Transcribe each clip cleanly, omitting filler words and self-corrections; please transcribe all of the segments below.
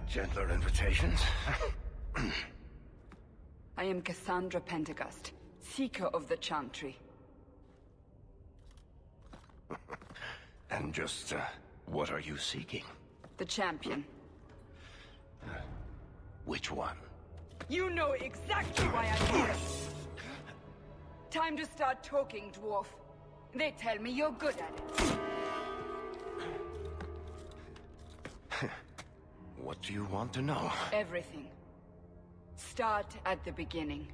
gentler invitations. I am Cassandra Pendergast, Seeker of the Chantry. And just, what are you seeking? The champion. Which one? You know exactly why I'm here! Time to start talking, dwarf. They tell me you're good at it. What do you want to know? Everything. Start at the beginning.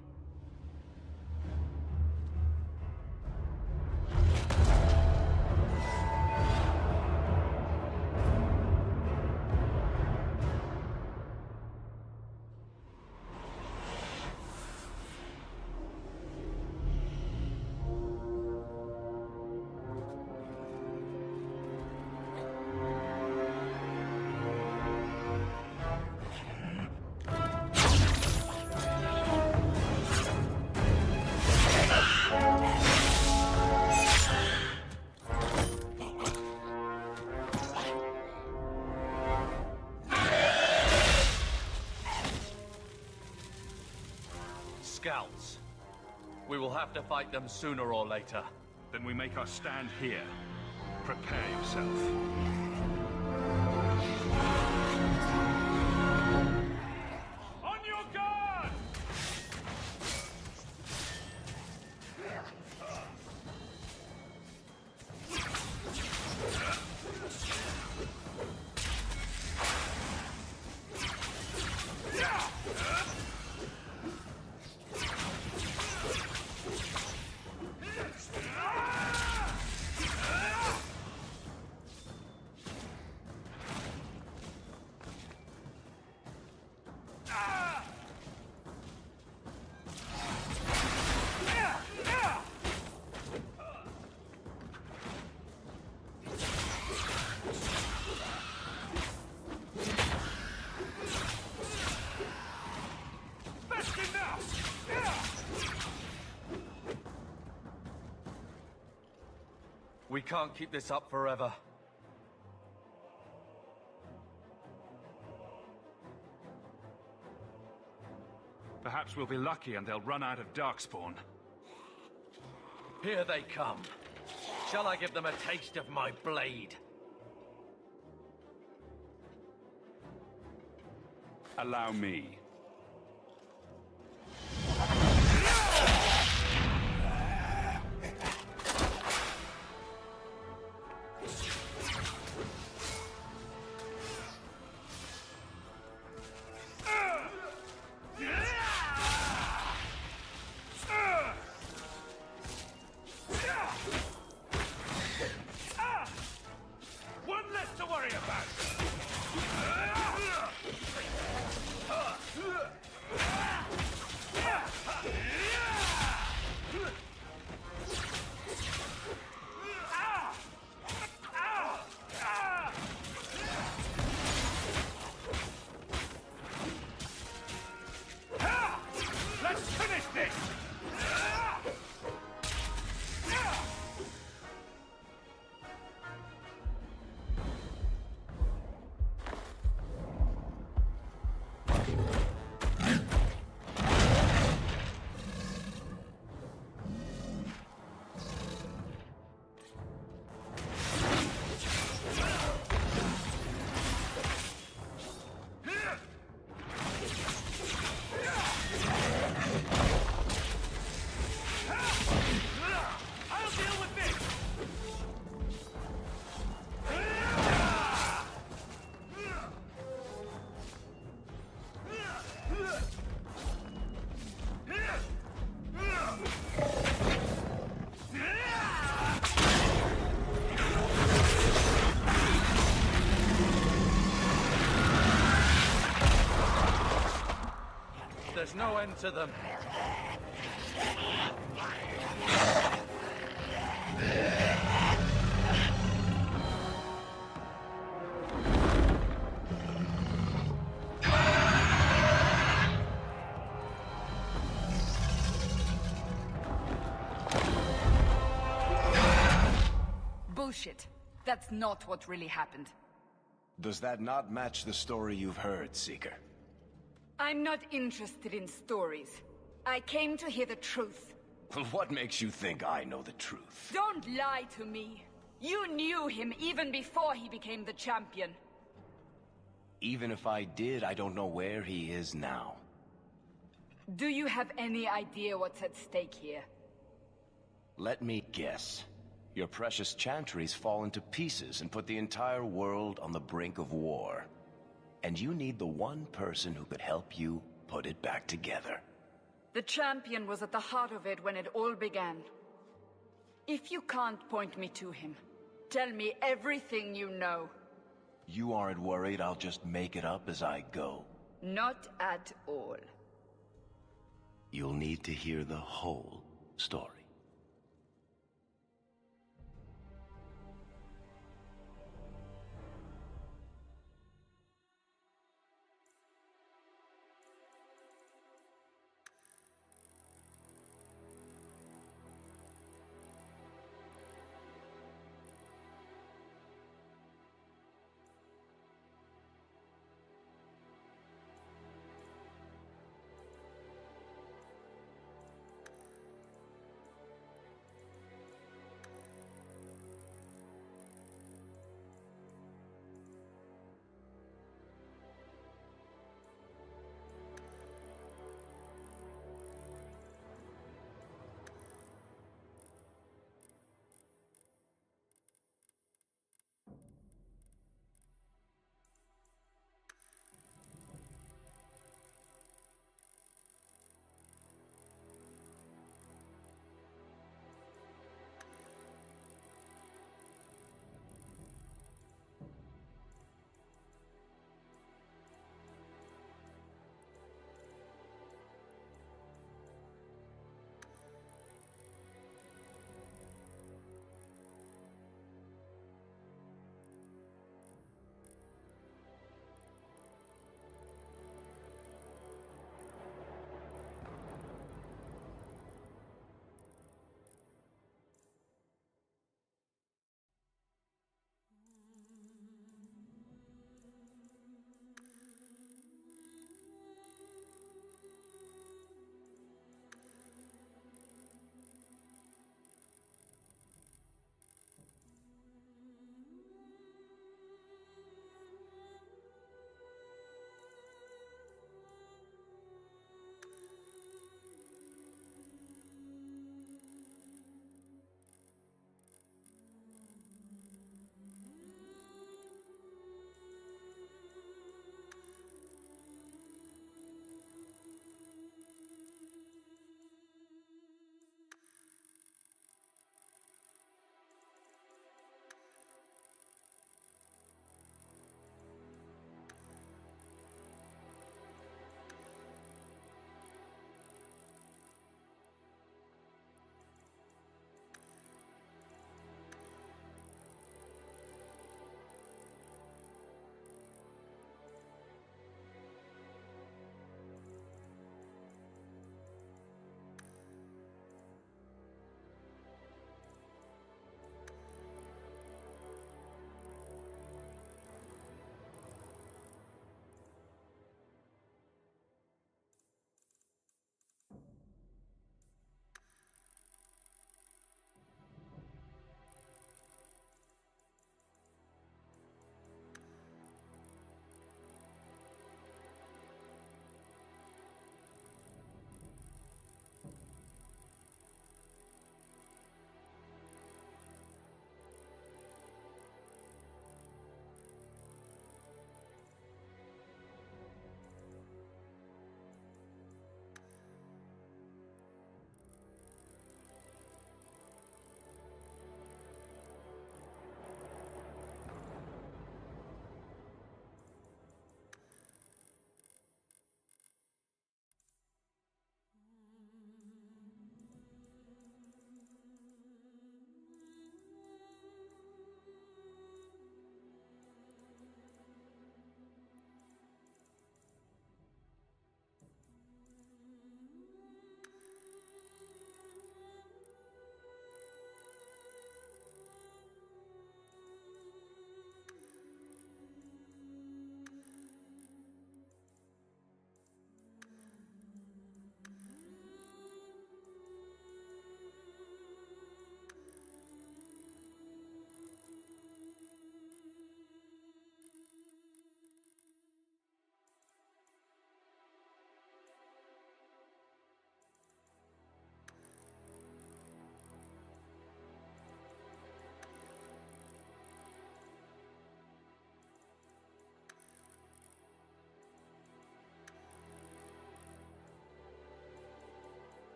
Scouts. We will have to fight them sooner or later. Then we make our stand here. Prepare yourself. On your guard! We can't keep this up forever. Perhaps we'll be lucky and they'll run out of Darkspawn. Here they come. Shall I give them a taste of my blade? Allow me. One less to worry about. Let's finish this! There's no end to them. Bullshit. That's not what really happened. Does that not match the story you've heard, Seeker? I'm not interested in stories. I came to hear the truth. What makes you think I know the truth? Don't lie to me. You knew him even before he became the champion. Even if I did, I don't know where he is now. Do you have any idea what's at stake here? Let me guess. Your precious chantry's fallen to pieces and put the entire world on the brink of war. And you need the one person who could help you put it back together. The champion was at the heart of it when it all began. If you can't point me to him, tell me everything you know. You aren't worried I'll just make it up as I go? Not at all. You'll need to hear the whole story.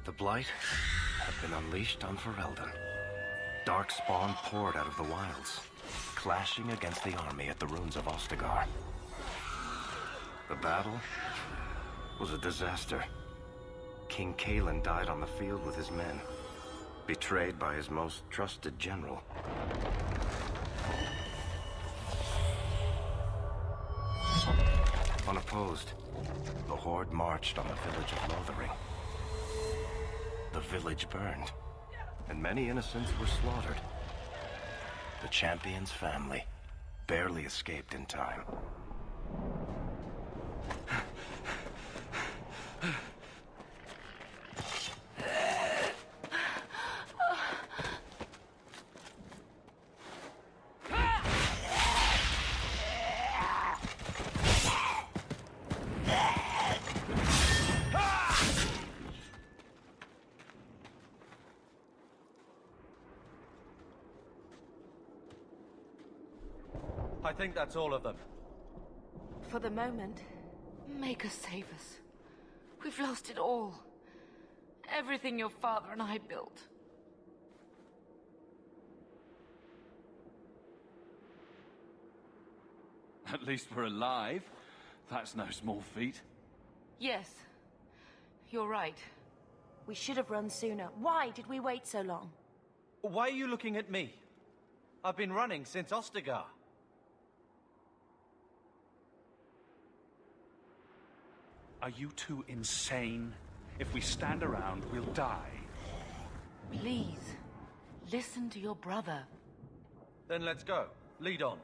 The Blight had been unleashed on Ferelden. Darkspawn poured out of the wilds, clashing against the army at the ruins of Ostagar. The battle was a disaster. King Cailan died on the field with his men, betrayed by his most trusted general. Unopposed, the Horde marched on the village of Lothering. The village burned, and many innocents were slaughtered. The Champion's family barely escaped in time. I think that's all of them. For the moment, make us save us. We've lost it all. Everything your father and I built. At least we're alive. That's no small feat. Yes, you're right. We should have run sooner. Why did we wait so long? Why are you looking at me? I've been running since Ostagar. Are you two insane? If we stand around, we'll die. Please, listen to your brother. Then let's go. Lead on.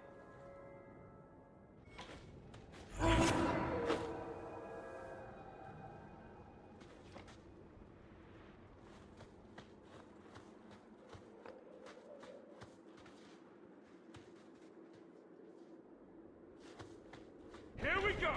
Here we go!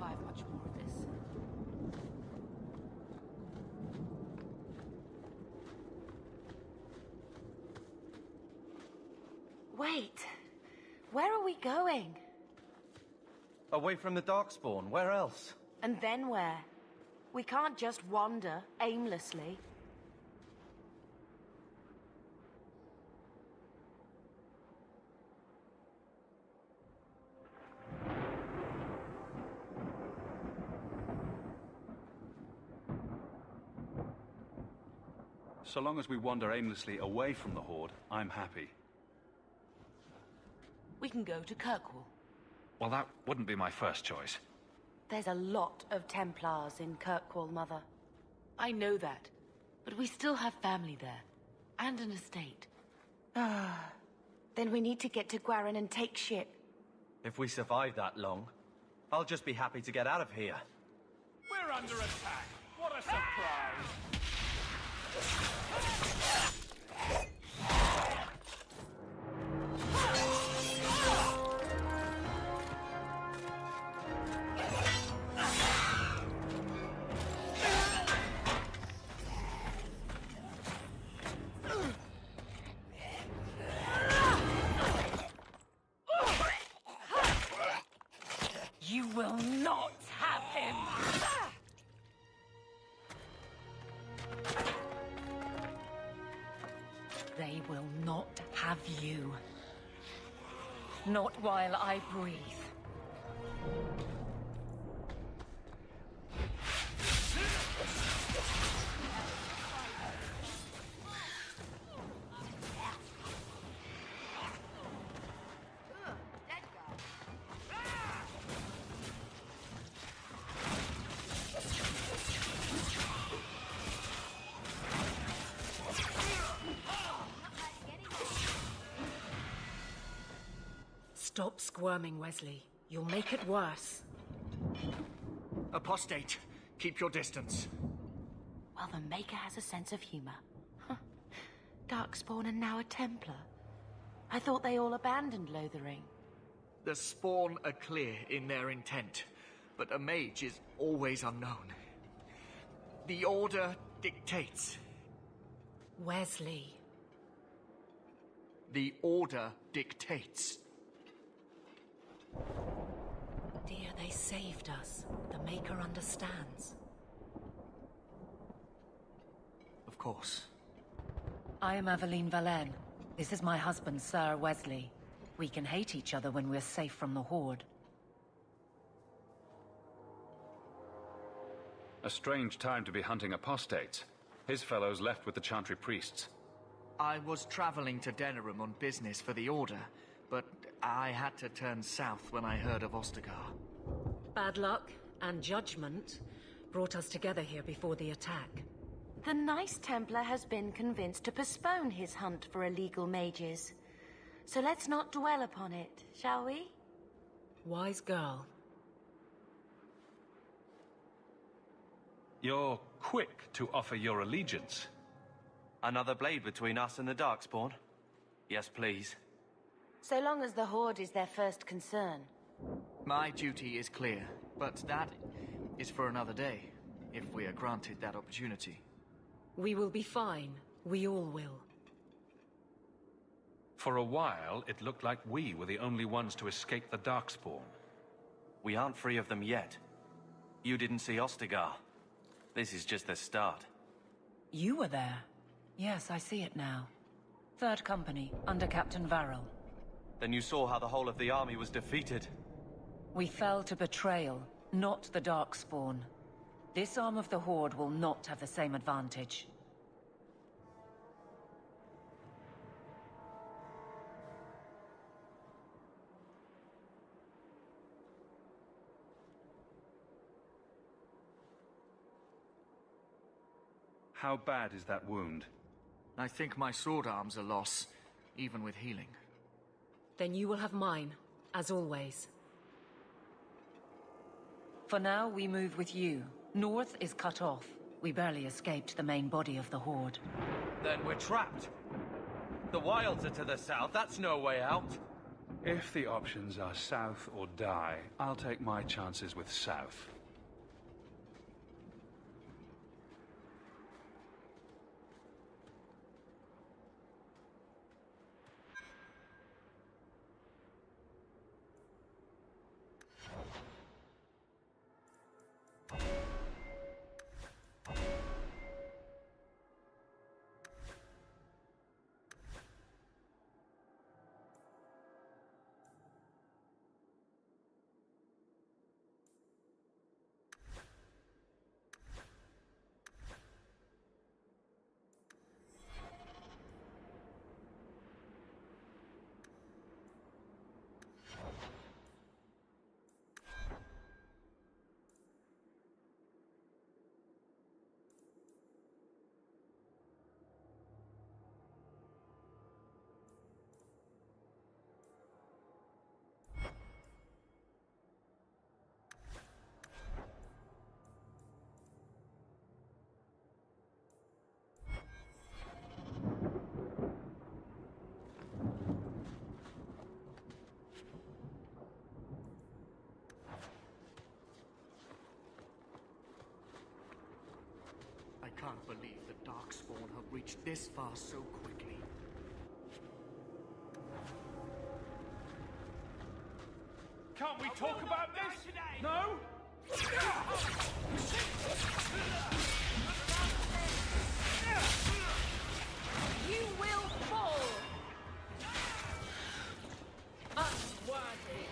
survive much more of this. Wait. Where are we going? Away from the Darkspawn, where else? And then where? We can't just wander aimlessly. So long as we wander aimlessly away from the Horde, I'm happy. We can go to Kirkwall. Well, that wouldn't be my first choice. There's a lot of Templars in Kirkwall, Mother. I know that, but we still have family there, and an estate. Then we need to get to Gwarin and take ship. If we survive that long, I'll just be happy to get out of here. We're under attack! What a surprise! You will not have him! They will not have you. Not while I breathe. Stop squirming, Wesley. You'll make it worse. Apostate, keep your distance. Well, the Maker has a sense of humor. Huh. Darkspawn and now a Templar. I thought they all abandoned Lothering. The Spawn are clear in their intent, but a mage is always unknown. The Order dictates. Wesley. The Order dictates. Dear, they saved us. The Maker understands. Of course. I am Aveline Valenne. This is my husband, Sir Wesley. We can hate each other when we're safe from the Horde. A strange time to be hunting apostates. His fellows left with the Chantry priests. I was traveling to Denerim on business for the Order, but I had to turn south when I heard of Ostagar. Bad luck and judgment brought us together here before the attack. The nice Templar has been convinced to postpone his hunt for illegal mages. So let's not dwell upon it, shall we? Wise girl. You're quick to offer your allegiance. Another blade between us and the Darkspawn? Yes, please. So long as the Horde is their first concern. My duty is clear, but that is for another day, if we are granted that opportunity. We will be fine. We all will. For a while, it looked like we were the only ones to escape the Darkspawn. We aren't free of them yet. You didn't see Ostagar. This is just the start. You were there. Yes, I see it now. Third Company, under Captain Varel. Then you saw how the whole of the army was defeated. We fell to betrayal, not the Darkspawn. This arm of the Horde will not have the same advantage. How bad is that wound? I think my sword arm's a loss, even with healing. Then you will have mine, as always. For now, we move with you. North is cut off. We barely escaped the main body of the Horde. Then we're trapped. The wilds are to the south, that's no way out. If the options are south or die, I'll take my chances with south. I can't believe the Darkspawn have reached this far so quickly. Can't we talk about this? No? You will fall! Unworthy.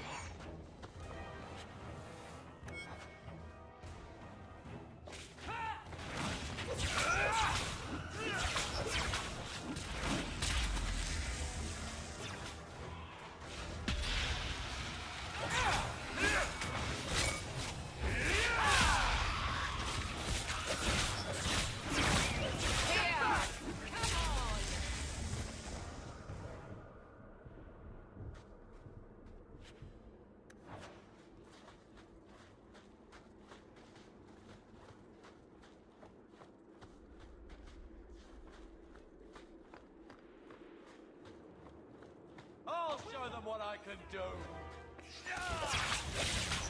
I'll show them what I can do.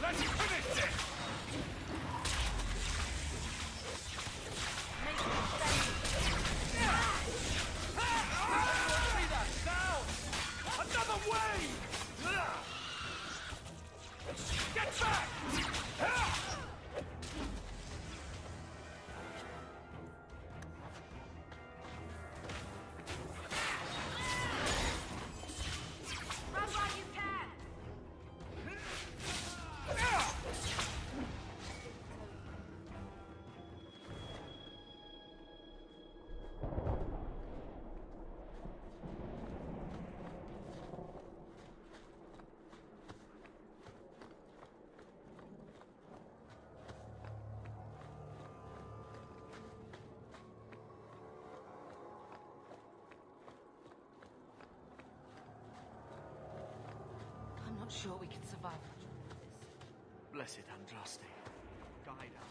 Let's finish this! Another wave! Get back! Run while you can! I'm not sure we can survive this. Blessed Andraste, guide us.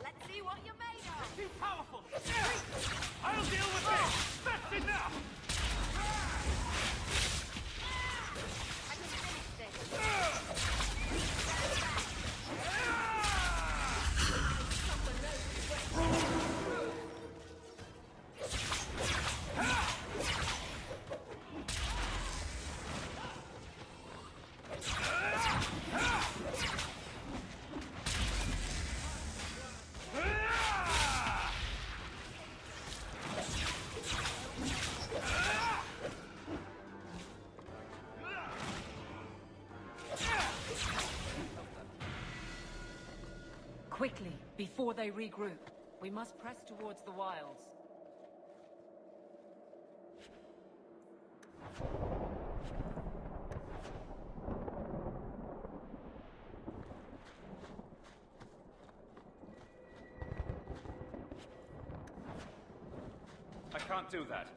Let's see what you're made of! Too powerful! I'll deal with this! That's enough! I can finish this! Quickly, before they regroup. We must press towards the wilds. I can't do that.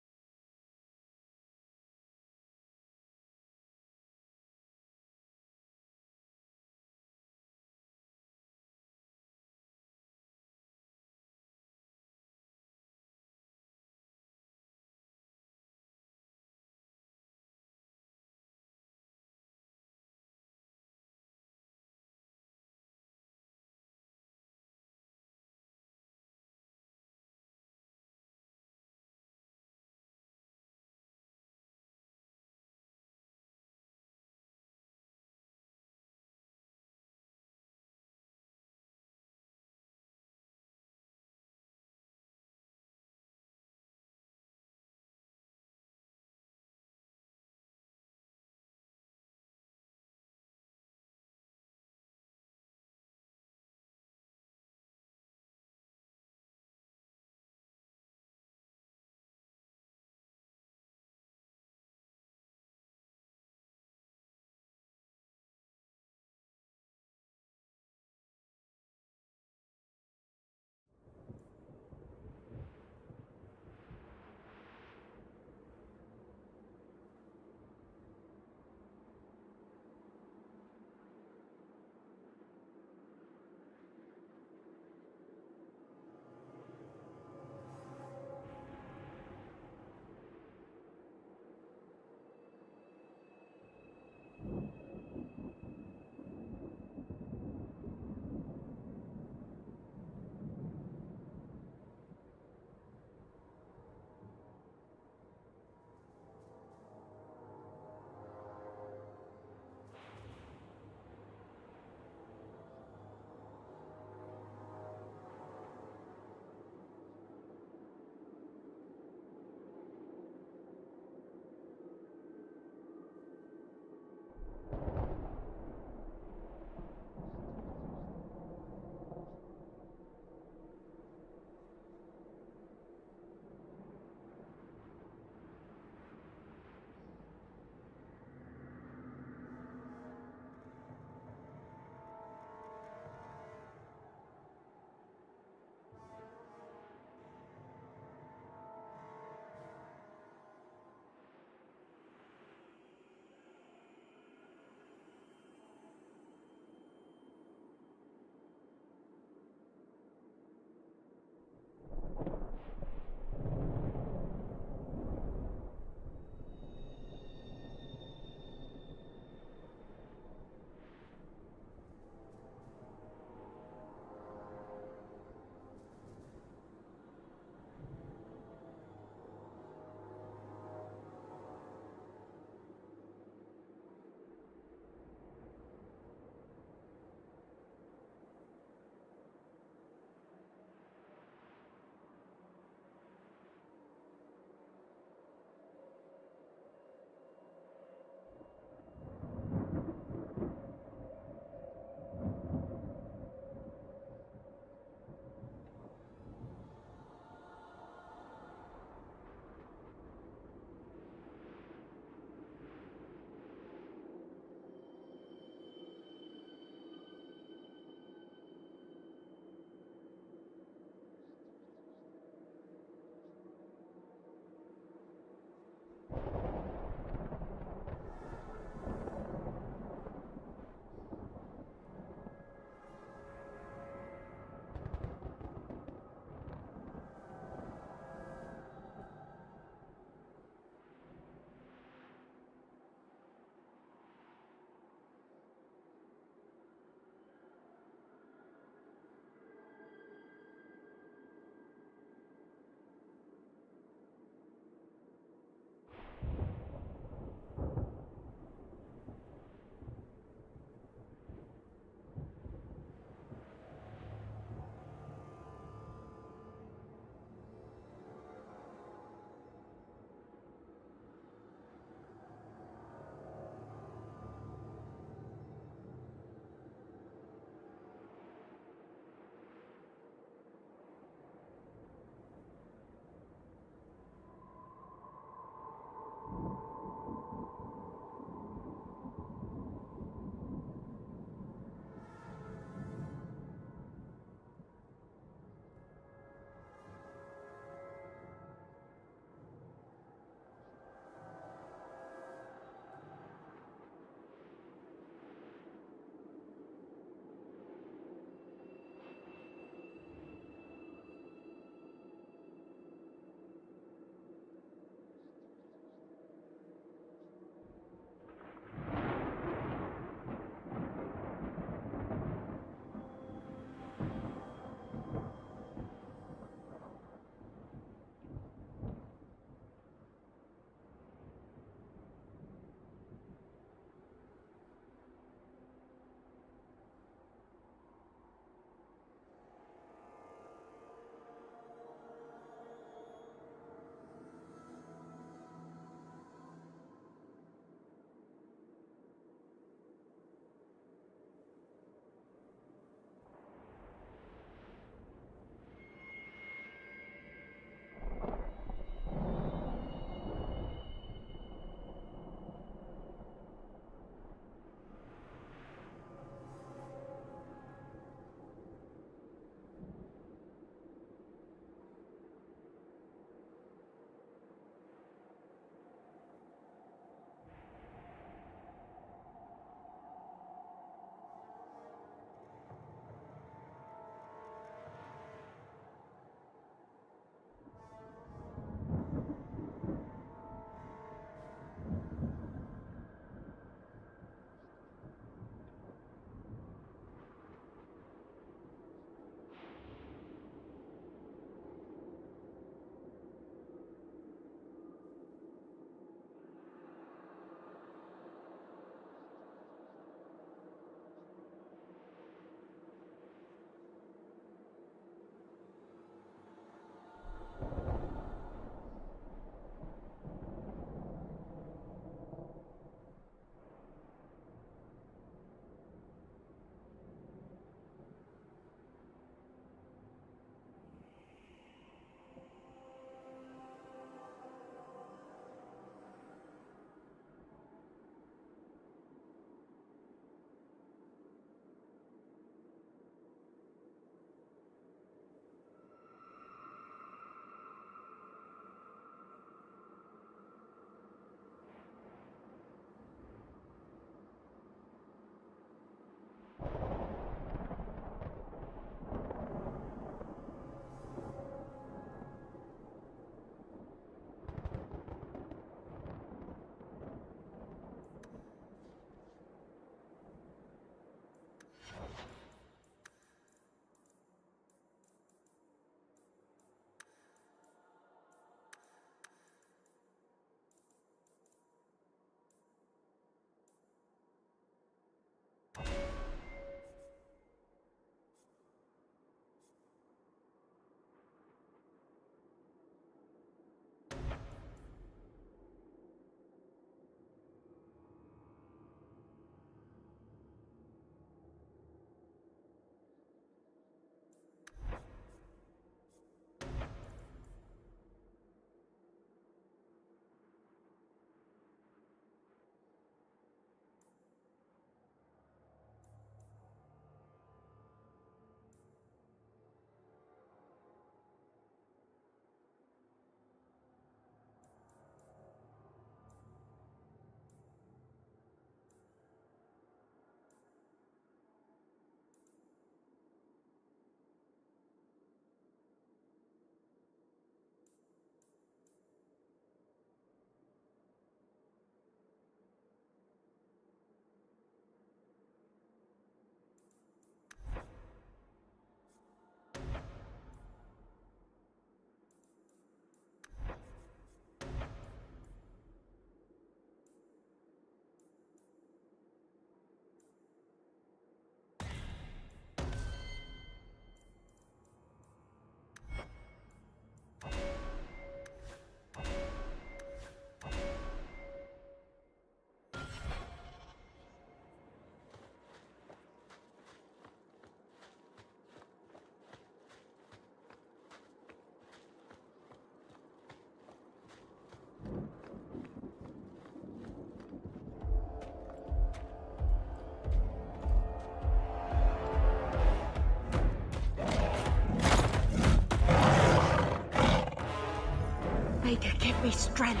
Maker, give me strength.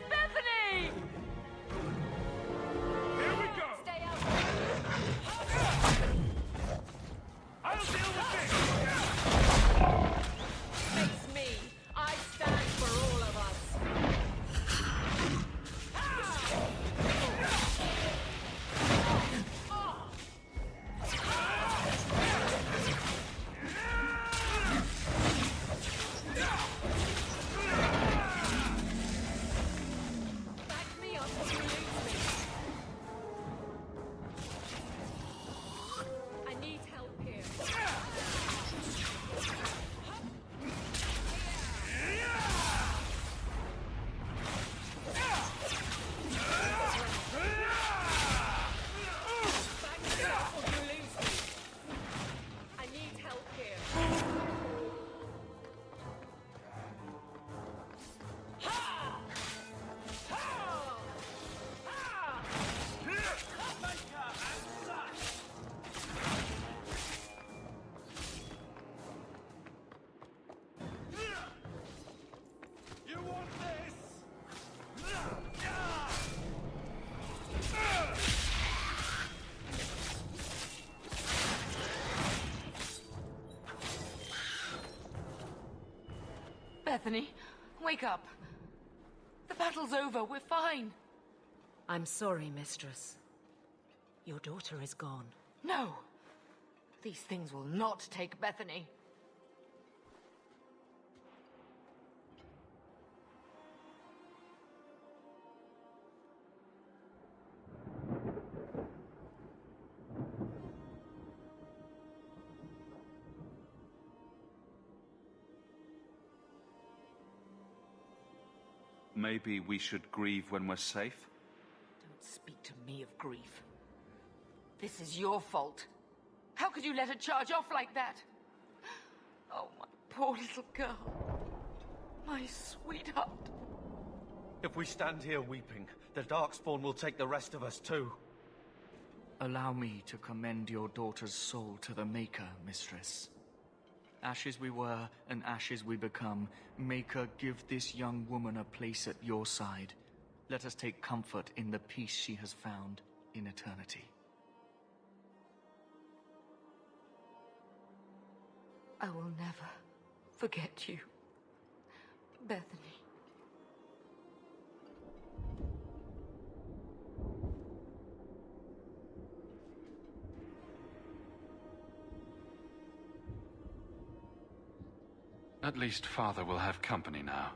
Bethany! Here we go! Stay out. I'll deal with this! Face me. I stand for all of us. Back me up or you lose me. I need help here. Back me up or you lose me. I need help here. You want this? Bethany, wake up. The battle's over. We're fine. I'm sorry, mistress. Your daughter is gone. No. These things will not take Bethany. Maybe we should grieve when we're safe? Don't speak to me of grief. This is your fault. How could you let her charge off like that? Oh, my poor little girl. My sweetheart. If we stand here weeping, the Darkspawn will take the rest of us too. Allow me to commend your daughter's soul to the Maker, mistress. Ashes we were, and ashes we become. Maker, give this young woman a place at your side. Let us take comfort in the peace she has found in eternity. I will never forget you, Bethany. At least Father will have company now.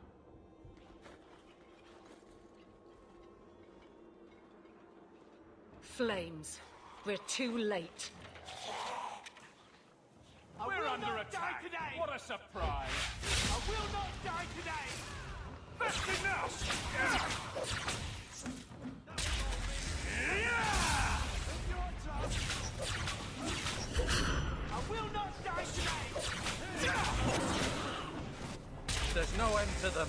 Flames. We're too late. We're under attack! Today. What a surprise! I will not die today! That's enough! I will not die today! There's no end to them.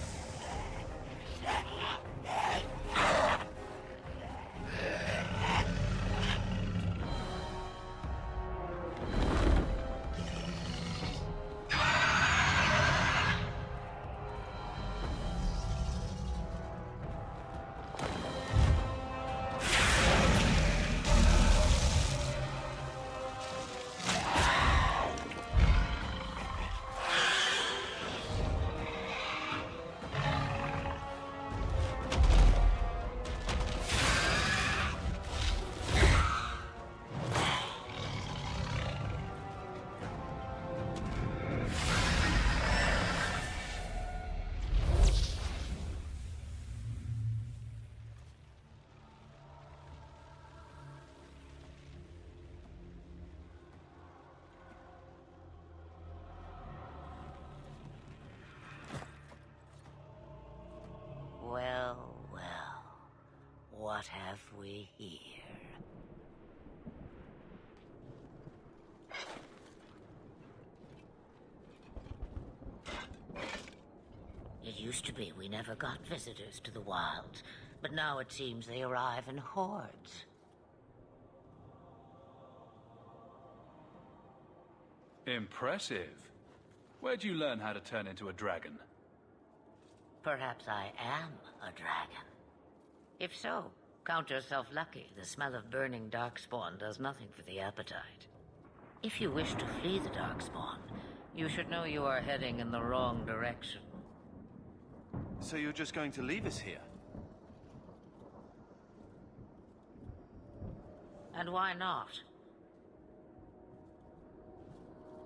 Well, well. What have we here? It used to be we never got visitors to the wilds, but now it seems they arrive in hordes. Impressive. Where'd you learn how to turn into a dragon? Perhaps I am a dragon. If so, count yourself lucky. The smell of burning darkspawn does nothing for the appetite. If you wish to flee the darkspawn, you should know you are heading in the wrong direction. So you're just going to leave us here? And why not?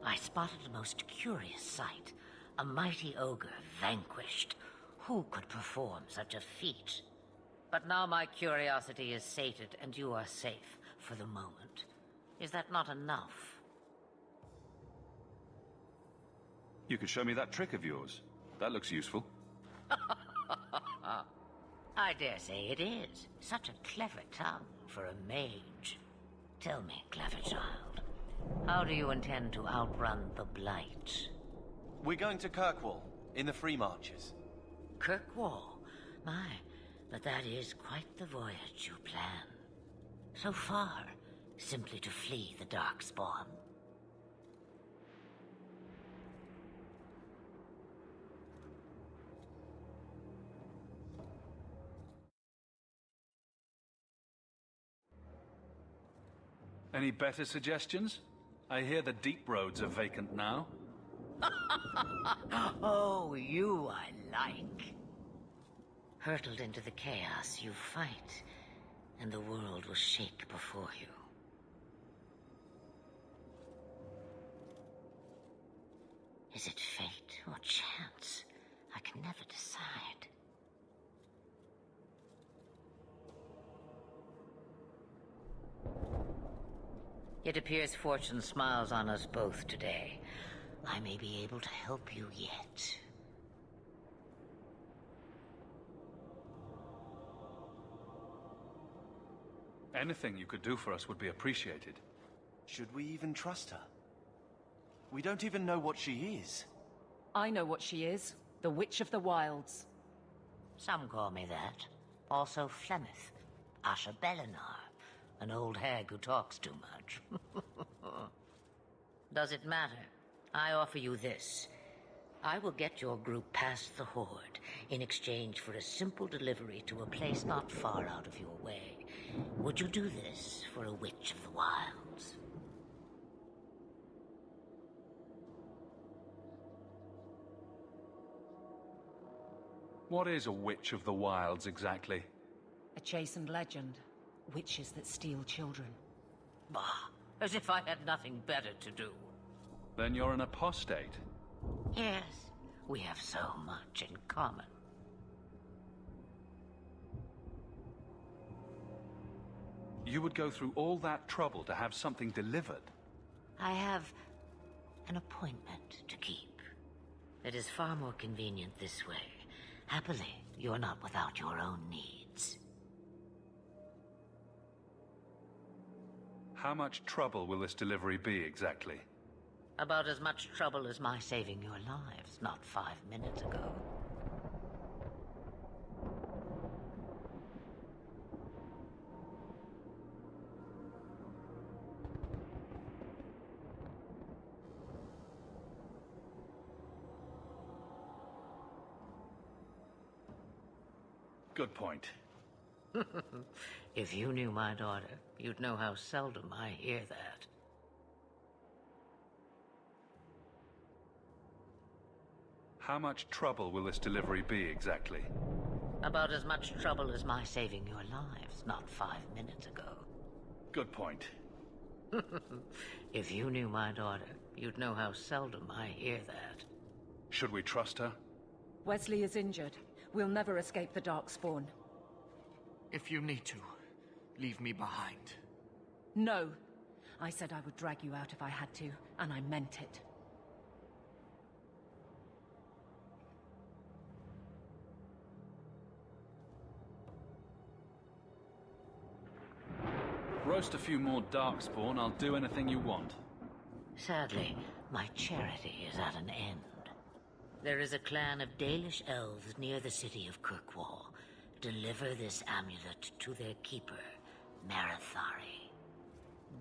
I spotted a most curious sight. A mighty ogre vanquished. Who could perform such a feat? But now my curiosity is sated, and you are safe for the moment. Is that not enough? You could show me that trick of yours. That looks useful. I dare say it is. Such a clever tongue for a mage. Tell me, clever child, how do you intend to outrun the Blight? We're going to Kirkwall, in the Free Marches. Kirkwall? My, but that is quite the voyage you plan. So far, simply to flee the Darkspawn. Any better suggestions? I hear the deep roads are vacant now. Oh, you I like. Hurtled into the chaos, you fight, and the world will shake before you. Is it fate or chance? I can never decide. It appears fortune smiles on us both today. I may be able to help you yet. Anything you could do for us would be appreciated. Should we even trust her? We don't even know what she is. I know what she is. The Witch of the Wilds. Some call me that. Also Flemeth, Asha Belinar, an old hag who talks too much. Does it matter? I offer you this. I will get your group past the Horde in exchange for a simple delivery to a place not far out of your way. Would you do this for a Witch of the Wilds? What is a Witch of the Wilds exactly? A chastened legend. Witches that steal children. Bah, as if I had nothing better to do. Then you're an apostate. Yes, we have so much in common. You would go through all that trouble to have something delivered? I have an appointment to keep. It is far more convenient this way. Happily, you're not without your own needs. How much trouble will this delivery be exactly? About as much trouble as my saving your lives not 5 minutes ago. Good point. If you knew my daughter, you'd know how seldom I hear that. How much trouble will this delivery be exactly? About as much trouble as my saving your lives not 5 minutes ago. Good point. If you knew my daughter, you'd know how seldom I hear that. Should we trust her? Wesley is injured. We'll never escape the Darkspawn. If you need to, leave me behind. No. I said I would drag you out if I had to, and I meant it. Roast a few more Darkspawn, I'll do anything you want. Sadly, my charity is at an end. There is a clan of Dalish elves near the city of Kirkwall. Deliver this amulet to their keeper, Marithari.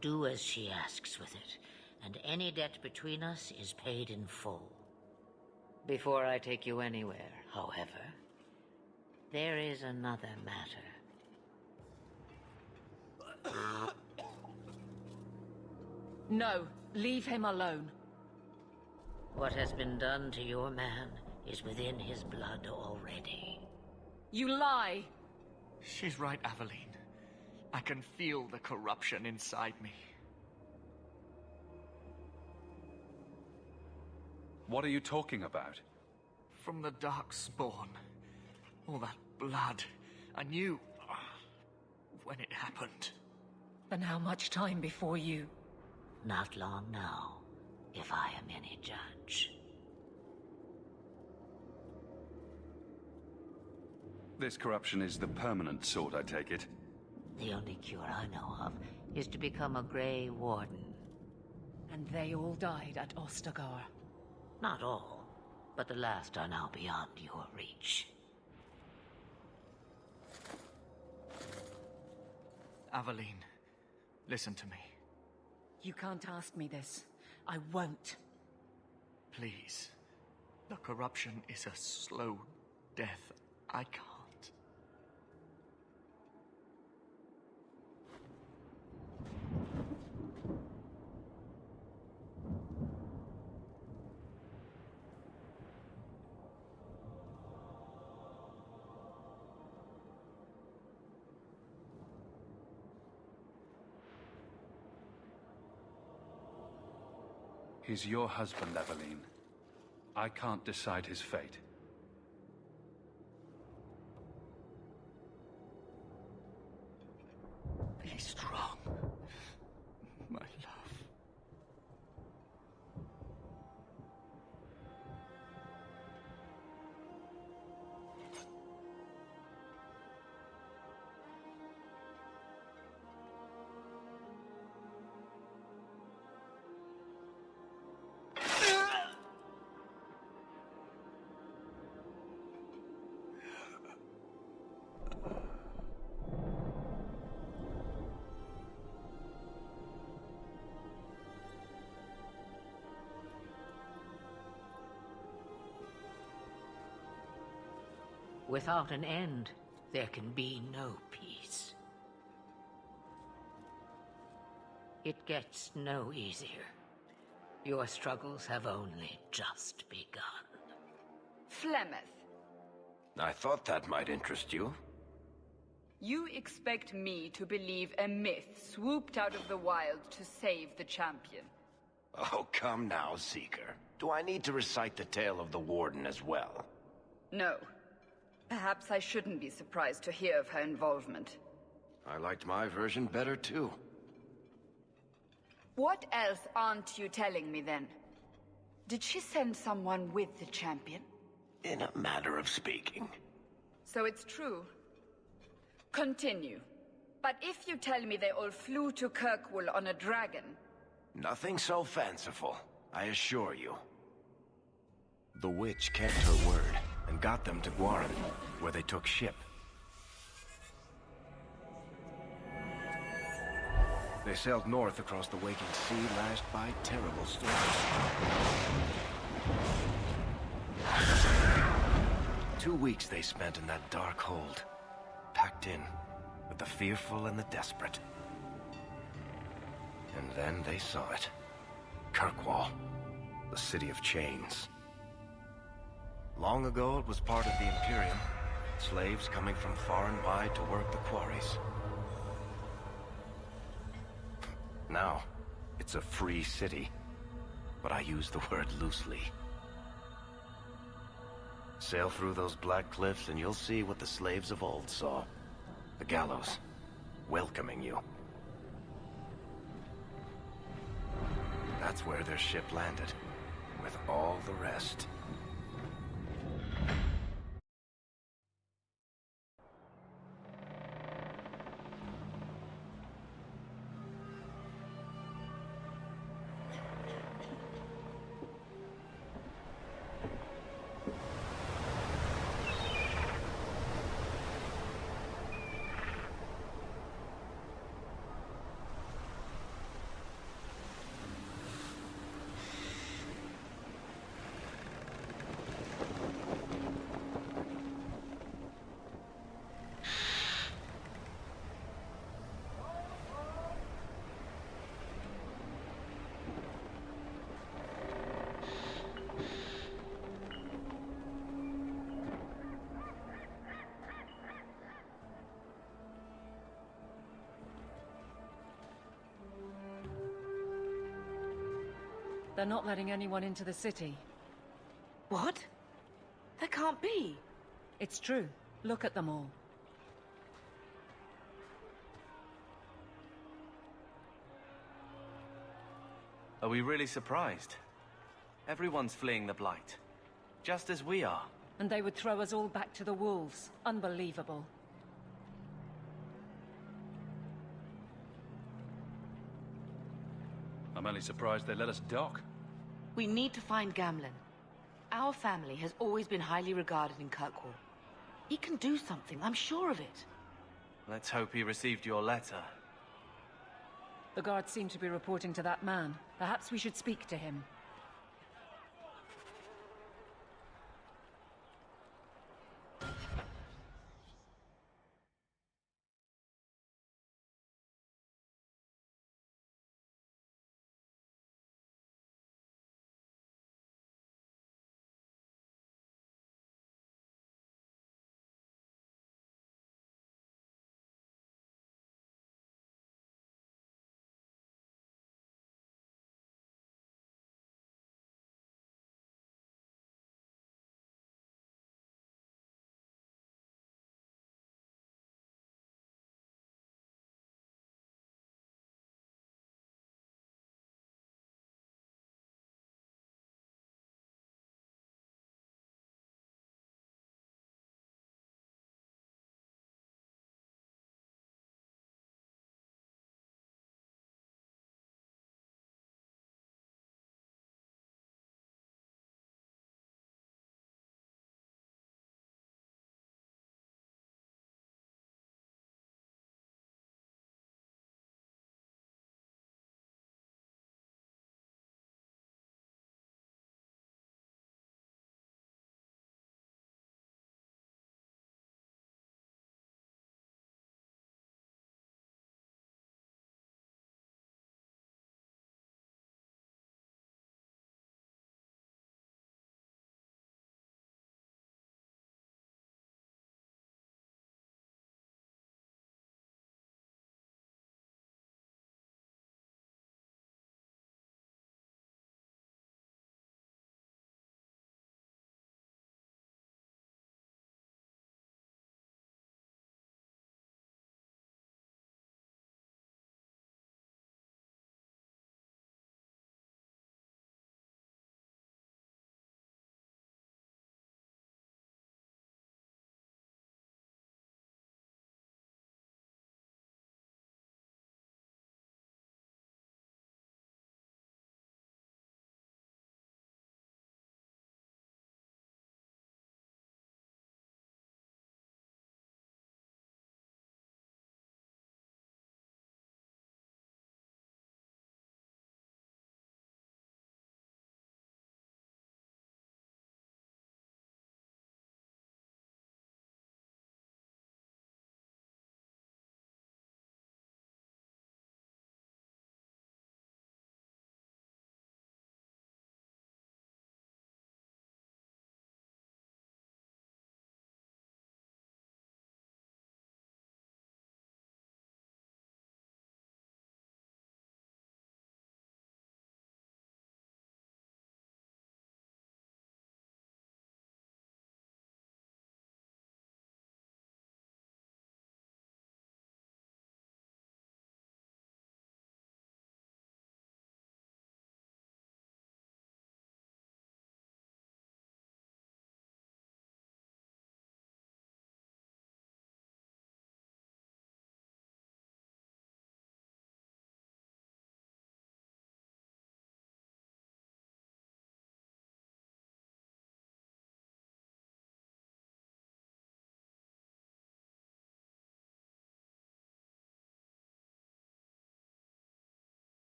Do as she asks with it, and any debt between us is paid in full. Before I take you anywhere, however, there is another matter. No, leave him alone. What has been done to your man is within his blood already. You lie! She's right, Aveline. I can feel the corruption inside me. What are you talking about? From the Darkspawn. All that blood. I knew when it happened. Then how much time before you? Not long now, if I am any judge. This corruption is the permanent sort, I take it. The only cure I know of is to become a Grey Warden. And they all died at Ostagar. Not all, but the last are now beyond your reach. Aveline, listen to me. You can't ask me this. I won't. Please. The corruption is a slow death. I can't. He's your husband, Aveline. I can't decide his fate. Be strong, my love. Without an end, there can be no peace. It gets no easier. Your struggles have only just begun. Flemeth, I thought that might interest you. you expect me to believe a myth swooped out of the wild to save the champion? Oh, come now, Seeker. Do I need to recite the tale of the Warden as well? No. Perhaps I shouldn't be surprised to hear of her involvement. I liked my version better, too. What else aren't you telling me, then? Did she send someone with the champion? In a matter of speaking. So it's true. Continue. But if you tell me they all flew to Kirkwall on a dragon... Nothing so fanciful, I assure you. The witch kept her word, and got them to Gwaren, where they took ship. They sailed north across the waking sea, lashed by terrible storms. 2 weeks they spent in that dark hold, packed in with the fearful and the desperate. And then they saw it. Kirkwall, the city of chains. Long ago it was part of the Imperium, slaves coming from far and wide to work the quarries. Now, it's a free city, but I use the word loosely. Sail through those black cliffs and you'll see what the slaves of old saw. The gallows, welcoming you. That's where their ship landed, with all the rest. They're not letting anyone into the city. What? That can't be. It's true. Look at them all. Are we really surprised? Everyone's fleeing the Blight. Just as we are. And they would throw us all back to the wolves. Unbelievable. I'm only surprised they let us dock. We need to find Gamlen. Our family has always been highly regarded in Kirkwall. He can do something, I'm sure of it. Let's hope he received your letter. The guards seem to be reporting to that man. Perhaps we should speak to him.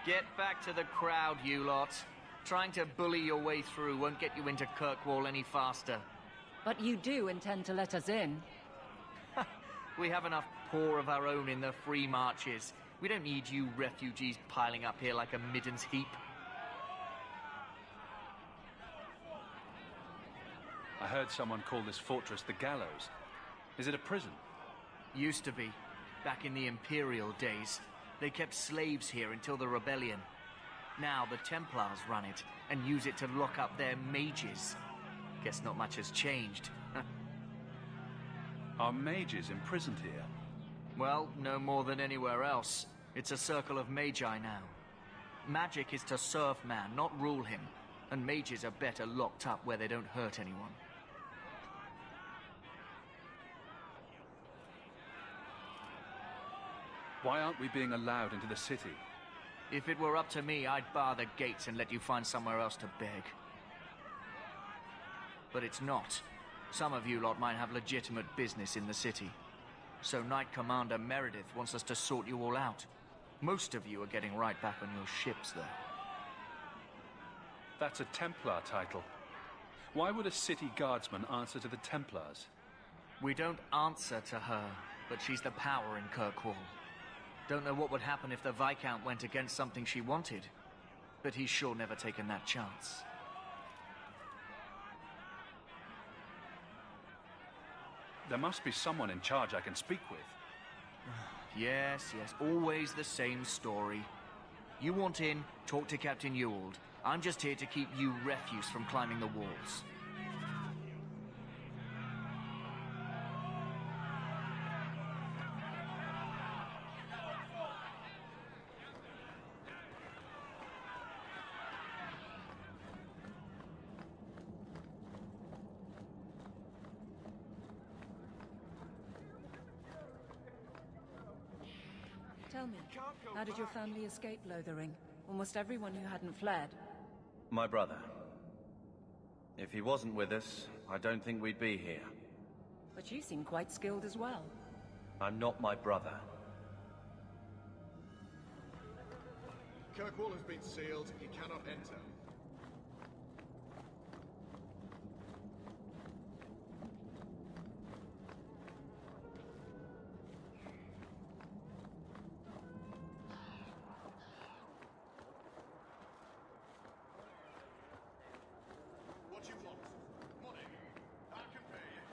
Get back to the crowd, you lot. Trying to bully your way through won't get you into Kirkwall any faster. But you do intend to let us in. We have enough poor of our own in the free marches. We don't need you refugees piling up here like a middens heap. I heard someone call this fortress the Gallows. Is it a prison? Used to be. Back in the Imperial days. They kept slaves here until the rebellion. Now the Templars run it and use it to lock up their mages. Guess not much has changed. Are mages imprisoned here? Well, no more than anywhere else. It's a circle of magi now. Magic is to serve man, not rule him. And mages are better locked up where they don't hurt anyone. Why aren't we being allowed into the city? If it were up to me, I'd bar the gates and let you find somewhere else to beg. But it's not. Some of you lot might have legitimate business in the city. So Knight Commander Meredith wants us to sort you all out. Most of you are getting right back on your ships, though. That's a Templar title. Why would a city guardsman answer to the Templars? We don't answer to her, but she's the power in Kirkwall. Don't know what would happen if the Viscount went against something she wanted, but he's sure never taken that chance. There must be someone in charge I can speak with. Yes, always the same story. You want in, talk to Captain Ewald. I'm just here to keep you refuse from climbing the walls. Tell me, how did your family escape Lothering? Almost everyone who hadn't fled. My brother. If he wasn't with us, I don't think we'd be here. But you seem quite skilled as well. I'm not my brother. Kirkwall has been sealed. He cannot enter. What you want? Money? I can pay you.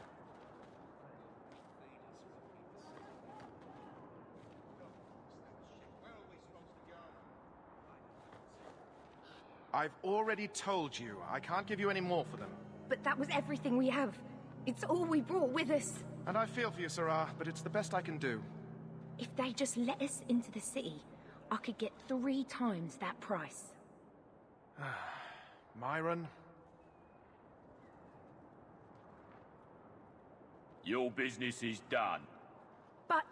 Where are we supposed to go? I've already told you. I can't give you any more for them. But that was everything we have. It's all we brought with us. And I feel for you, Sirrah, but it's the best I can do. If they just let us into the city, I could get 3 times that price. Myron? Your business is done. But...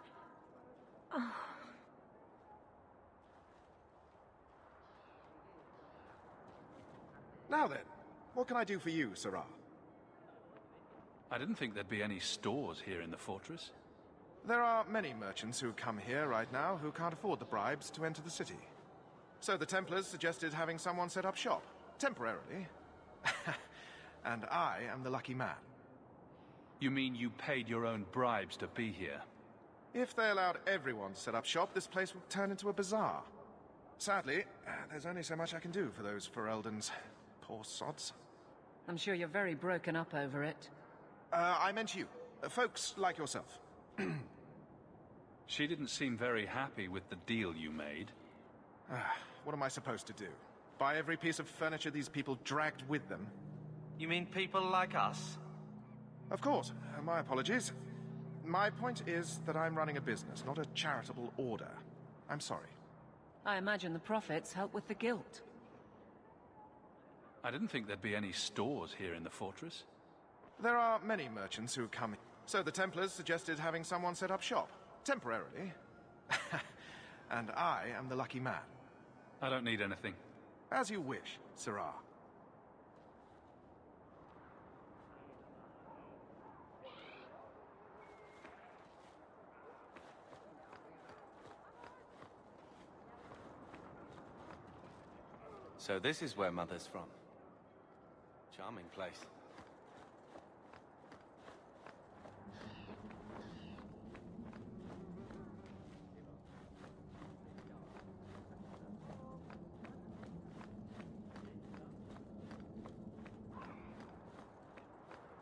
Now then, what can I do for you, Sirrah? I didn't think there'd be any stores here in the fortress. There are many merchants who come here right now who can't afford the bribes to enter the city. So the Templars suggested having someone set up shop, temporarily. And I am the lucky man. You mean you paid your own bribes to be here? If they allowed everyone to set up shop, this place would turn into a bazaar. Sadly, there's only so much I can do for those Fereldans. Poor sods. I'm sure you're very broken up over it. I meant you. Folks like yourself. She didn't seem very happy with the deal you made. What am I supposed to do? Buy every piece of furniture these people dragged with them? You mean people like us? Of course. My apologies. My point is that I'm running a business, not a charitable order. I'm sorry. I imagine the profits help with the guilt. I didn't think there'd be any stores here in the fortress. There are many merchants who come. So the Templars suggested having someone set up shop, temporarily. And I am the lucky man. I don't need anything. As you wish, Sirrah. So this is where Mother's from. Charming place.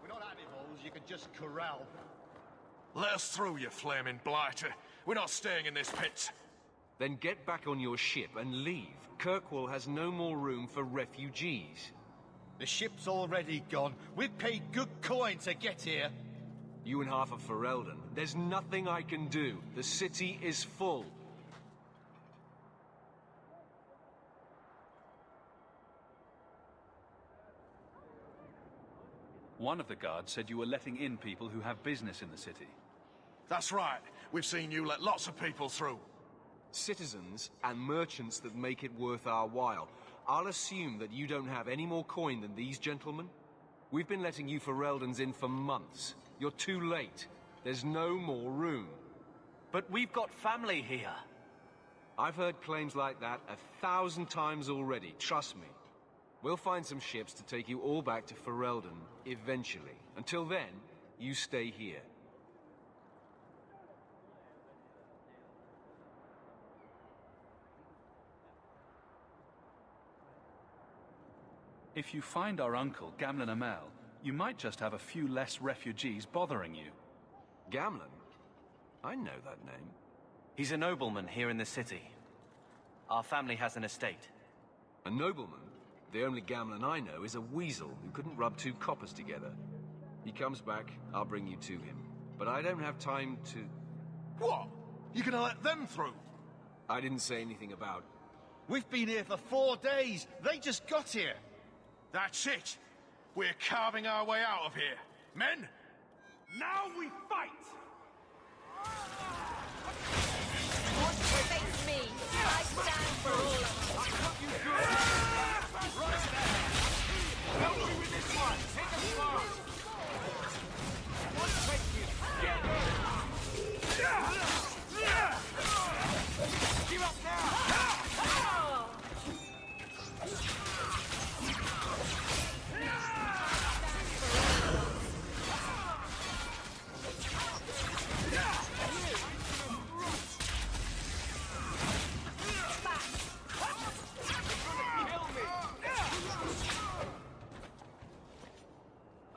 We're not animals you can just corral. Let us through, you flaming blighter. We're not staying in this pit. Then get back on your ship and leave. Kirkwall has no more room for refugees. The ship's already gone. We've paid good coin to get here. You and half of Ferelden. There's nothing I can do. The city is full. One of the guards said you were letting in people who have business in the city. That's right. We've seen you let lots of people through. Citizens and merchants that make it worth our while. I'll assume that you don't have any more coin than these gentlemen. We've been letting you Fereldans in for months. You're too late. There's no more room. But we've got family here. I've heard claims like that 1,000 times already, trust me. We'll find some ships to take you all back to Ferelden, eventually. Until then, you stay here. If you find our uncle, Gamlen Amel, you might just have a few less refugees bothering you. Gamlen? I know that name. He's a nobleman here in the city. Our family has an estate. A nobleman? The only Gamlen I know is a weasel who couldn't rub 2 coppers together. He comes back, I'll bring you to him. But I don't have time to... What? You gonna let them through? I didn't say anything about... We've been here for 4 days. They just got here. That's it. We're carving our way out of here. Men? Now we fight! Want to face me? I stand for all of us. Right there! Help me with this one! Take us fast! What take you? Give up now!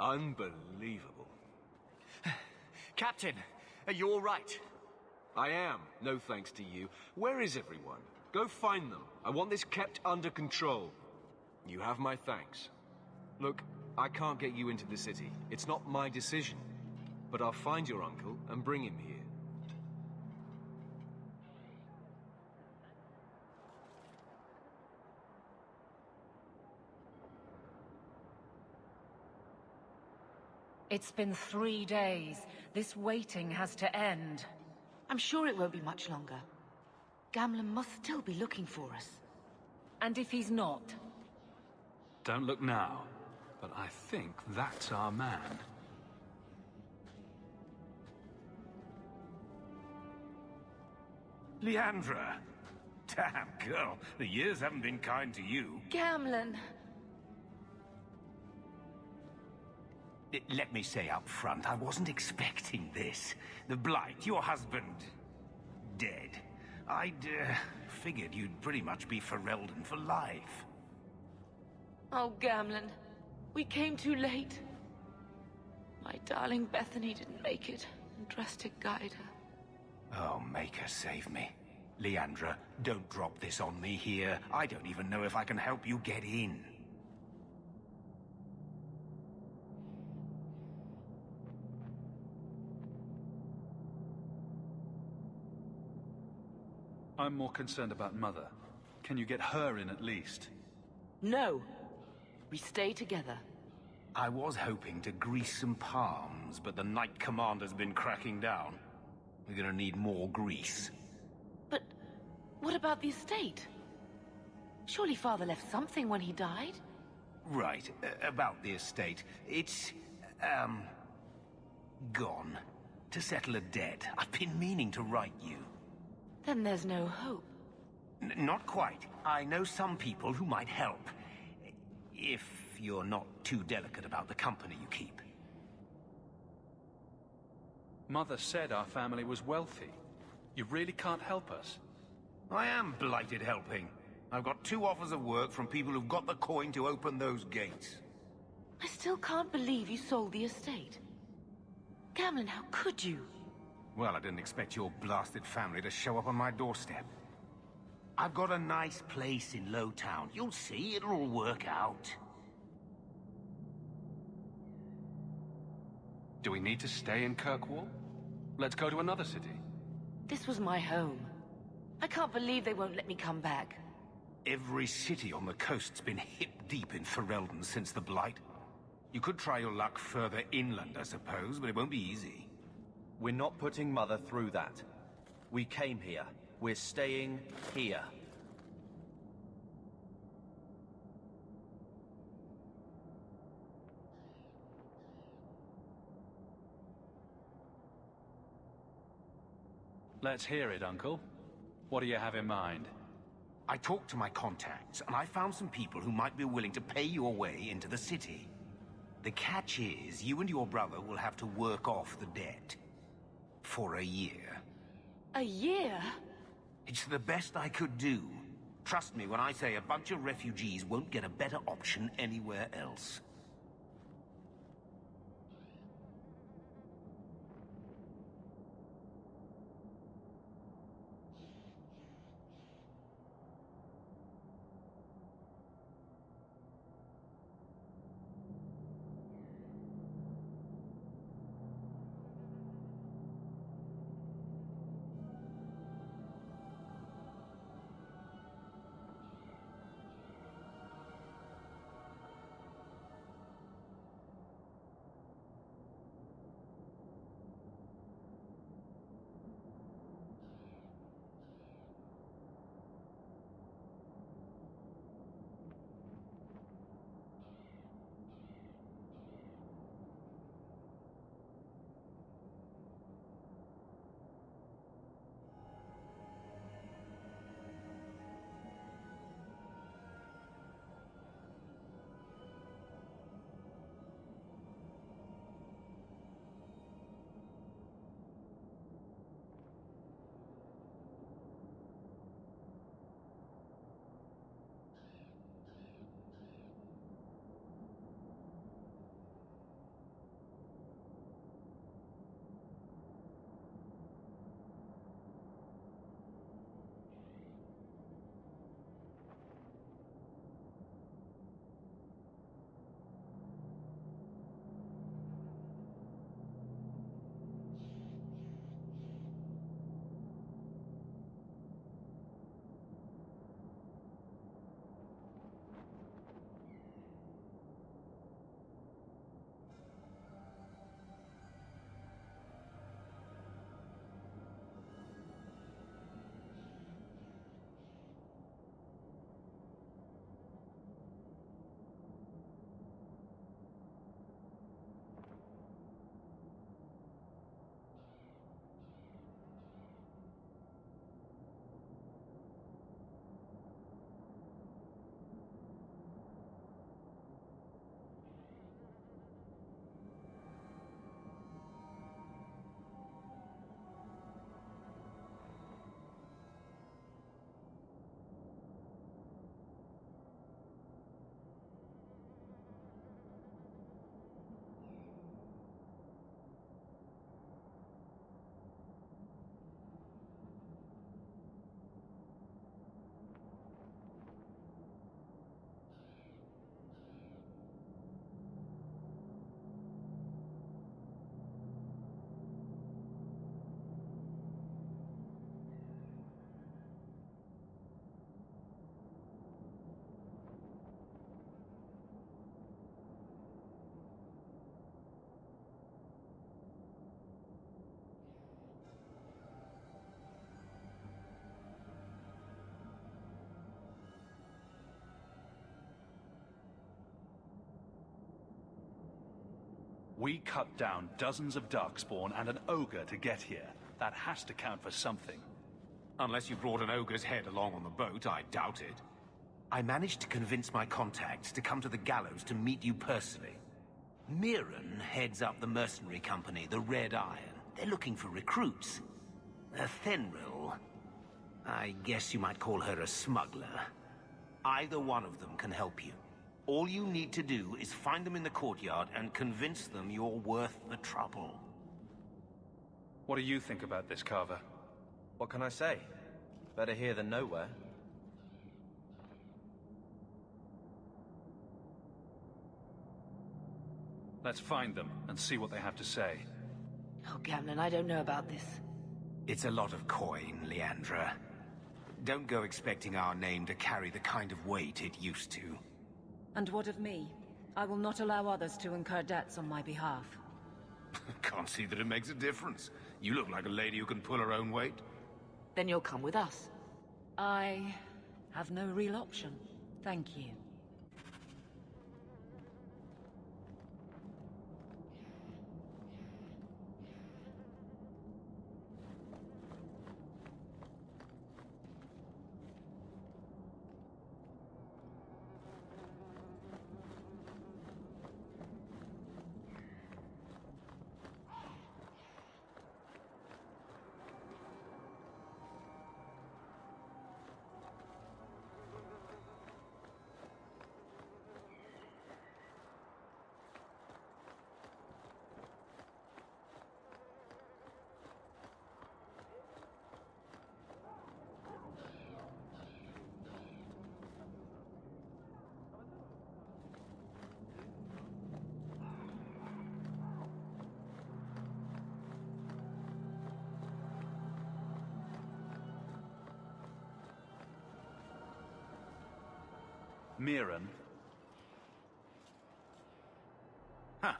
Unbelievable. Captain, are you all right? I am, no thanks to you. Where is everyone? Go find them. I want this kept under control. You have my thanks. Look, I can't get you into the city. It's not my decision. But I'll find your uncle and bring him here. It's been 3 days. This waiting has to end. I'm sure it won't be much longer. Gamlen must still be looking for us. And if he's not? Don't look now, but I think that's our man. Leandra! Damn, girl, the years haven't been kind to you. Gamlen! Let me say up front, I wasn't expecting this. The Blight, your husband, dead. I'd figured you'd pretty much be Ferelden for life. Oh, Gamlen. We came too late. My darling Bethany didn't make it, and Drastic guide her. Oh, Maker, save me. Leandra, don't drop this on me here. I don't even know if I can help you get in. I'm more concerned about Mother. Can you get her in at least? No. We stay together. I was hoping to grease some palms, but the Knight Commander's been cracking down. We're gonna need more grease. But what about the estate? Surely Father left something when he died? Right, about the estate. It's, gone. To settle a debt. I've been meaning to write you. Then there's no hope. Not quite. I know some people who might help. If you're not too delicate about the company you keep. Mother said our family was wealthy. You really can't help us? I am blighted helping. I've got 2 offers of work from people who've got the coin to open those gates. I still can't believe you sold the estate. Gamlen, how could you? Well, I didn't expect your blasted family to show up on my doorstep. I've got a nice place in Lowtown. You'll see, it'll all work out. Do we need to stay in Kirkwall? Let's go to another city. This was my home. I can't believe they won't let me come back. Every city on the coast's been hip-deep in Ferelden since the Blight. You could try your luck further inland, I suppose, but it won't be easy. We're not putting Mother through that. We came here. We're staying here. Let's hear it, Uncle. What do you have in mind? I talked to my contacts, and I found some people who might be willing to pay your way into the city. The catch is, you and your brother will have to work off the debt. For a year. A year? It's the best I could do. Trust me when I say a bunch of refugees won't get a better option anywhere else. We cut down dozens of Darkspawn and an ogre to get here. That has to count for something. Unless you brought an ogre's head along on the boat, I doubt it. I managed to convince my contacts to come to the gallows to meet you personally. Mirren heads up the mercenary company, the Red Iron. They're looking for recruits. Fenrir, I guess you might call her a smuggler. Either one of them can help you. All you need to do is find them in the courtyard and convince them you're worth the trouble. What do you think about this, Carver? What can I say? Better here than nowhere. Let's find them and see what they have to say. Oh, Gamlen, I don't know about this. It's a lot of coin, Leandra. Don't go expecting our name to carry the kind of weight it used to. And what of me? I will not allow others to incur debts on my behalf. Can't see that it makes a difference. You look like a lady who can pull her own weight. Then you'll come with us. I have no real option. Thank you. Mirren? Huh.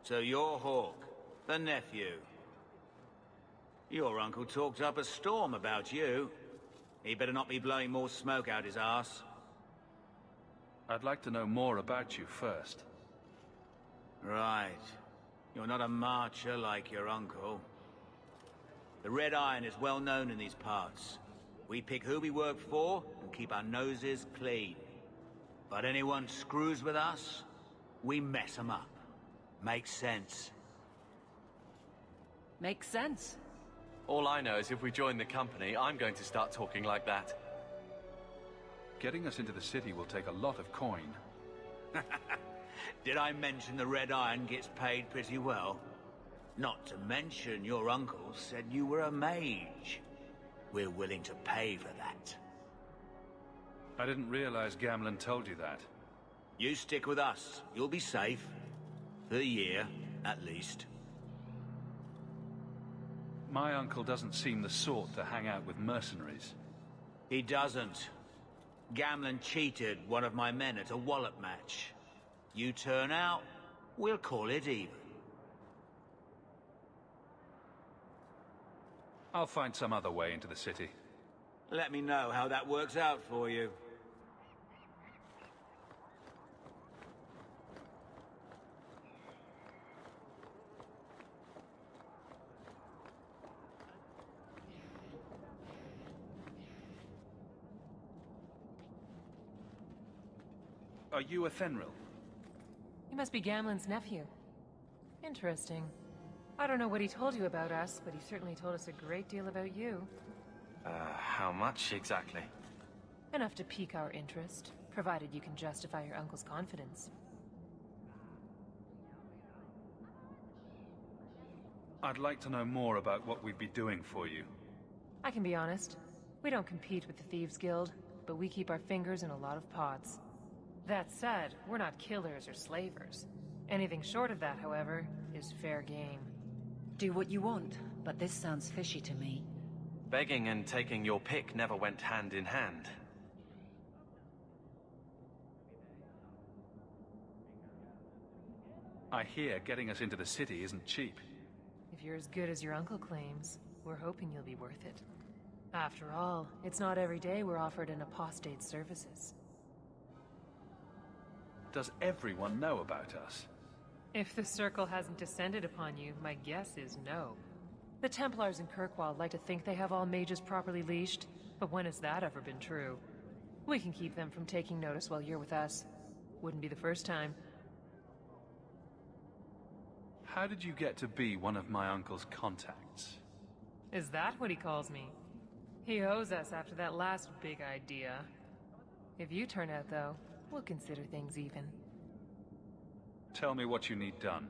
So you're Hawke, the nephew. Your uncle talked up a storm about you. He better not be blowing more smoke out his arse. I'd like to know more about you first. Right. You're not a marcher like your uncle. The Red Iron is well known in these parts. We pick who we work for and keep our noses clean. But anyone screws with us, we mess them up. Makes sense. Makes sense. All I know is if we join the company, I'm going to start talking like that. Getting us into the city will take a lot of coin. Did I mention the Red Iron gets paid pretty well? Not to mention your uncle said you were a mage. We're willing to pay for that. I didn't realize Gamlen told you that. You stick with us. You'll be safe. For a year, at least. My uncle doesn't seem the sort to hang out with mercenaries. He doesn't. Gamlen cheated one of my men at a wallop match. You turn out, we'll call it even. I'll find some other way into the city. Let me know how that works out for you. Are you a Fenrir? You must be Gamlen's nephew. Interesting. I don't know what he told you about us, but he certainly told us a great deal about you. How much exactly? Enough to pique our interest, provided you can justify your uncle's confidence. I'd like to know more about what we'd be doing for you. I can be honest. We don't compete with the Thieves Guild, but we keep our fingers in a lot of pots. That said, we're not killers or slavers. Anything short of that, however, is fair game. Do what you want, but this sounds fishy to me. Begging and taking your pick never went hand in hand. I hear getting us into the city isn't cheap. If you're as good as your uncle claims, we're hoping you'll be worth it. After all, it's not every day we're offered an apostate's services. Does everyone know about us? If the circle hasn't descended upon you, my guess is no. The Templars in Kirkwall like to think they have all mages properly leashed, but when has that ever been true? We can keep them from taking notice while you're with us. Wouldn't be the first time. How did you get to be one of my uncle's contacts? Is that what he calls me? He owes us after that last big idea. If you turn out, though, we'll consider things even. Tell me what you need done.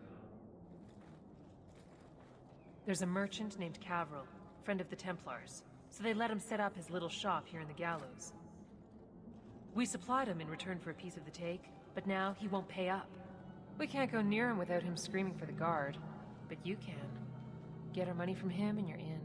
There's a merchant named Cavril, friend of the Templars, so they let him set up his little shop here in the Gallows. We supplied him in return for a piece of the take, but now he won't pay up. We can't go near him without him screaming for the guard, but you can. Get our money from him and you're in.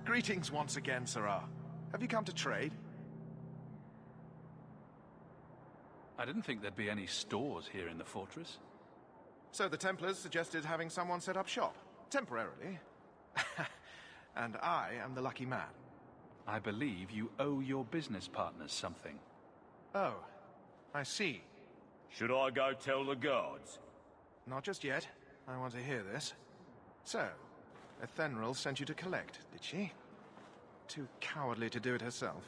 Greetings once again, Sirrah. Have you come to trade? I didn't think there'd be any stores here in the fortress. So the Templars suggested having someone set up shop, temporarily. And I am the lucky man. I believe you owe your business partners something. Oh, I see. Should I go tell the guards? Not just yet. I want to hear this. So, Ethenril sent you to collect, did she? Too cowardly to do it herself.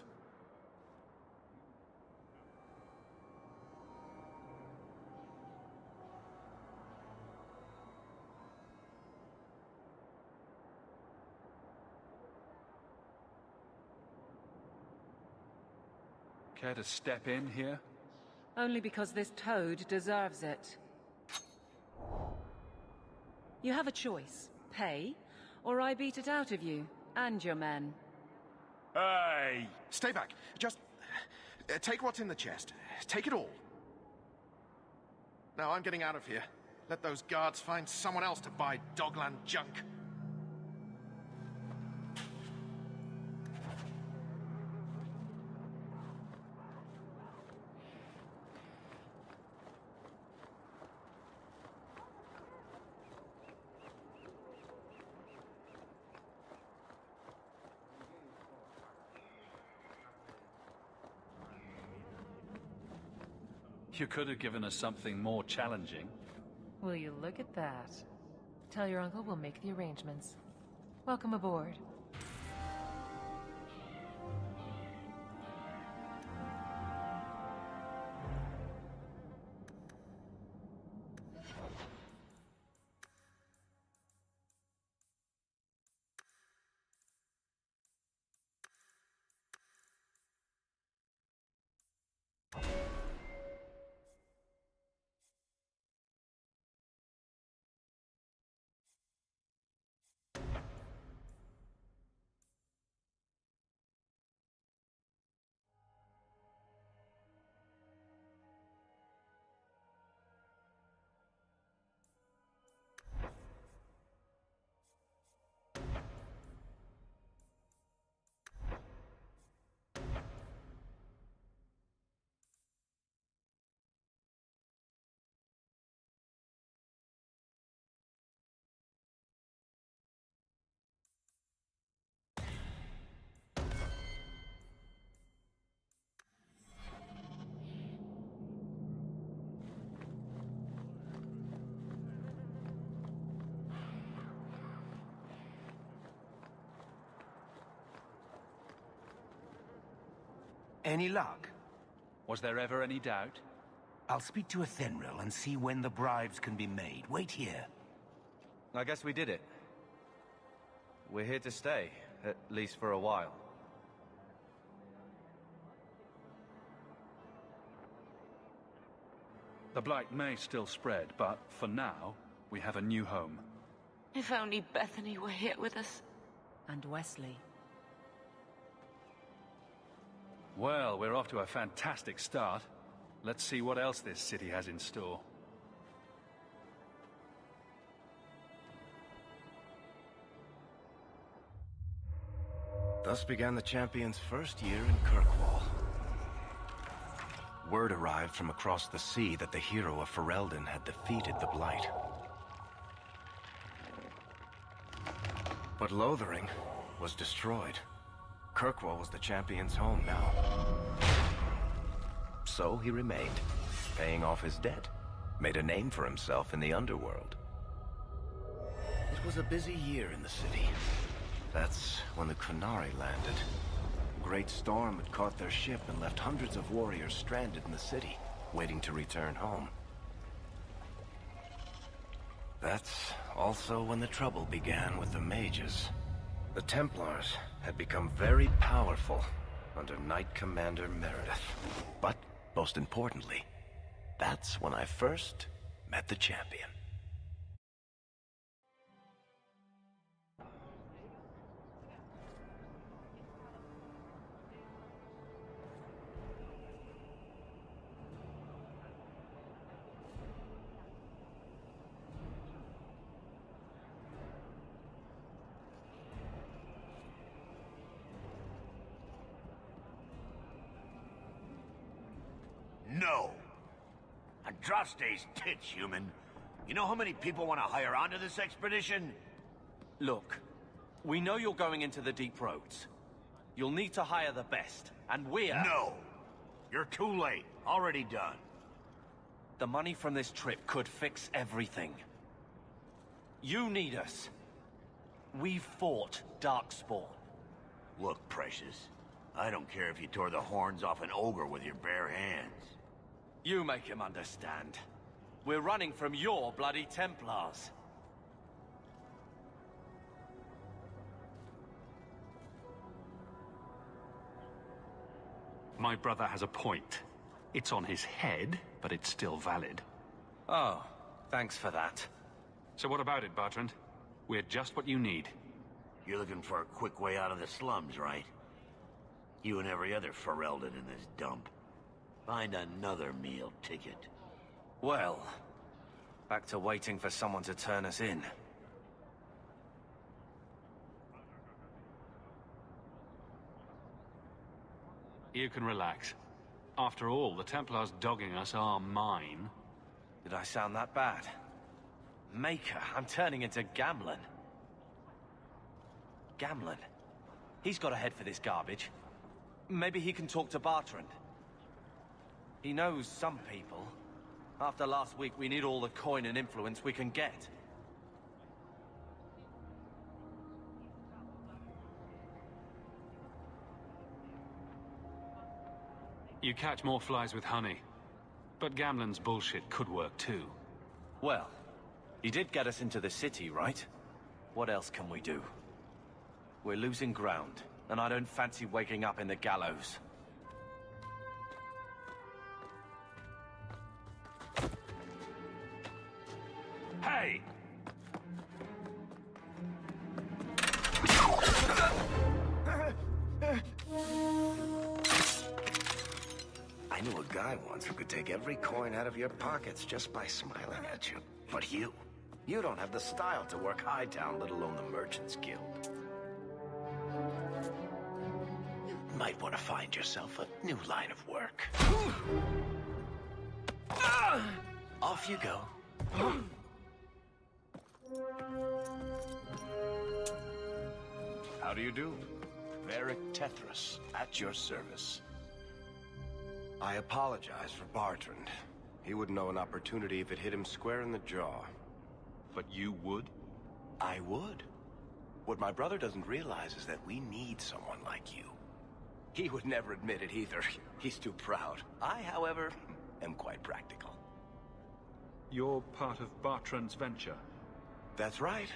Care to step in here? Only because this toad deserves it. You have a choice. Pay, or I beat it out of you, and your men. Hey! Stay back. Just... take what's in the chest. Take it all. Now I'm getting out of here. Let those guards find someone else to buy Dogland junk. You could have given us something more challenging. Will you look at that? Tell your uncle we'll make the arrangements. Welcome aboard. Any luck? Was there ever any doubt? I'll speak to Athenril and see when the bribes can be made. Wait here. I guess we did it. We're here to stay, at least for a while. The Blight may still spread, but for now, we have a new home. If only Bethany were here with us. And Wesley. Well, we're off to a fantastic start. Let's see what else this city has in store. Thus began the Champion's first year in Kirkwall. Word arrived from across the sea that the hero of Ferelden had defeated the Blight. But Lothering was destroyed. Kirkwall was the Champion's home now. So he remained, paying off his debt, made a name for himself in the underworld. It was a busy year in the city. That's when the Qunari landed. A great storm had caught their ship and left hundreds of warriors stranded in the city, waiting to return home. That's also when the trouble began with the mages. The Templars had become very powerful under Knight Commander Meredith. But, most importantly, that's when I first met the Champion. No. Andraste's tits, human. You know how many people want to hire onto this expedition? Look, we know you're going into the deep roads. You'll need to hire the best, and we're... No! You're too late. Already done. The money from this trip could fix everything. You need us. We've fought Darkspawn. Look, Precious. I don't care if you tore the horns off an ogre with your bare hands. You make him understand. We're running from your bloody Templars. My brother has a point. It's on his head, but it's still valid. Oh, thanks for that. So what about it, Bertrand? We're just what you need. You're looking for a quick way out of the slums, right? You and every other Ferelden in this dump. Find another meal ticket. Well, back to waiting for someone to turn us in. You can relax. After all, the Templars dogging us are mine. Did I sound that bad? Maker, I'm turning into Gamlen. Gamlen? He's got a head for this garbage. Maybe he can talk to Bertrand. He knows some people. After last week, we need all the coin and influence we can get. You catch more flies with honey. But Gamlen's bullshit could work too. Well, he did get us into the city, right? What else can we do? We're losing ground, and I don't fancy waking up in the gallows. Hey! I knew a guy once who could take every coin out of your pockets just by smiling at you. But you don't have the style to work Hightown, let alone the Merchants Guild. You might want to find yourself a new line of work. Off you go. How do you do? Varric Tethras, at your service. I apologize for Bartrand. He wouldn't know an opportunity if it hit him square in the jaw. But you would? I would. What my brother doesn't realize is that we need someone like you. He would never admit it either. He's too proud. I, however, am quite practical. You're part of Bartrand's venture? That's right.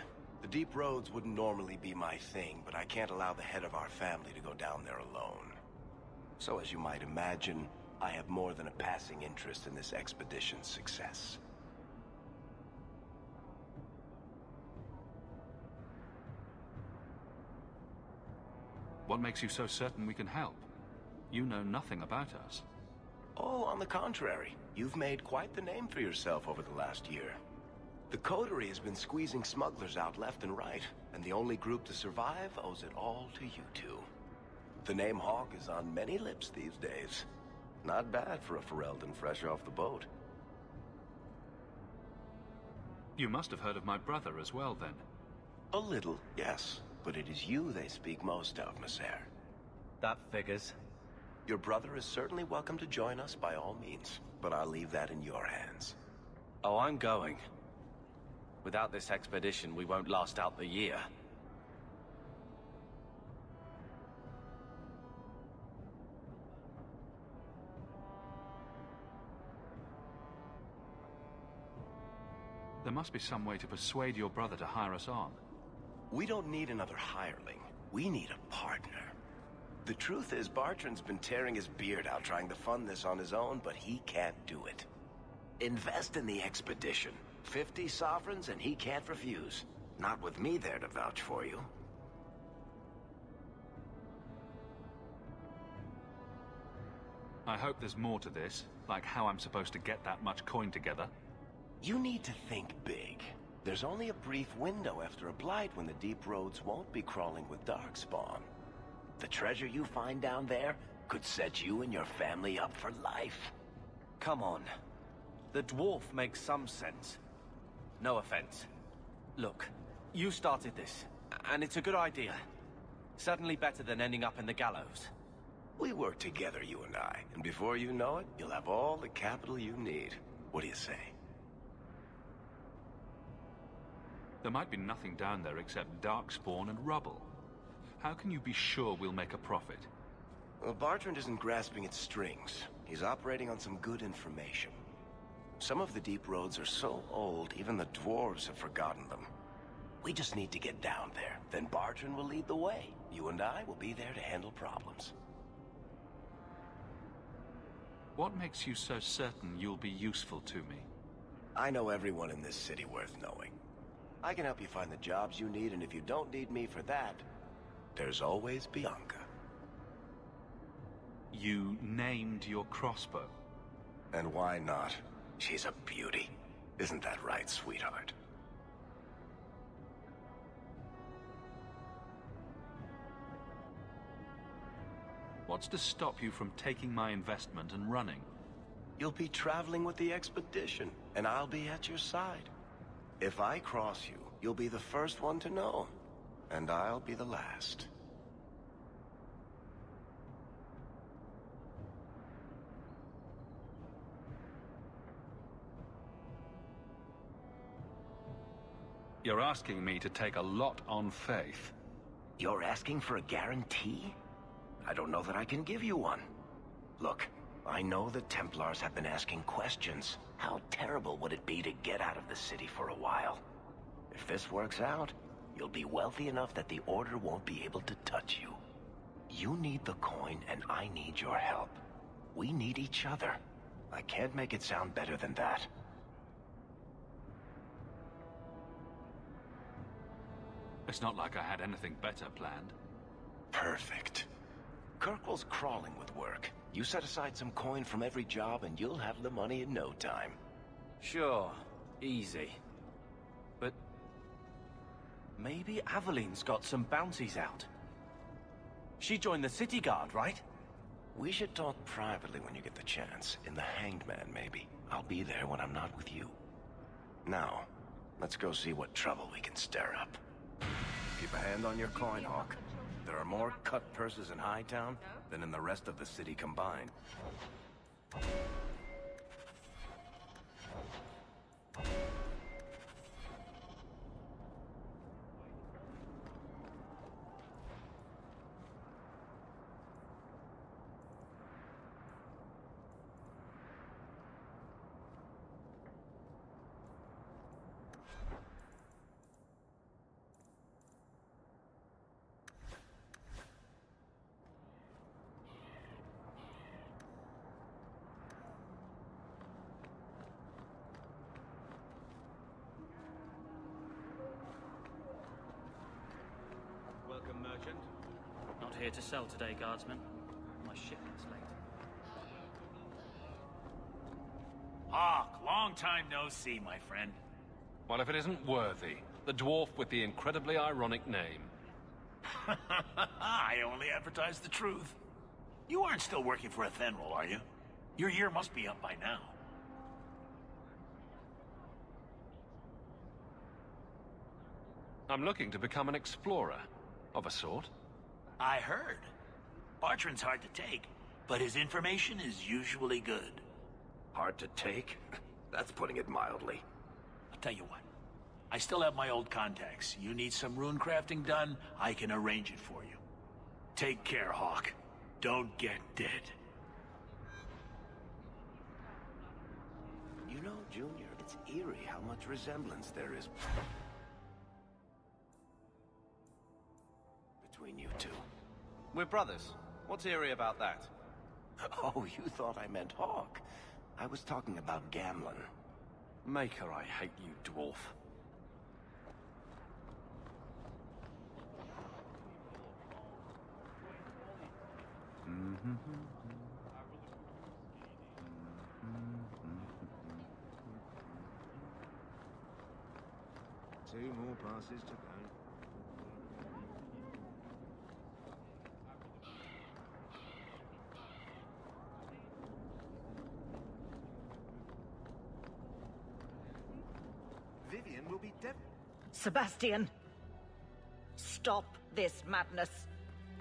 The deep roads wouldn't normally be my thing, but I can't allow the head of our family to go down there alone. So as you might imagine, I have more than a passing interest in this expedition's success. What makes you so certain we can help? You know nothing about us. Oh, on the contrary. You've made quite the name for yourself over the last year. The Coterie has been squeezing smugglers out left and right, and the only group to survive owes it all to you two. The name Hawke is on many lips these days. Not bad for a Ferelden fresh off the boat. You must have heard of my brother as well, then. A little, yes. But it is you they speak most of, Messer. That figures. Your brother is certainly welcome to join us by all means, but I'll leave that in your hands. Oh, I'm going. Without this expedition, we won't last out the year. There must be some way to persuade your brother to hire us on. We don't need another hireling. We need a partner. The truth is, Bartrand's been tearing his beard out trying to fund this on his own, but he can't do it. Invest in the expedition. 50 sovereigns and he can't refuse. Not with me there to vouch for you. I hope there's more to this, like how I'm supposed to get that much coin together. You need to think big. There's only a brief window after a blight when the deep roads won't be crawling with darkspawn. The treasure you find down there could set you and your family up for life. Come on. The dwarf makes some sense. No offense. Look, you started this, and it's a good idea. Certainly better than ending up in the gallows. We work together, you and I, and before you know it, you'll have all the capital you need. What do you say? There might be nothing down there except darkspawn and rubble. How can you be sure we'll make a profit? Well, Bartrand isn't grasping at strings. He's operating on some good information. Some of the deep roads are so old, even the dwarves have forgotten them. We just need to get down there. Then Bartrand will lead the way. You and I will be there to handle problems. What makes you so certain you'll be useful to me? I know everyone in this city worth knowing. I can help you find the jobs you need, and if you don't need me for that, there's always Bianca. You named your crossbow. And why not? She's a beauty. Isn't that right, sweetheart? What's to stop you from taking my investment and running? You'll be traveling with the expedition, and I'll be at your side. If I cross you, you'll be the first one to know, and I'll be the last. You're asking me to take a lot on faith. You're asking for a guarantee? I don't know that I can give you one. Look, I know the Templars have been asking questions. How terrible would it be to get out of the city for a while? If this works out, you'll be wealthy enough that the Order won't be able to touch you. You need the coin, and I need your help. We need each other. I can't make it sound better than that. It's not like I had anything better planned. Perfect. Kirkwall's crawling with work. You set aside some coin from every job and you'll have the money in no time. Sure. Easy. But... maybe Aveline's got some bounties out. She joined the City Guard, right? We should talk privately when you get the chance. In the Hanged Man, maybe. I'll be there when I'm not with you. Now, let's go see what trouble we can stir up. Keep a hand on your coin, Hawk. There are more cut purses in Hightown than in the rest of the city combined. Welcome, merchant. Not here to sell today, guardsman. My shipment's late. Hawk, long time no see, my friend. What if it isn't Worthy, the dwarf with the incredibly ironic name? I only advertise the truth. You aren't still working for Athenril, are you? Your year must be up by now. I'm looking to become an explorer, of a sort. I heard. Bartrand's hard to take, but his information is usually good. Hard to take? That's putting it mildly. I'll tell you what. I still have my old contacts. You need some rune crafting done, I can arrange it for you. Take care, Hawk. Don't get dead. You know, Junior, it's eerie how much resemblance there is between you two. We're brothers. What's eerie about that? Oh, you thought I meant Hawk. I was talking about Gamlen. Maker, I hate you, dwarf. Two more passes to go. Vivian will be dead. Sebastian! Stop this madness.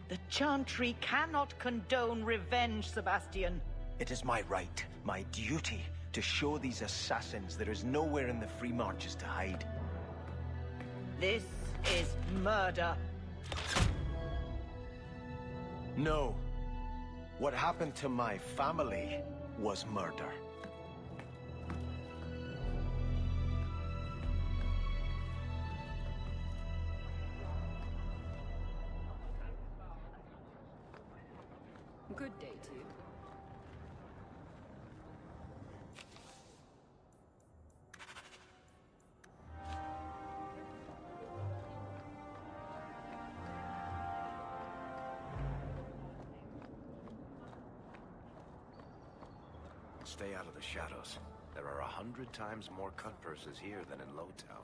The Chantry cannot condone revenge, Sebastian. It is my right, my duty, to show these assassins there is nowhere in the Free Marches to hide. This is murder. No. What happened to my family was murder. Good day to you. Stay out of the shadows. There are 100 times more cut purses here than in Lowtown.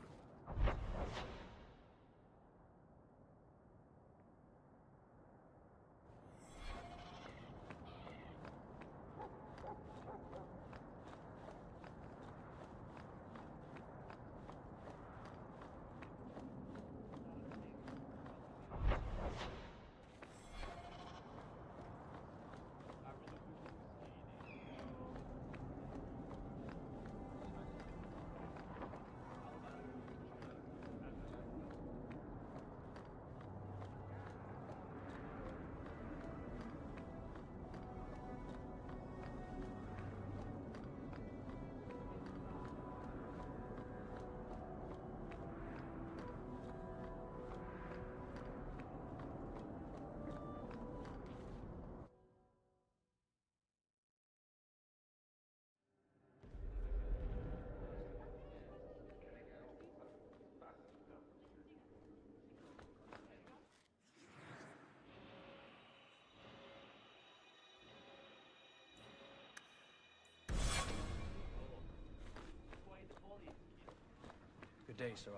day, Sirrah.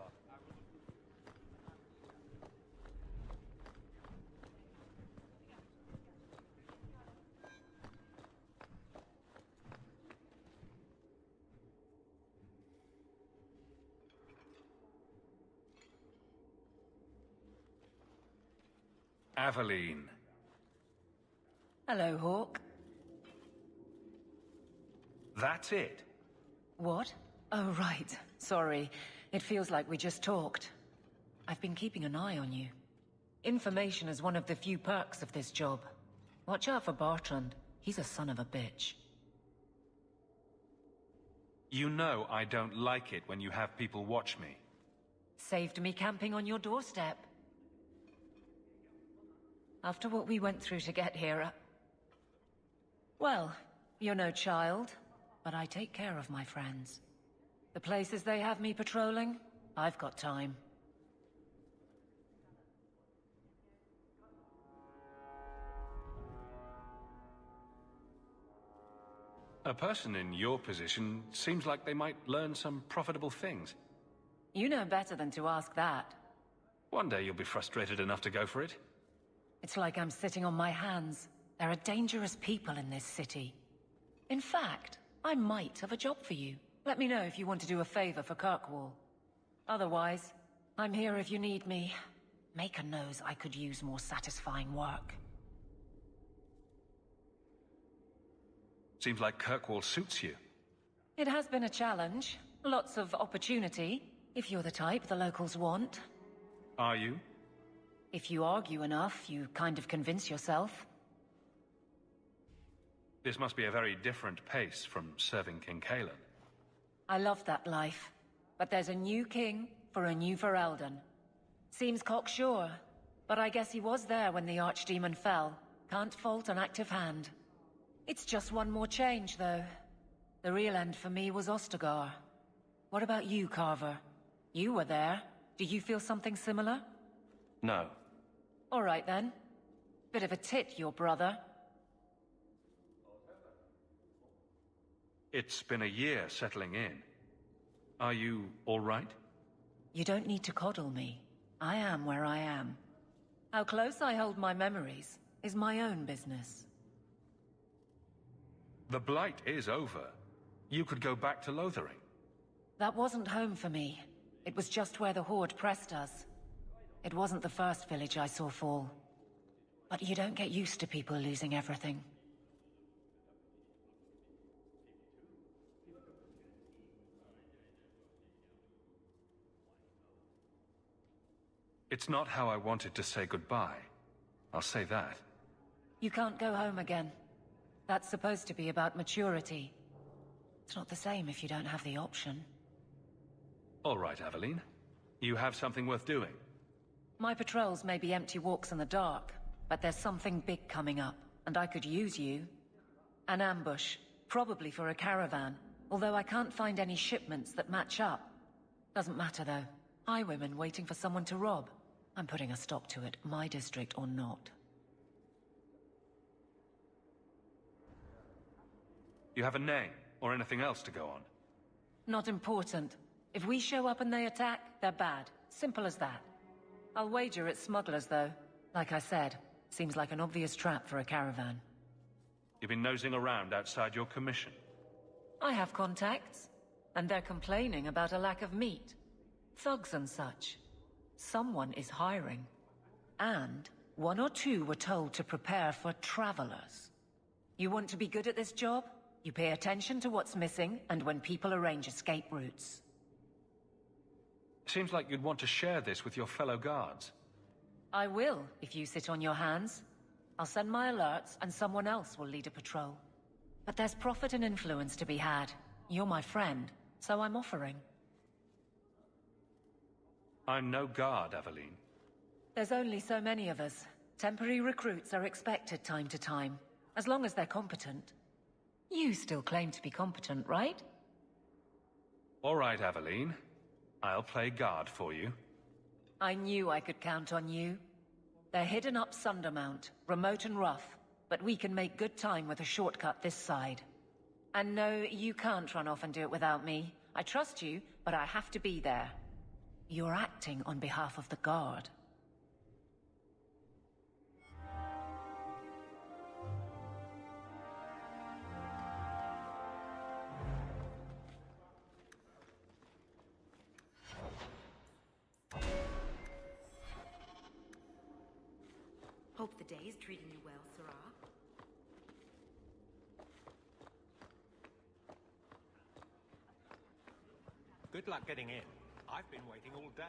Aveline. Hello, Hawk. That's it? What? Oh, right. Sorry. It feels like we just talked. I've been keeping an eye on you. Information is one of the few perks of this job. Watch out for Bartrand. He's a son of a bitch. You know I don't like it when you have people watch me. Saved me camping on your doorstep. After what we went through to get here, well, you're no child, but I take care of my friends. The places they have me patrolling, I've got time. A person in your position seems like they might learn some profitable things. You know better than to ask that. One day you'll be frustrated enough to go for it. It's like I'm sitting on my hands. There are dangerous people in this city. In fact, I might have a job for you. Let me know if you want to do a favor for Kirkwall. Otherwise, I'm here if you need me. Maker knows I could use more satisfying work. Seems like Kirkwall suits you. It has been a challenge. Lots of opportunity, if you're the type the locals want. Are you? If you argue enough, you kind of convince yourself. This must be a very different pace from serving King Cailan. I love that life. But there's a new king for a new Ferelden. Seems cocksure, but I guess he was there when the Archdemon fell. Can't fault an active hand. It's just one more change, though. The real end for me was Ostagar. What about you, Carver? You were there. Do you feel something similar? No. All right, then. Bit of a tit, your brother. It's been a year settling in. Are you all right? You don't need to coddle me. I am where I am. How close I hold my memories is my own business. The Blight is over. You could go back to Lothering. That wasn't home for me. It was just where the Horde pressed us. It wasn't the first village I saw fall. But you don't get used to people losing everything. It's not how I wanted to say goodbye. I'll say that. You can't go home again. That's supposed to be about maturity. It's not the same if you don't have the option. All right, Aveline. You have something worth doing. My patrols may be empty walks in the dark, but there's something big coming up, and I could use you. An ambush, probably for a caravan, although I can't find any shipments that match up. Doesn't matter, though. Highwaymen waiting for someone to rob. I'm putting a stop to it, my district or not. You have a name, or anything else to go on? Not important. If we show up and they attack, they're bad. Simple as that. I'll wager it's smugglers, though. Like I said, seems like an obvious trap for a caravan. You've been nosing around outside your commission. I have contacts, and they're complaining about a lack of meat. Thugs and such. Someone is hiring. And one or two were told to prepare for travelers. You want to be good at this job? You pay attention to what's missing, and when people arrange escape routes. Seems like you'd want to share this with your fellow guards. I will, if you sit on your hands. I'll send my alerts, and someone else will lead a patrol. But there's profit and influence to be had. You're my friend, so I'm offering. I'm no guard, Aveline. There's only so many of us. Temporary recruits are expected time to time, as long as they're competent. You still claim to be competent, right? All right, Aveline. I'll play guard for you. I knew I could count on you. They're hidden up Sundermount, remote and rough, but we can make good time with a shortcut this side. And no, you can't run off and do it without me. I trust you, but I have to be there. You're acting on behalf of the Guard. Hope the day is treating you well, Sarah. Good luck getting in. I've been waiting all day.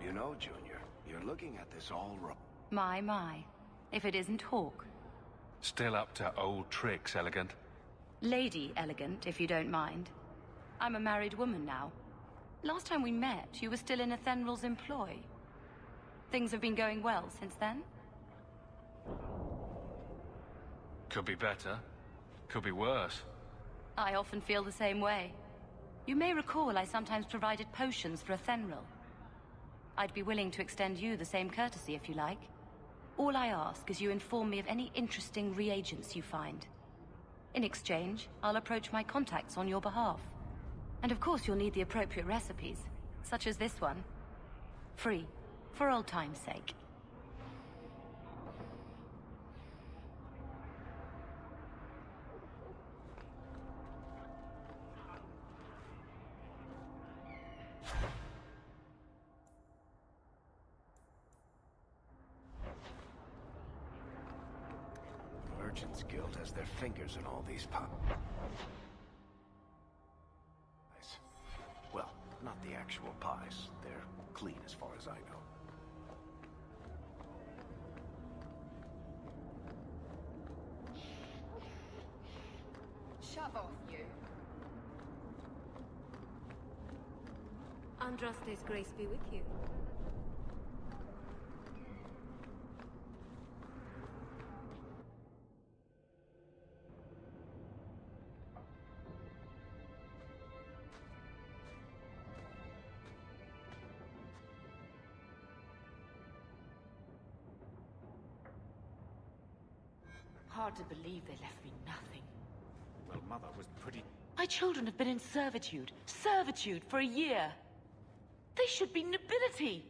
You know, Junior, you're looking at this all wrong. My. If it isn't Hawke. Still up to old tricks, Elegant. Lady Elegant, if you don't mind. I'm a married woman now. Last time we met, you were still in Athenral's employ. Things have been going well since then? Could be better. Could be worse. I often feel the same way. You may recall I sometimes provided potions for Athenral. I'd be willing to extend you the same courtesy if you like. All I ask is you inform me of any interesting reagents you find. In exchange, I'll approach my contacts on your behalf. And of course you'll need the appropriate recipes, such as this one. Free, for old time's sake. Merchants Guild has their fingers in all these pies. Well, not the actual pies. They're clean as far as I know. Shove off, you. Andraste's grace be with you. Hard to believe they left me nothing. Well, Mother was pretty... My children have been in servitude. Servitude for a year. They should be nobility.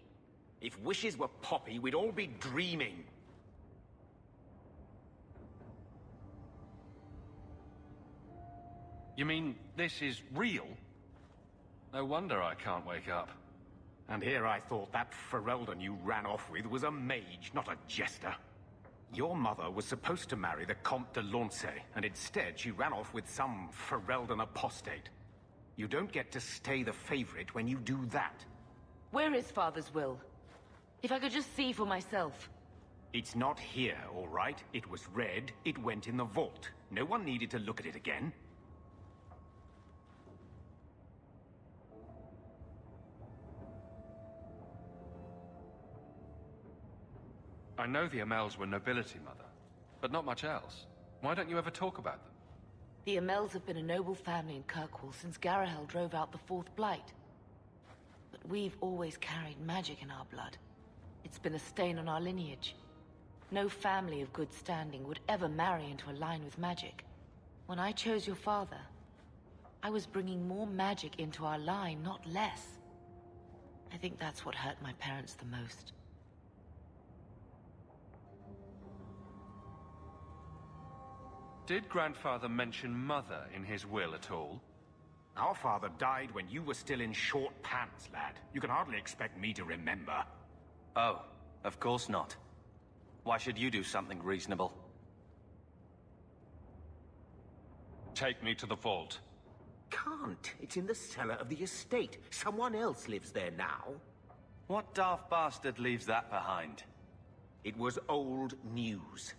If wishes were poppy, we'd all be dreaming. You mean this is real? No wonder I can't wake up. And here I thought that Ferelden you ran off with was a mage, not a jester. Your mother was supposed to marry the Comte de Launcey, and instead she ran off with some Ferelden apostate. You don't get to stay the favorite when you do that. Where is Father's will? If I could just see for myself. It's not here, all right? It was read, it went in the vault. No one needed to look at it again. I know the Amels were nobility, Mother, but not much else. Why don't you ever talk about them? The Amels have been a noble family in Kirkwall since Garahel drove out the Fourth Blight. But we've always carried magic in our blood. It's been a stain on our lineage. No family of good standing would ever marry into a line with magic. When I chose your father, I was bringing more magic into our line, not less. I think that's what hurt my parents the most. Did Grandfather mention Mother in his will at all? Our father died when you were still in short pants, lad. You can hardly expect me to remember. Oh, of course not. Why should you do something reasonable? Take me to the vault. Can't. It's in the cellar of the estate. Someone else lives there now. What daft bastard leaves that behind? It was old news.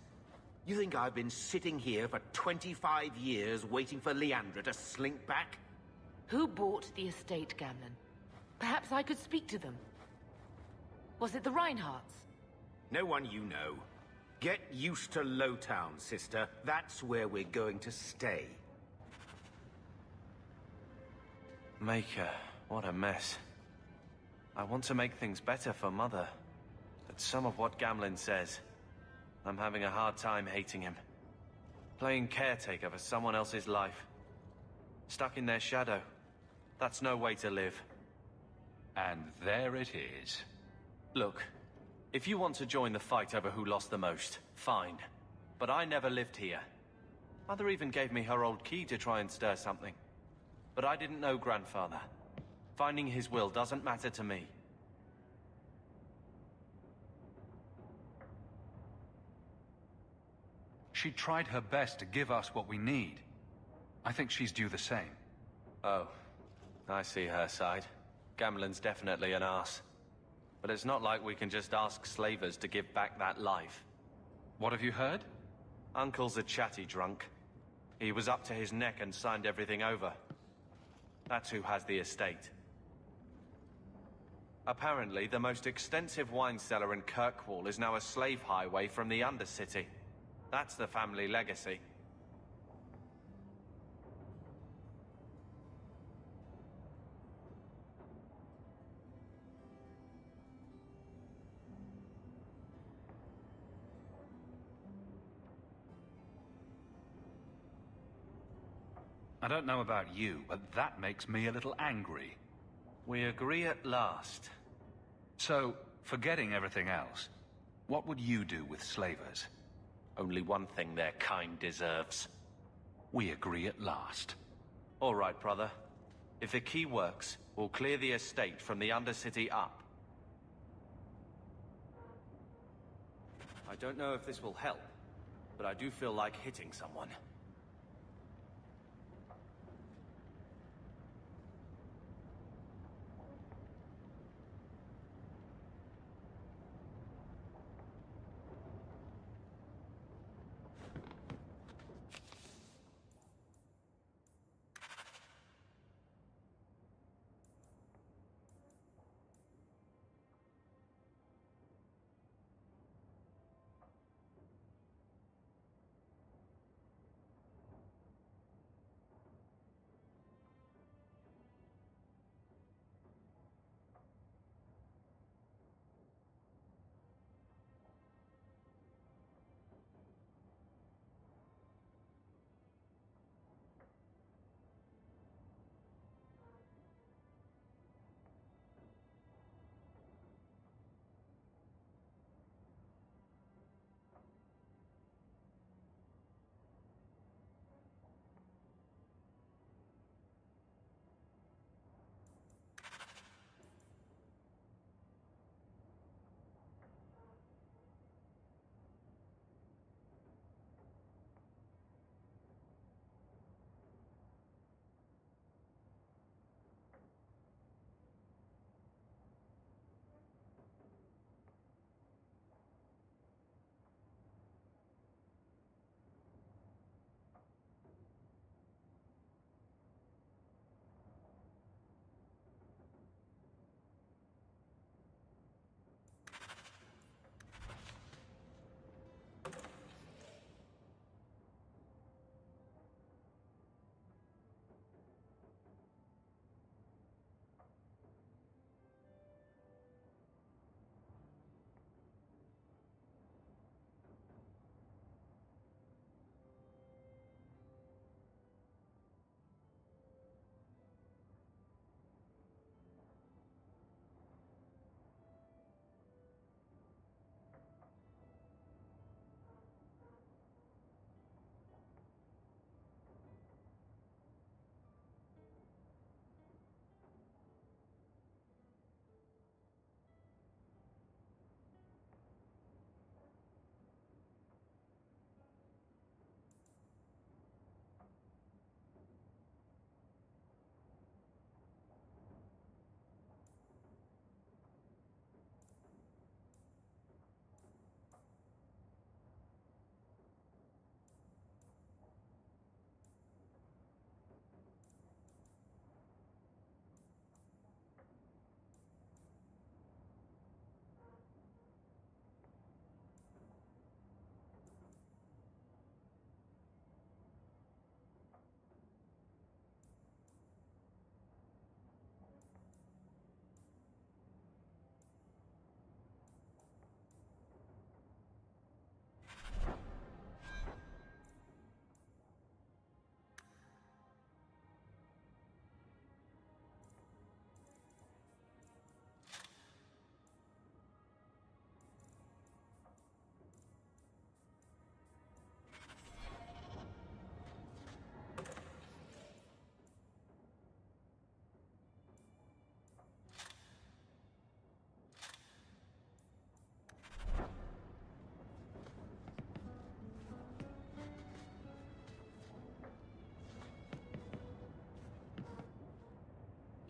You think I've been sitting here for 25 years waiting for Leandra to slink back? Who bought the estate, Gamlen? Perhaps I could speak to them. Was it the Reinhardts? No one you know. Get used to Lowtown, sister. That's where we're going to stay. Maker, what a mess. I want to make things better for Mother. But some of what Gamlen says, I'm having a hard time hating him. Playing caretaker for someone else's life. Stuck in their shadow. That's no way to live. And there it is. Look, if you want to join the fight over who lost the most, fine. But I never lived here. Mother even gave me her old key to try and stir something. But I didn't know Grandfather. Finding his will doesn't matter to me. She tried her best to give us what we need. I think she's due the same. Oh, I see her side. Gamlen's definitely an arse. But it's not like we can just ask slavers to give back that life. What have you heard? Uncle's a chatty drunk. He was up to his neck and signed everything over. That's who has the estate. Apparently, the most extensive wine cellar in Kirkwall is now a slave highway from the Undercity. That's the family legacy. I don't know about you, but that makes me a little angry. We agree at last. So, forgetting everything else, what would you do with slavers? Only one thing their kind deserves. We agree at last. All right, brother. If the key works, we'll clear the estate from the Undercity up. I don't know if this will help, but I do feel like hitting someone.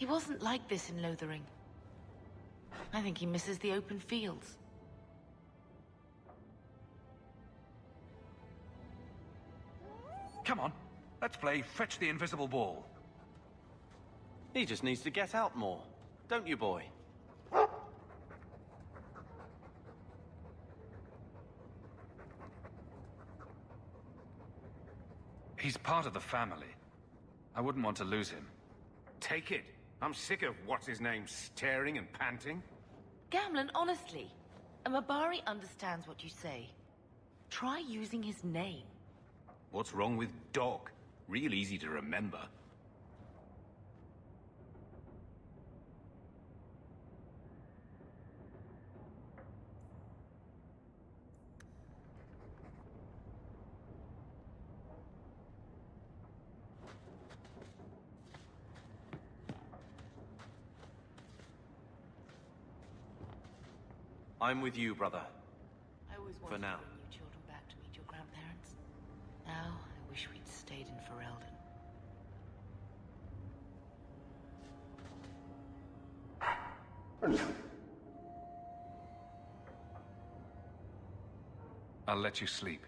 He wasn't like this in Lothering. I think he misses the open fields. Come on, let's play Fetch the Invisible Ball. He just needs to get out more, don't you, boy? He's part of the family. I wouldn't want to lose him. Take it. I'm sick of what's-his-name staring and panting. Gamlen, honestly, a Mabari understands what you say. Try using his name. What's wrong with Dog? Real easy to remember. I'm with you, brother. I always For wanted now. to bring you children back to meet your grandparents. Now, I wish we'd stayed in Ferelden. I'll let you sleep.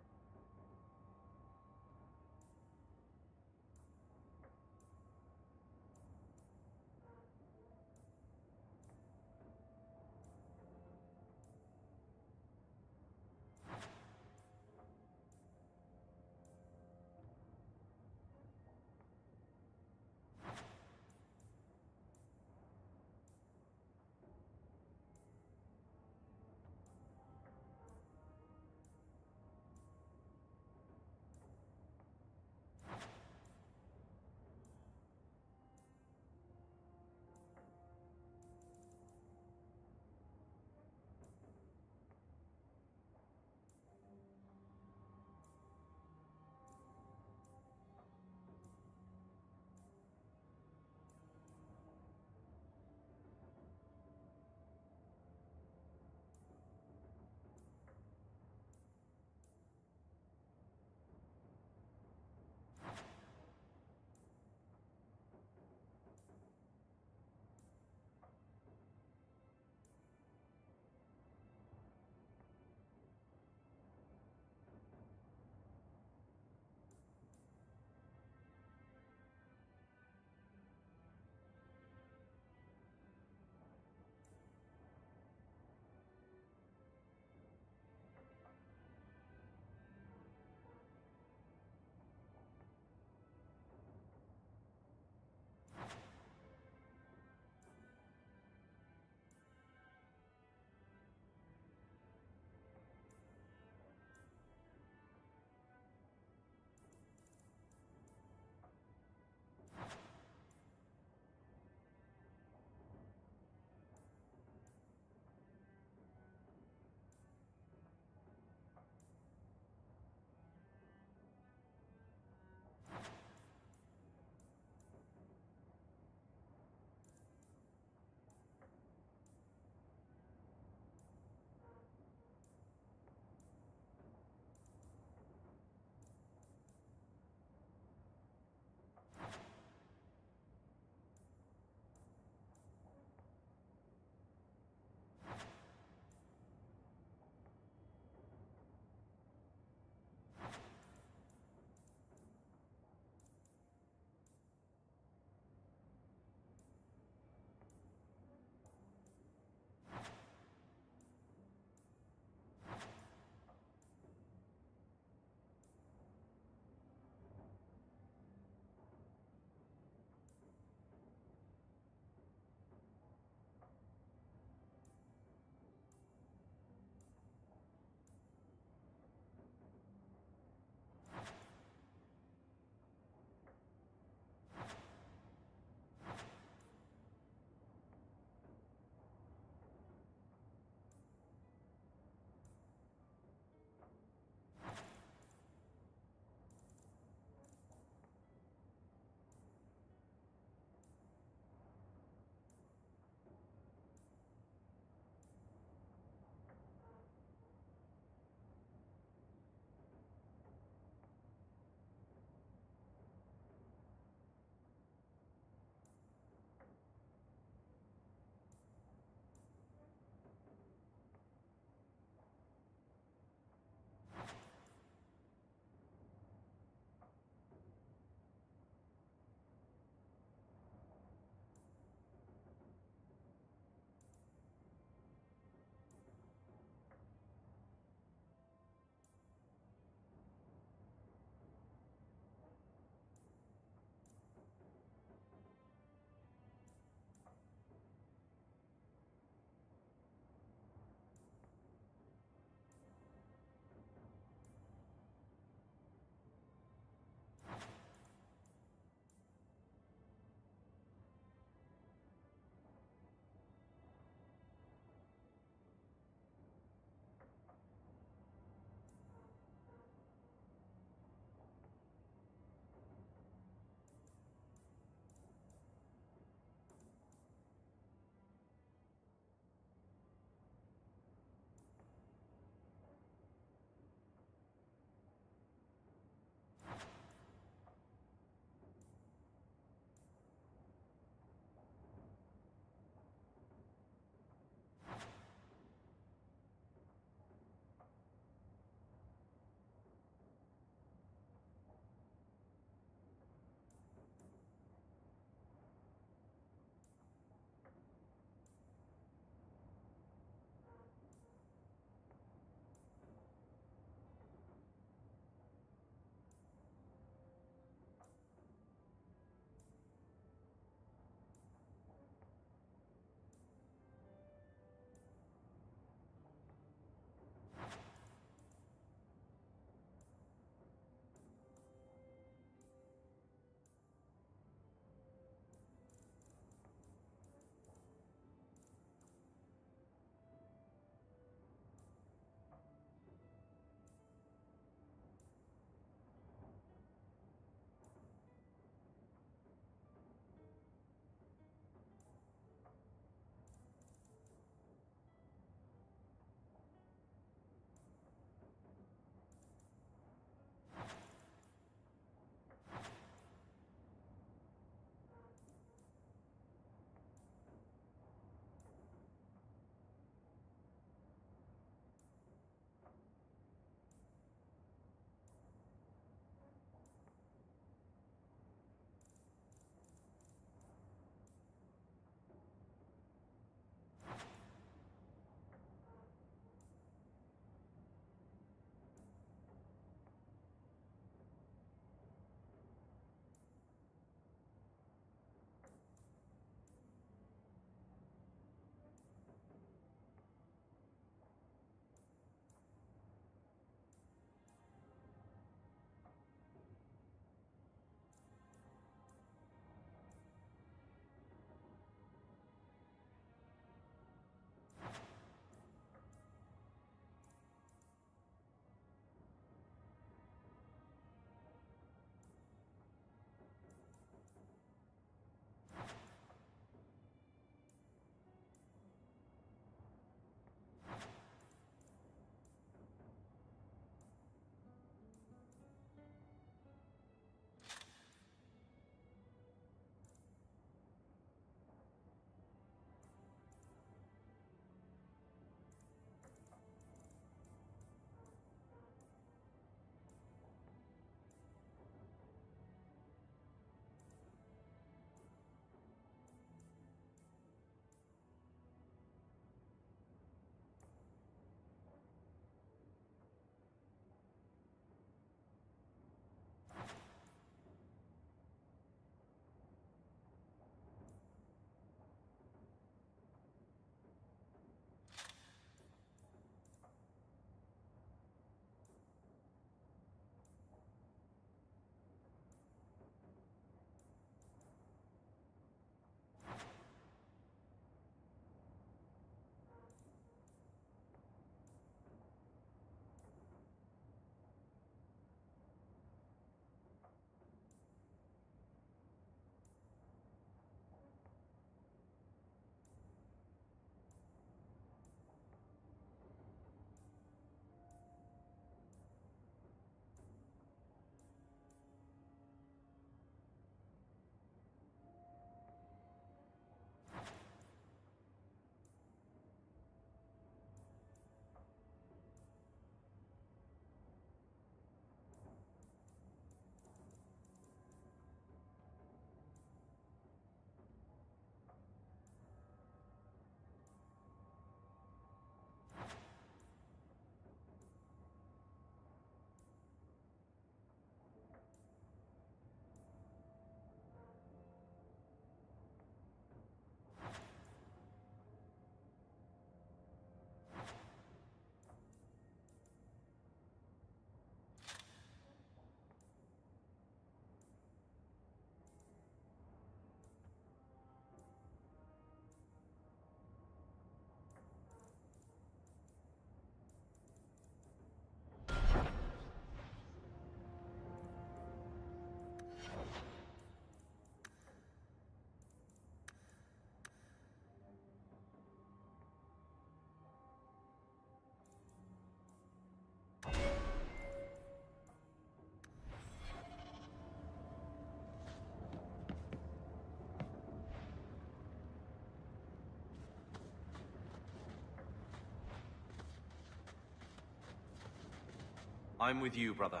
I'm with you, brother.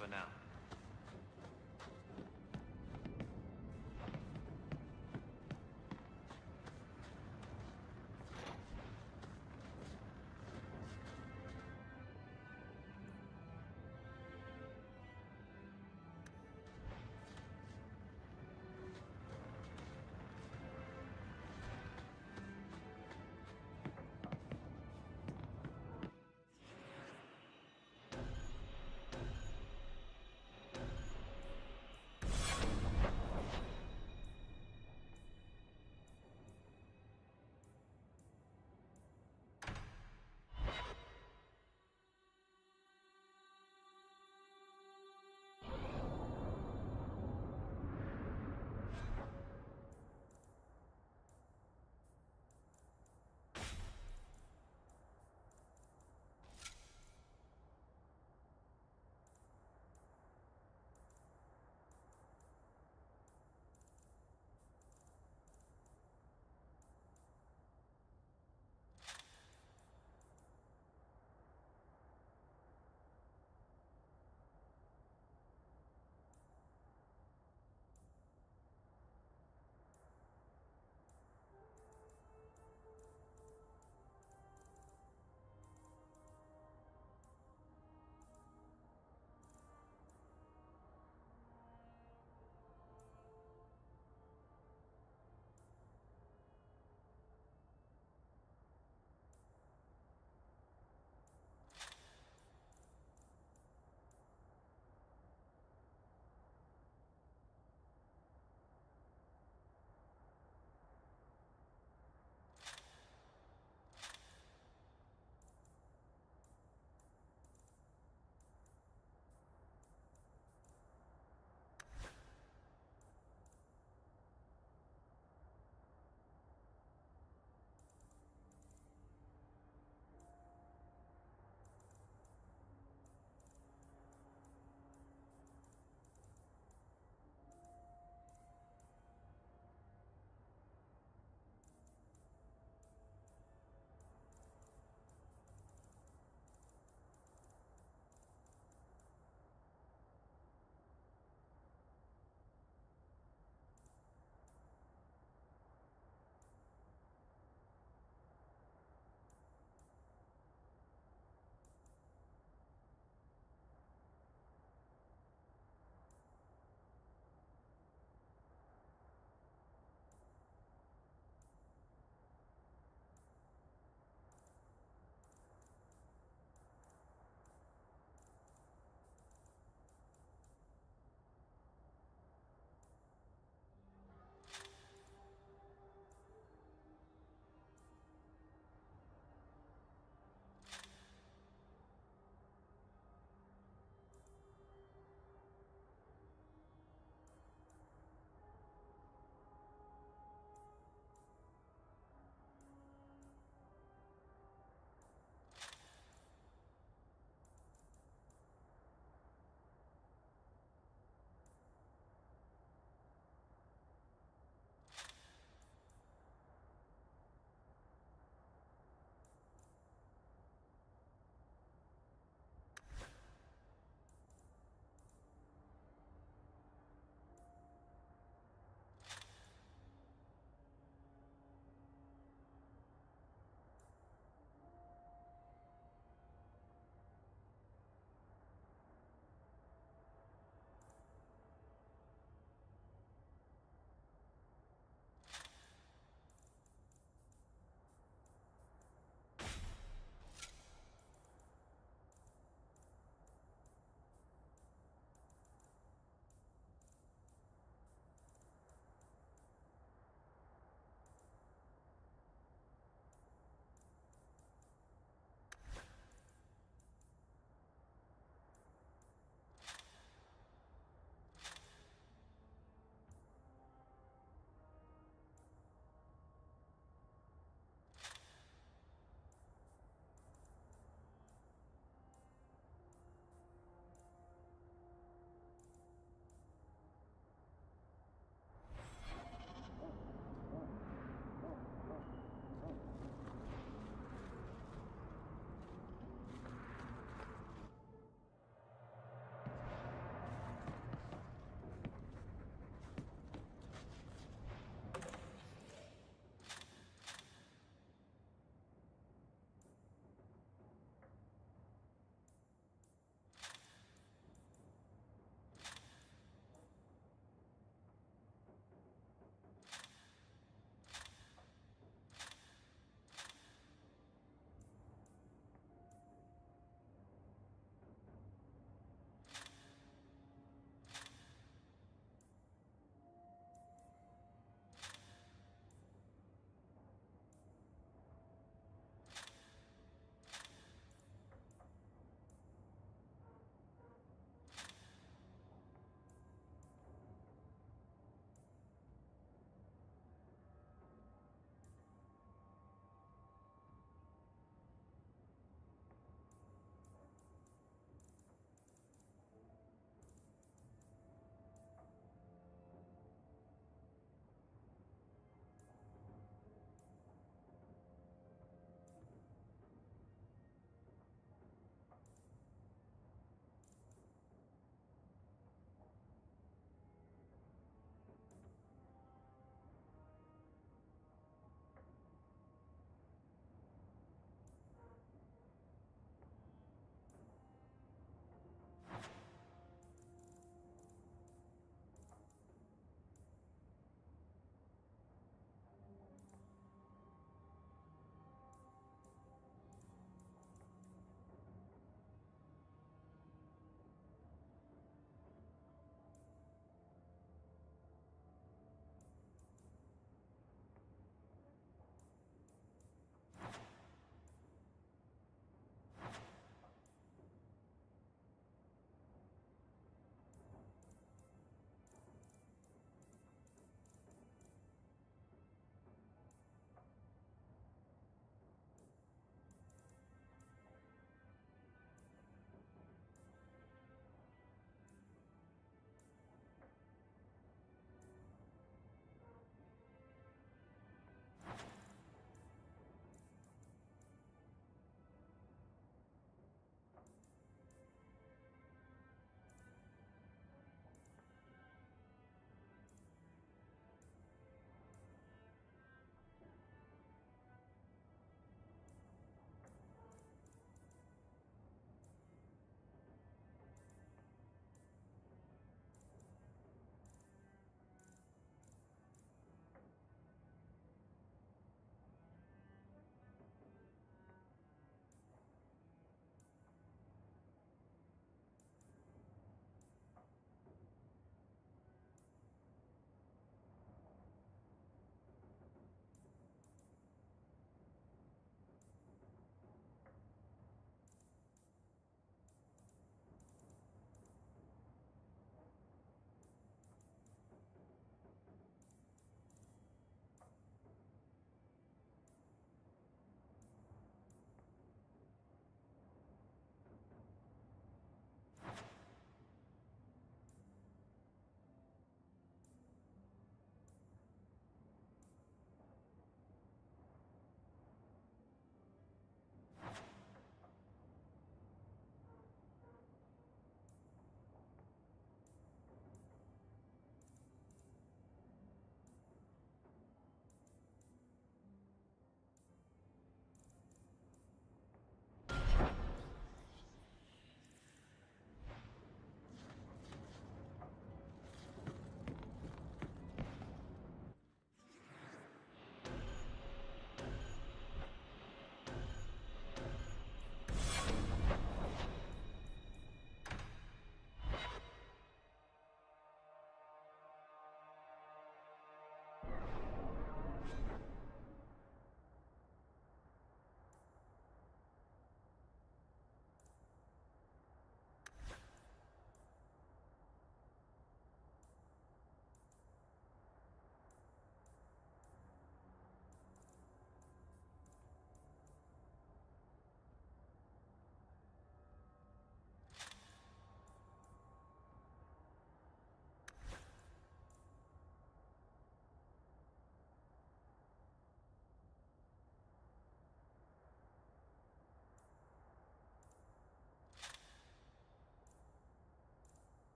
For now.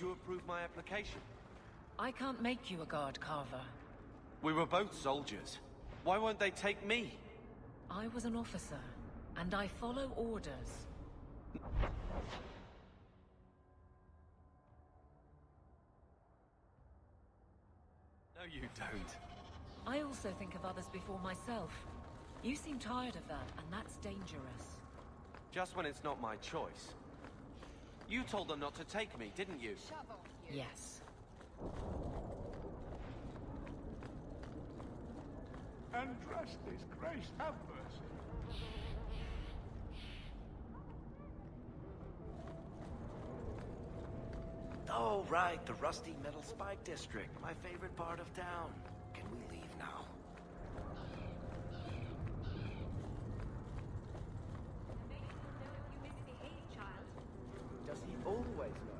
you approve my application? I can't make you a guard, Carver. We were both soldiers. Why won't they take me? I was an officer, and I follow orders. No, you don't. I also think of others before myself. You seem tired of that, and that's dangerous. Just when it's not my choice. You told them not to take me, didn't you? Yes. Andrastes, grace, have mercy. Oh, right, the rusty metal spike district. My favorite part of town. Can we leave now? Does he always know?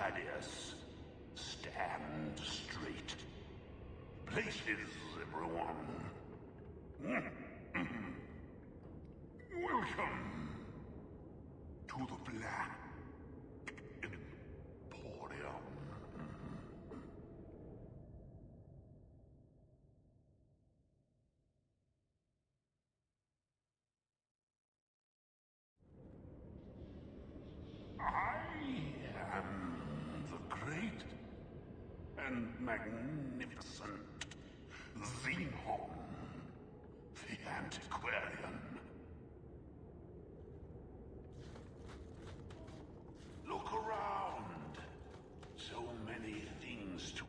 Thaddeus, stand straight. Places, everyone. Welcome to the Black Emporium. I am the great and magnificent Xenon, the Antiquarian. Look around. So many things to...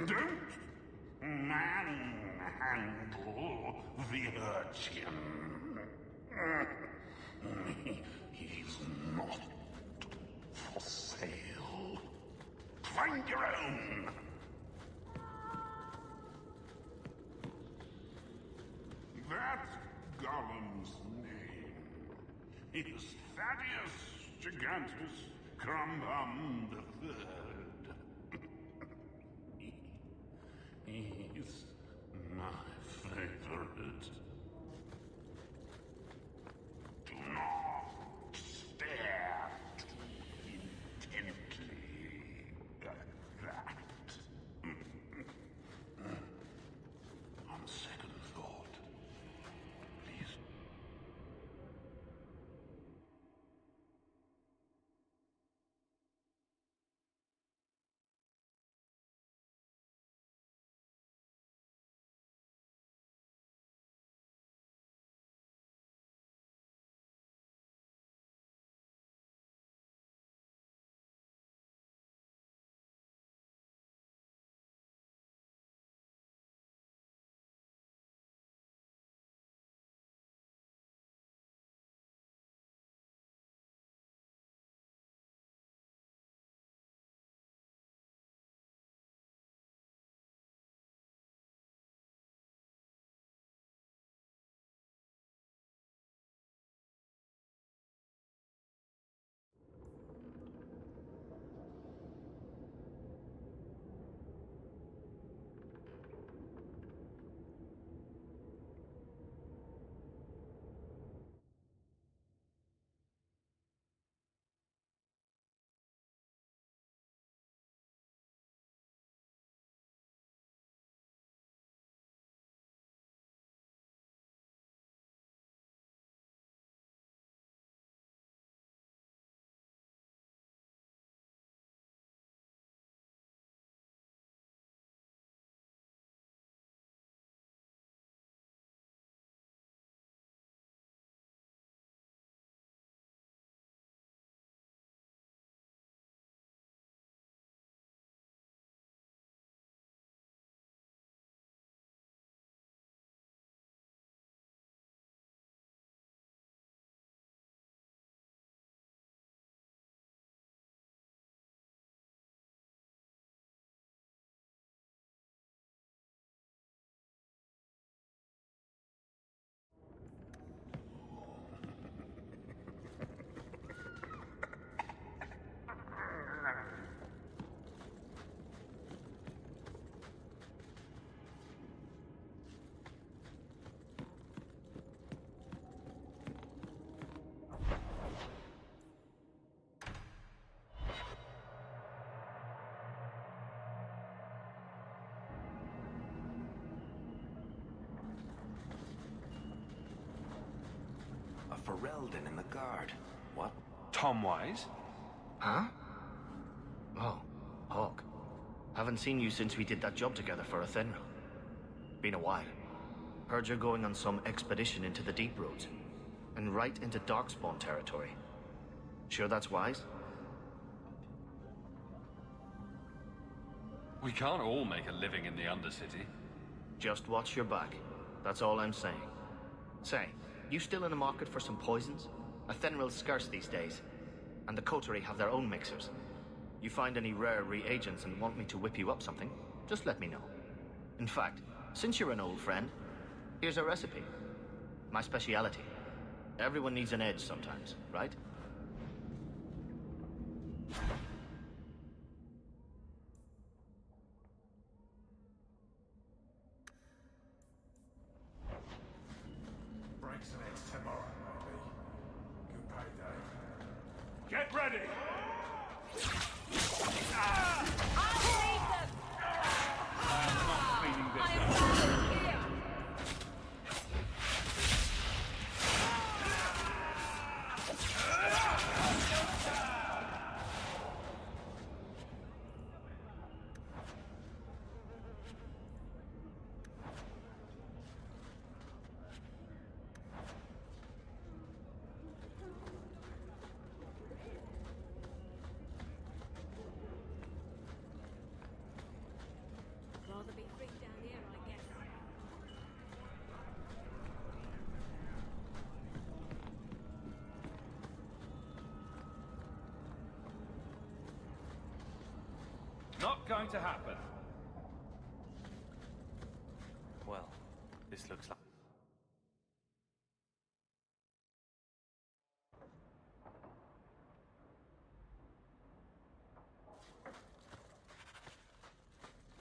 Don't manhandle the urchin. He's not for sale. Find your own. That's Gollum's name. Is Thaddeus Gigantus Crumbum the Third. He's my favorite. Do not stare too intently at that. On second thought, please. Eldon in the Guard. What? Tom Wise? Huh? Oh, Hawk. Haven't seen you since we did that job together for Athenra. Been a while. Heard you're going on some expedition into the Deep Roads. And right into Darkspawn territory. Sure that's wise? We can't all make a living in the Undercity. Just watch your back. That's all I'm saying. Say, you still in the market for some poisons? Athenril's scarce these days. And the Coterie have their own mixers. You find any rare reagents and want me to whip you up something, just let me know. In fact, since you're an old friend, here's a recipe. My speciality. Everyone needs an edge sometimes, right? Breaks and eggs tomorrow, maybe. Good payday. Get ready! I'm not cleaning this up. Rather be free down here, I guess. Not going to happen. Well, this looks like...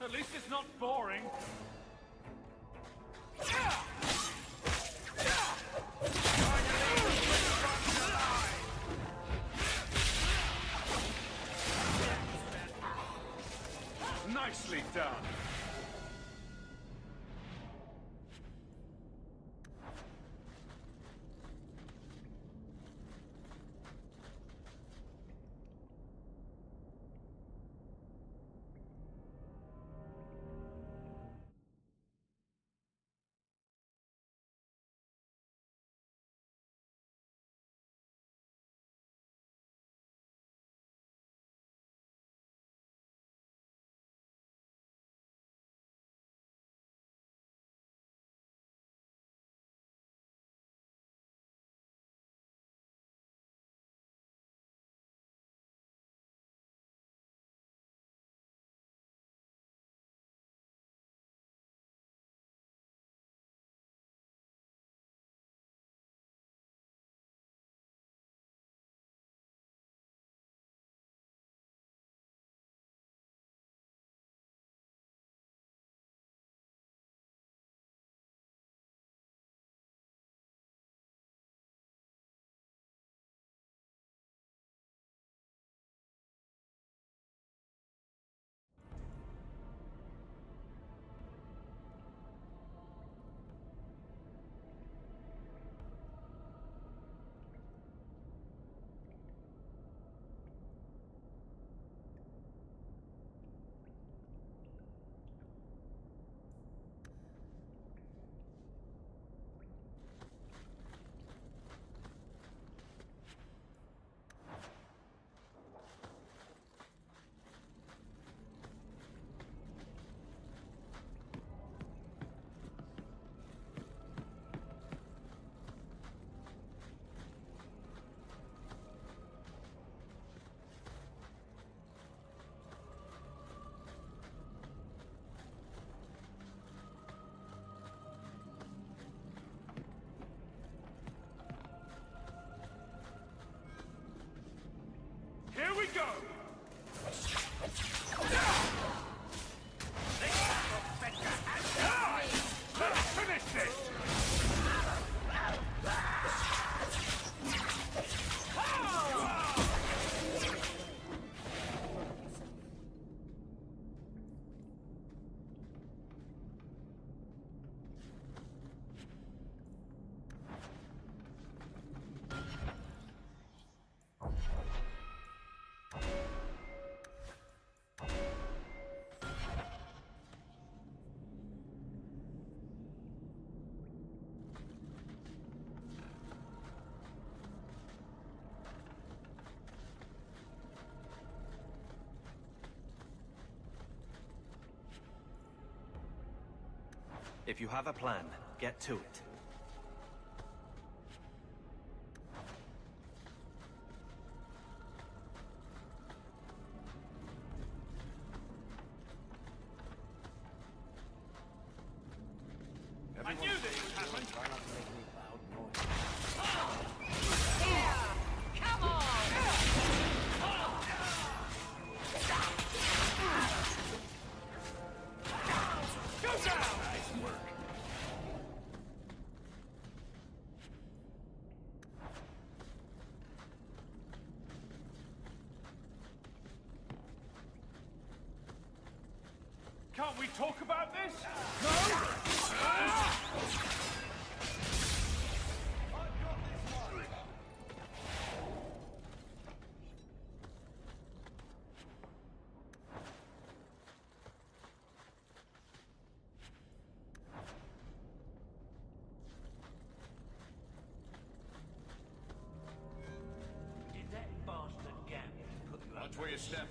At least it's not boring. Nicely done. If you have a plan, get to it. I knew this would happen! Come on! Go down! Nice work. Can't we talk about this? No? Did that bastard Gambit put you up? Watch where you step.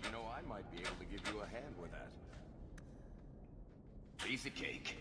You know, I might be able to give you a hand with that. Piece of cake.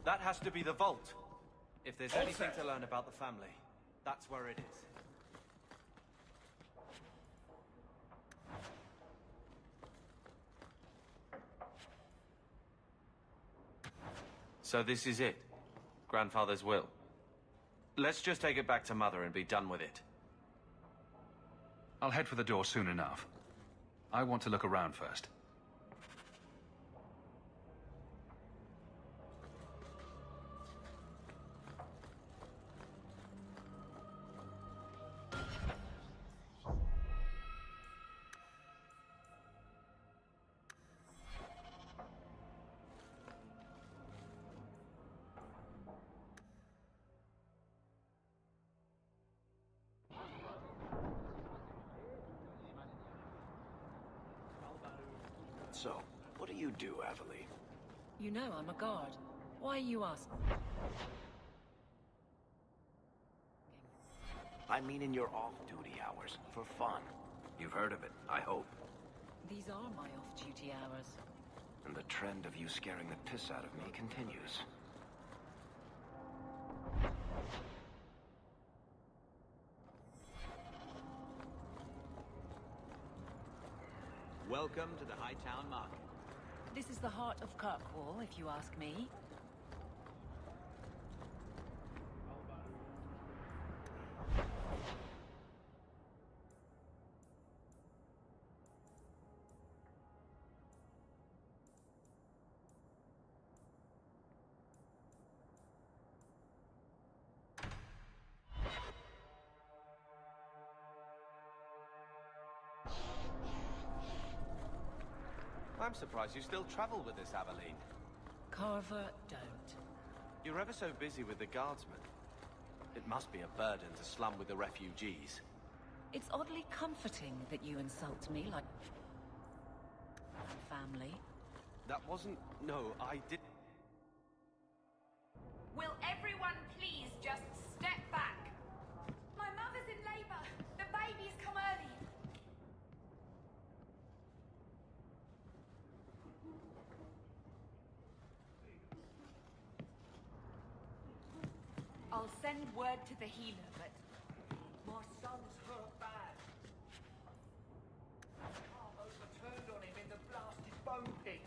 That has to be the vault. If there's anything to learn about the family, that's where it is. So this is it? Grandfather's will? Let's just take it back to Mother and be done with it. I'll head for the door soon enough. I want to look around first. So, what do you do, Aveline? You know I'm a guard. Why are you asking? I mean in your off-duty hours, for fun. You've heard of it, I hope. These are my off-duty hours. And the trend of you scaring the piss out of me continues. Welcome to the Hightown Market. This is the heart of Kirkwall, if you ask me. I'm surprised you still travel with this, Aveline. Carver, don't. You're ever so busy with the guardsmen. It must be a burden to slum with the refugees. It's oddly comforting that you insult me like... family. That wasn't... No, I did... Will everyone please just step back? My mother's in labor. The baby's come early. I'll send word to the healer, but My son's hurt bad. Arm overturned on him in the blasted bone pit.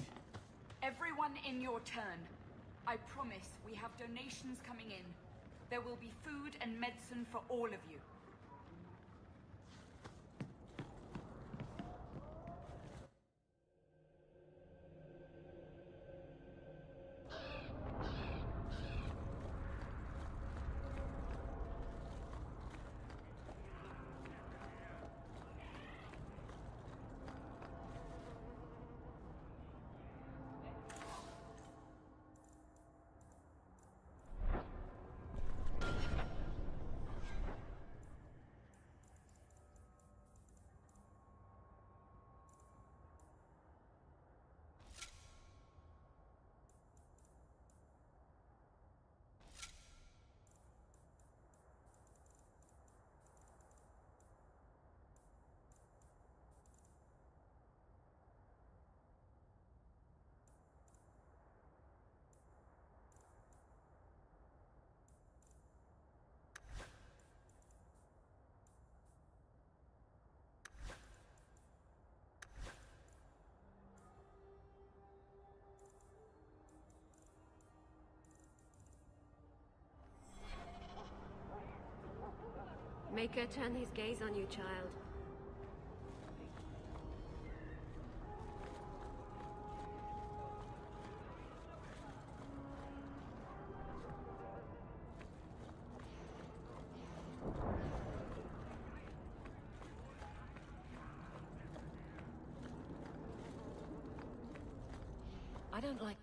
everyone in your turn. I promise we have donations coming in. There will be food and medicine for all of you. Make her turn his gaze on you, child. I don't like...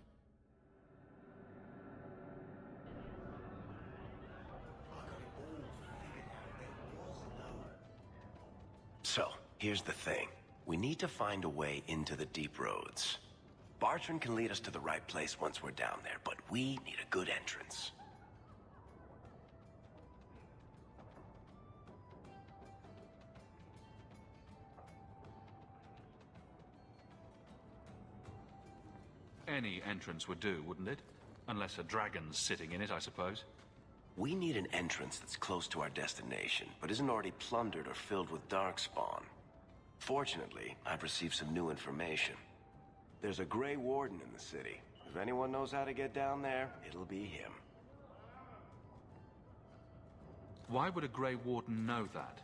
So, here's the thing. We need to find a way into the deep roads. Bartrand can lead us to the right place once we're down there, but we need a good entrance. Any entrance would do, wouldn't it? Unless a dragon's sitting in it, I suppose. We need an entrance that's close to our destination, but isn't already plundered or filled with darkspawn. Fortunately, I've received some new information. There's a Grey Warden in the city. If anyone knows how to get down there, it'll be him. Why would a Grey Warden know that?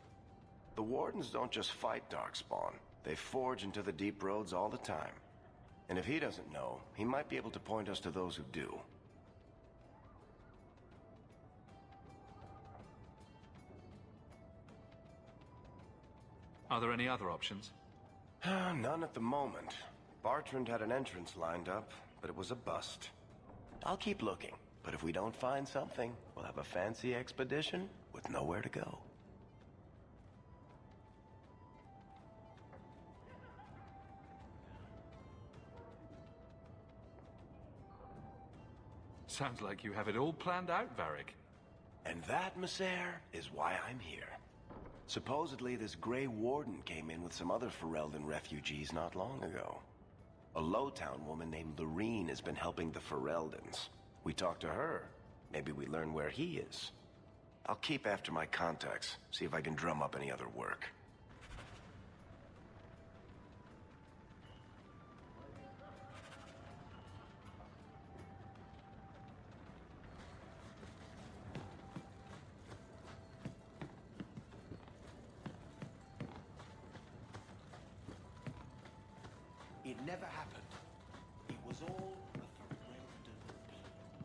The Wardens don't just fight darkspawn. They forge into the deep roads all the time. And if he doesn't know, he might be able to point us to those who do. Are there any other options? None at the moment. Bartrand had an entrance lined up, but it was a bust. I'll keep looking, but if we don't find something, we'll have a fancy expedition with nowhere to go. Sounds like you have it all planned out, Varric. And that, Masair, is why I'm here. Supposedly, this Grey Warden came in with some other Ferelden refugees not long ago. A Lowtown woman named Lorene has been helping the Fereldans. We talked to her. Maybe we learn where he is. I'll keep after my contacts, see if I can drum up any other work. It never happened. It was all a Ferelden ploy.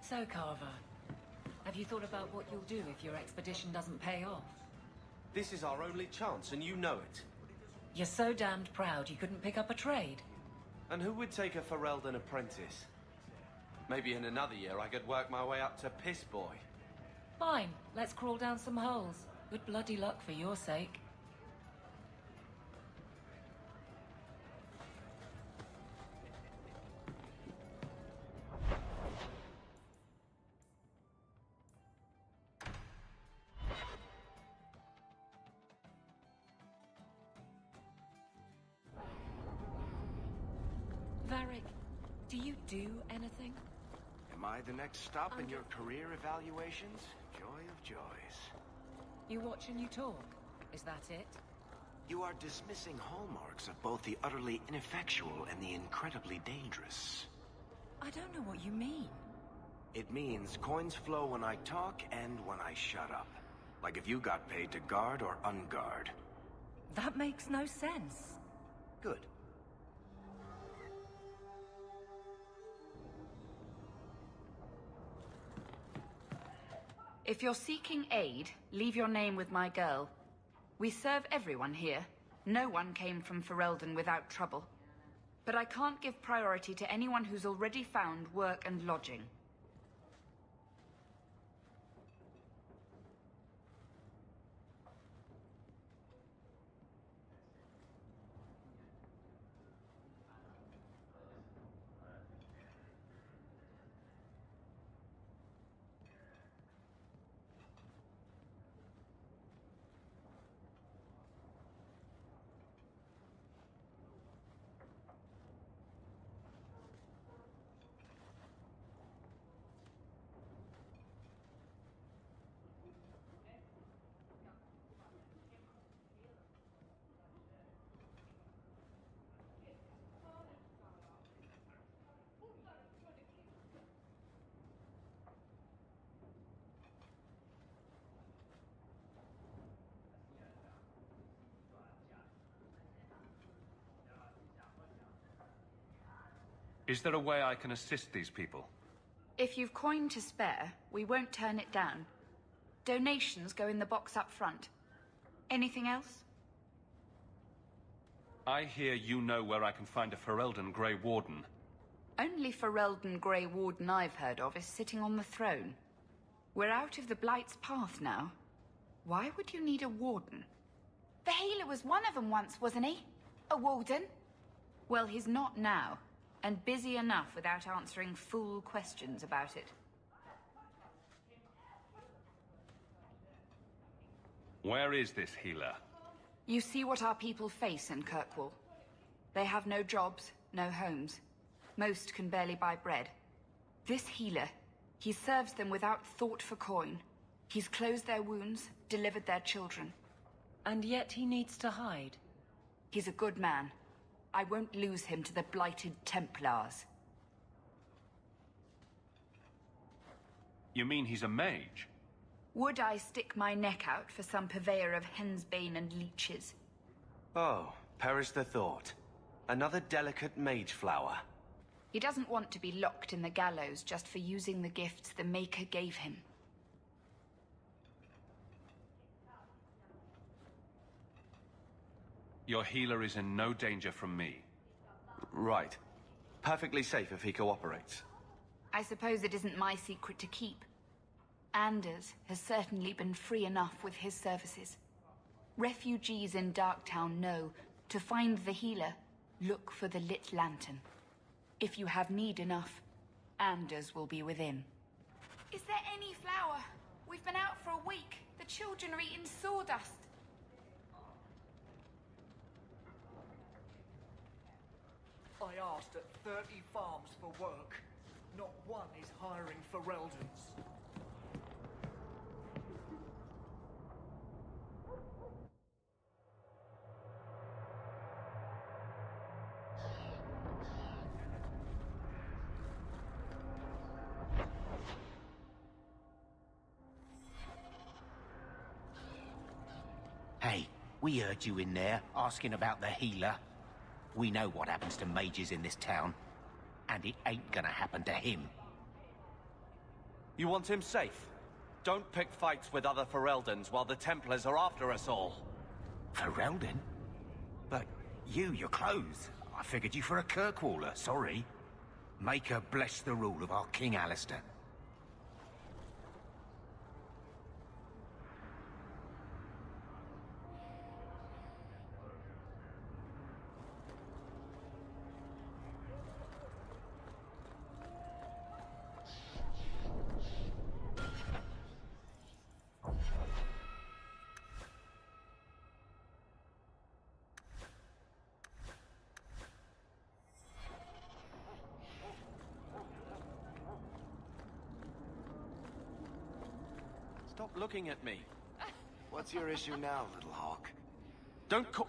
So, Carver, Have you thought about what you'll do if your expedition doesn't pay off? This is our only chance, and you know it. You're so damned proud you couldn't pick up a trade. And who would take a Ferelden apprentice? Maybe in another year I could work my way up to Piss Boy. Fine, let's crawl down some holes. Good bloody luck for your sake. Varric, do you do anything? Am I the next stop in your career evaluations? Joy of joys. You watch and you talk. Is that it? You are dismissing hallmarks of both the utterly ineffectual and the incredibly dangerous. I don't know what you mean. It means coins flow when I talk and when I shut up. Like if you got paid to guard or unguard. That makes no sense. Good. If you're seeking aid, leave your name with my girl. We serve everyone here. No one came from Ferelden without trouble. But I can't give priority to anyone who's already found work and lodging. Is there a way I can assist these people? If you've coin to spare, we won't turn it down. Donations go in the box up front. Anything else? I hear you know where I can find a Ferelden Grey Warden. Only Ferelden Grey Warden I've heard of is sitting on the throne. We're out of the Blight's path now. Why would you need a warden? The healer was one of them once, wasn't he? A warden? Well, he's not now. And busy enough without answering fool questions about it. Where is this healer? You see what our people face in Kirkwall. They have no jobs, no homes. Most can barely buy bread. This healer, he serves them without thought for coin. He's closed their wounds, delivered their children. And yet he needs to hide. He's a good man. I won't lose him to the Blighted Templars. You mean he's a mage? Would I stick my neck out for some purveyor of hensbane and leeches? Oh, perish the thought. Another delicate mage flower. He doesn't want to be locked in the gallows just for using the gifts the Maker gave him. Your healer is in no danger from me. Right. Perfectly safe if he cooperates. I suppose it isn't my secret to keep. Anders has certainly been free enough with his services. Refugees in Darktown know to find the healer, look for the lit lantern. If you have need enough, Anders will be within. Is there any flour? We've been out for a week. The children are eating sawdust. I asked at 30 farms for work. Not one is hiring Fereldans. Hey, we heard you in there, asking about the healer. We know what happens to mages in this town. And it ain't gonna happen to him. You want him safe? Don't pick fights with other Fereldans while the Templars are after us all. Ferelden? But your clothes. I figured you for a Kirkwaller, sorry. Make her bless the rule of our King Alistair. Stop looking at me. What's your issue now, little hawk? Don't call...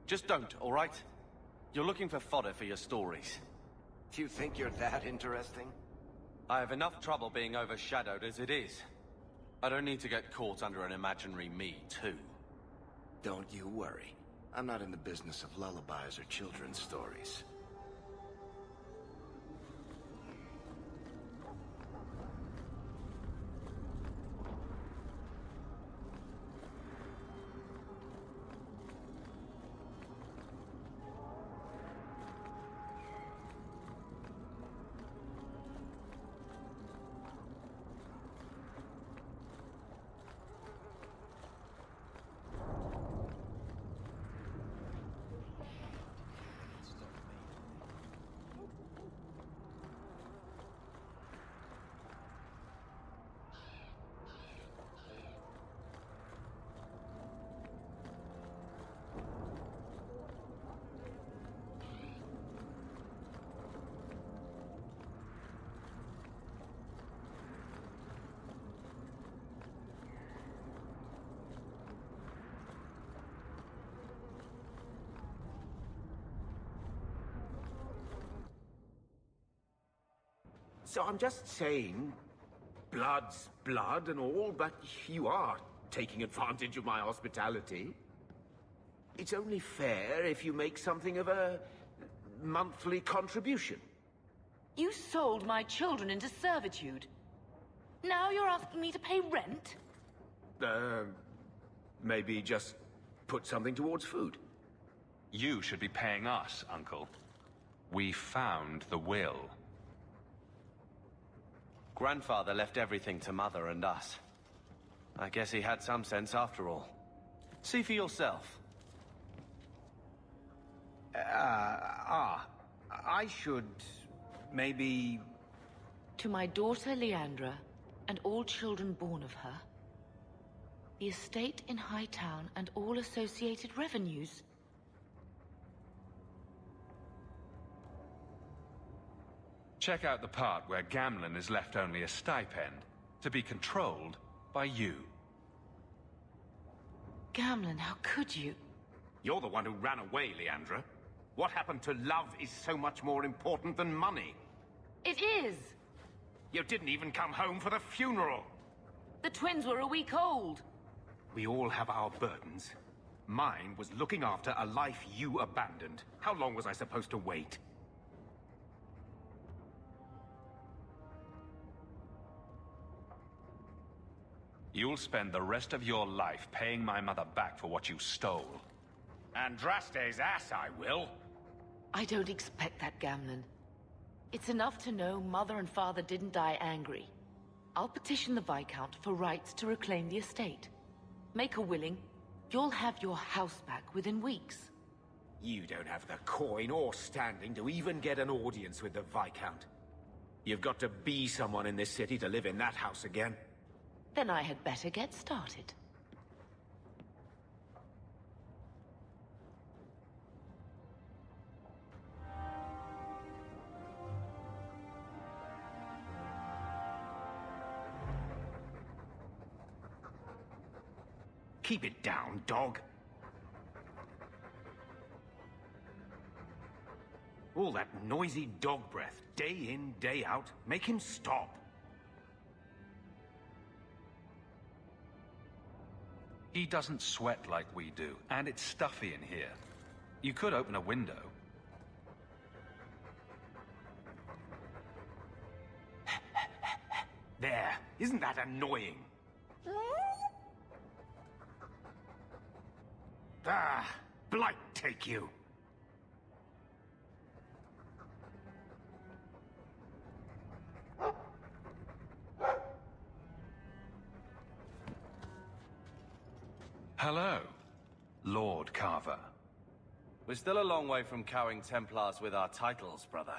Just don't, all right? You're looking for fodder for your stories. Do you think you're that interesting? I have enough trouble being overshadowed as it is. I don't need to get caught under an imaginary me, too. Don't you worry. I'm not in the business of lullabies or children's stories. So I'm just saying, blood's blood and all, but you are taking advantage of my hospitality. It's only fair if you make something of a monthly contribution. You sold my children into servitude. Now you're asking me to pay rent? Maybe just put something towards food. You should be paying us, Uncle. We found the will. Grandfather left everything to Mother and us. I guess he had some sense after all. See for yourself. I should... maybe... To my daughter Leandra, and all children born of her, the estate in Hightown and all associated revenues. Check out the part where Gamlen is left only a stipend, to be controlled by you. Gamlen, how could you? You're the one who ran away, Leandra. What happened to love is so much more important than money. It is! You didn't even come home for the funeral! The twins were a week old. We all have our burdens. Mine was looking after a life you abandoned. How long was I supposed to wait? You'll spend the rest of your life paying my mother back for what you stole. Andraste's ass, I will. I don't expect that, Gamlen. It's enough to know Mother and Father didn't die angry. I'll petition the Viscount for rights to reclaim the estate. Make her willing, you'll have your house back within weeks. You don't have the coin or standing to even get an audience with the Viscount. You've got to be someone in this city to live in that house again. Then I had better get started. Keep it down, dog. All that noisy dog breath, day in, day out, make him stop. He doesn't sweat like we do, and it's stuffy in here. You could open a window. There. Isn't that annoying? Ah, Blight take you. Hello, Lord Carver. We're still a long way from cowing Templars with our titles, brother.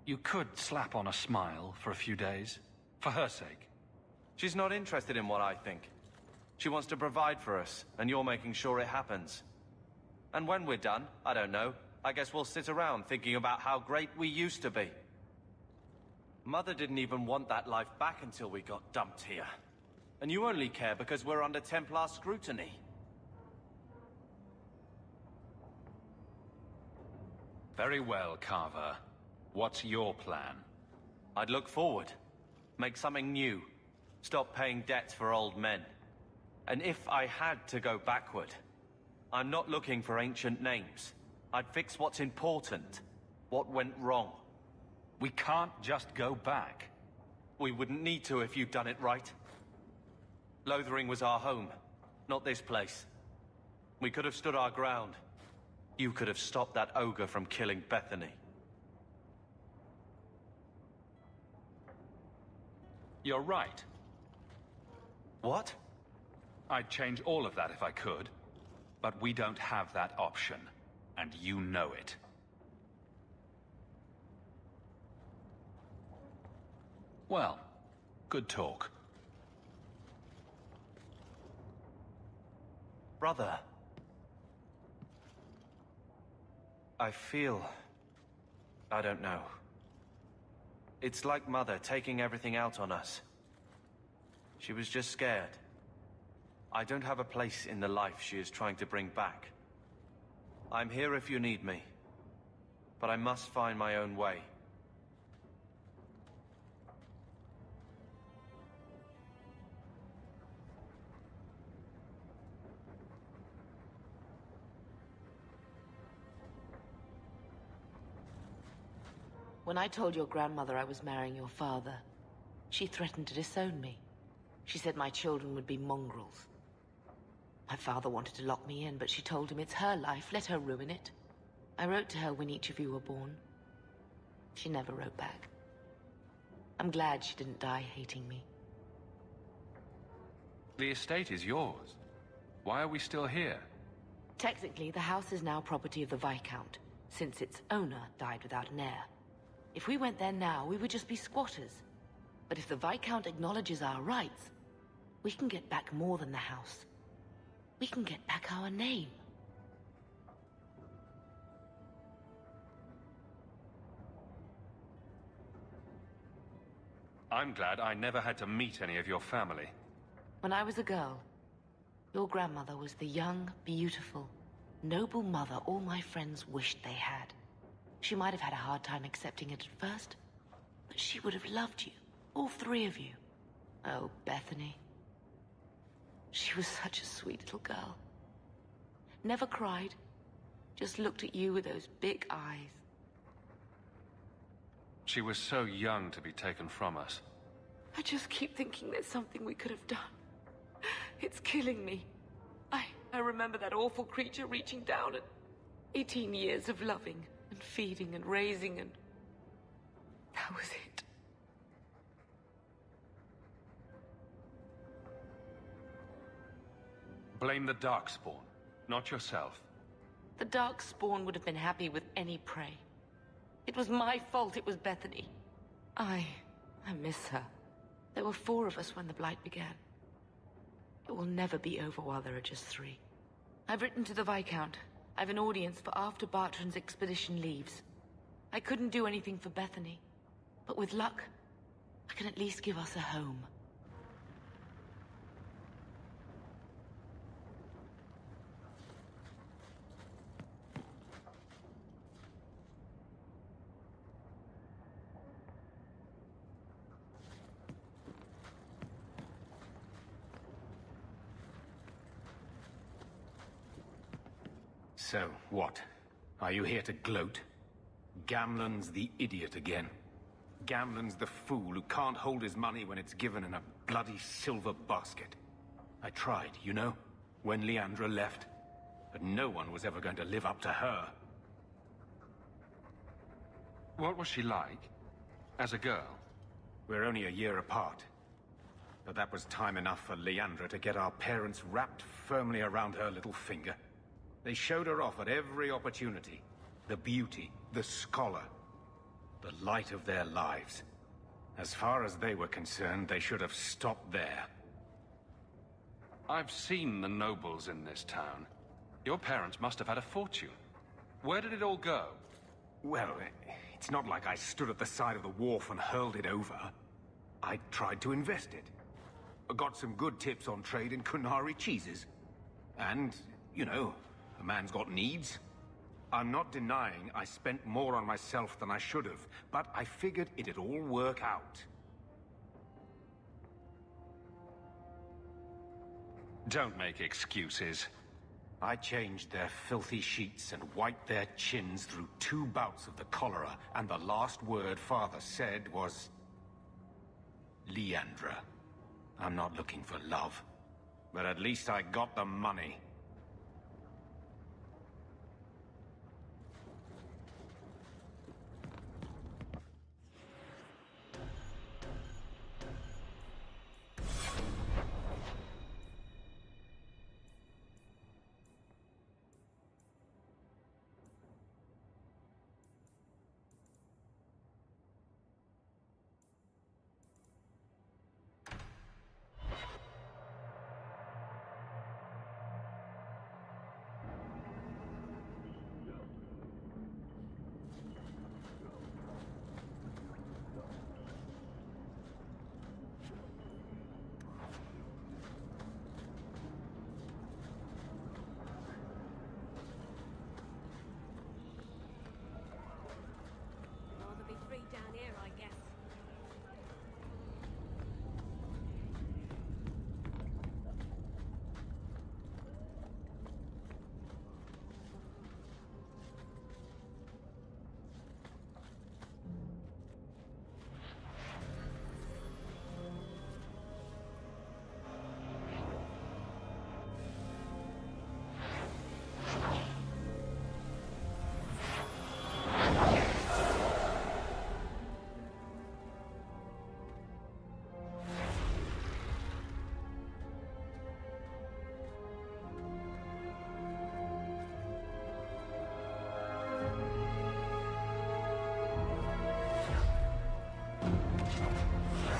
You could slap on a smile for a few days, for her sake. She's not interested in what I think. She wants to provide for us, and you're making sure it happens. And when we're done, I don't know, I guess we'll sit around thinking about how great we used to be. Mother didn't even want that life back until we got dumped here. And you only care because we're under Templar scrutiny. Very well, Carver. What's your plan? I'd look forward. Make something new. Stop paying debts for old men. And if I had to go backward, I'm not looking for ancient names. I'd fix what's important. What went wrong. We can't just go back. We wouldn't need to if you'd done it right. Lothering was our home, not this place. We could have stood our ground. You could have stopped that ogre from killing Bethany. You're right. What? I'd change all of that if I could. But we don't have that option. And you know it. Well, good talk. Brother. I feel... I don't know. It's like Mother taking everything out on us. She was just scared. I don't have a place in the life she is trying to bring back. I'm here if you need me. But I must find my own way. When I told your grandmother I was marrying your father, she threatened to disown me. She said my children would be mongrels. My father wanted to lock me in, but she told him it's her life, let her ruin it. I wrote to her when each of you were born. She never wrote back. I'm glad she didn't die hating me. The estate is yours. Why are we still here? Technically, the house is now property of the Viscount, since its owner died without an heir. If we went there now, we would just be squatters. But if the Viscount acknowledges our rights, we can get back more than the house. We can get back our name. I'm glad I never had to meet any of your family. When I was a girl, your grandmother was the young, beautiful, noble mother all my friends wished they had. She might have had a hard time accepting it at first, but she would have loved you, all three of you. Oh, Bethany. She was such a sweet little girl. Never cried, just looked at you with those big eyes. She was so young to be taken from us. I just keep thinking there's something we could have done. It's killing me. I remember that awful creature reaching down and 18 years of loving and feeding and raising, and that was it. Blame the Darkspawn, not yourself. The Darkspawn would have been happy with any prey. It was my fault it was Bethany. I miss her. There were 4 of us when the Blight began. It will never be over while there are just 3. I've written to the Viscount. I've an audience for after Bartrand's expedition leaves. I couldn't do anything for Bethany, but with luck, I can at least give us a home. So, what? Are you here to gloat? Gamlen's the idiot again. Gamlen's the fool who can't hold his money when it's given in a bloody silver basket. I tried, you know, when Leandra left. But no one was ever going to live up to her. What was she like? As a girl? We're only a year apart. But that was time enough for Leandra to get our parents wrapped firmly around her little finger. They showed her off at every opportunity. The beauty, the scholar, the light of their lives. As far as they were concerned, they should have stopped there. I've seen the nobles in this town. Your parents must have had a fortune. Where did it all go? Well, it's not like I stood at the side of the wharf and hurled it over. I tried to invest it. I got some good tips on trade in Kunari cheeses. And, you know, a man's got needs. I'm not denying I spent more on myself than I should have, but I figured it'd all work out. Don't make excuses. I changed their filthy sheets and wiped their chins through 2 bouts of the cholera, and the last word Father said was... Leandra. I'm not looking for love, but at least I got the money.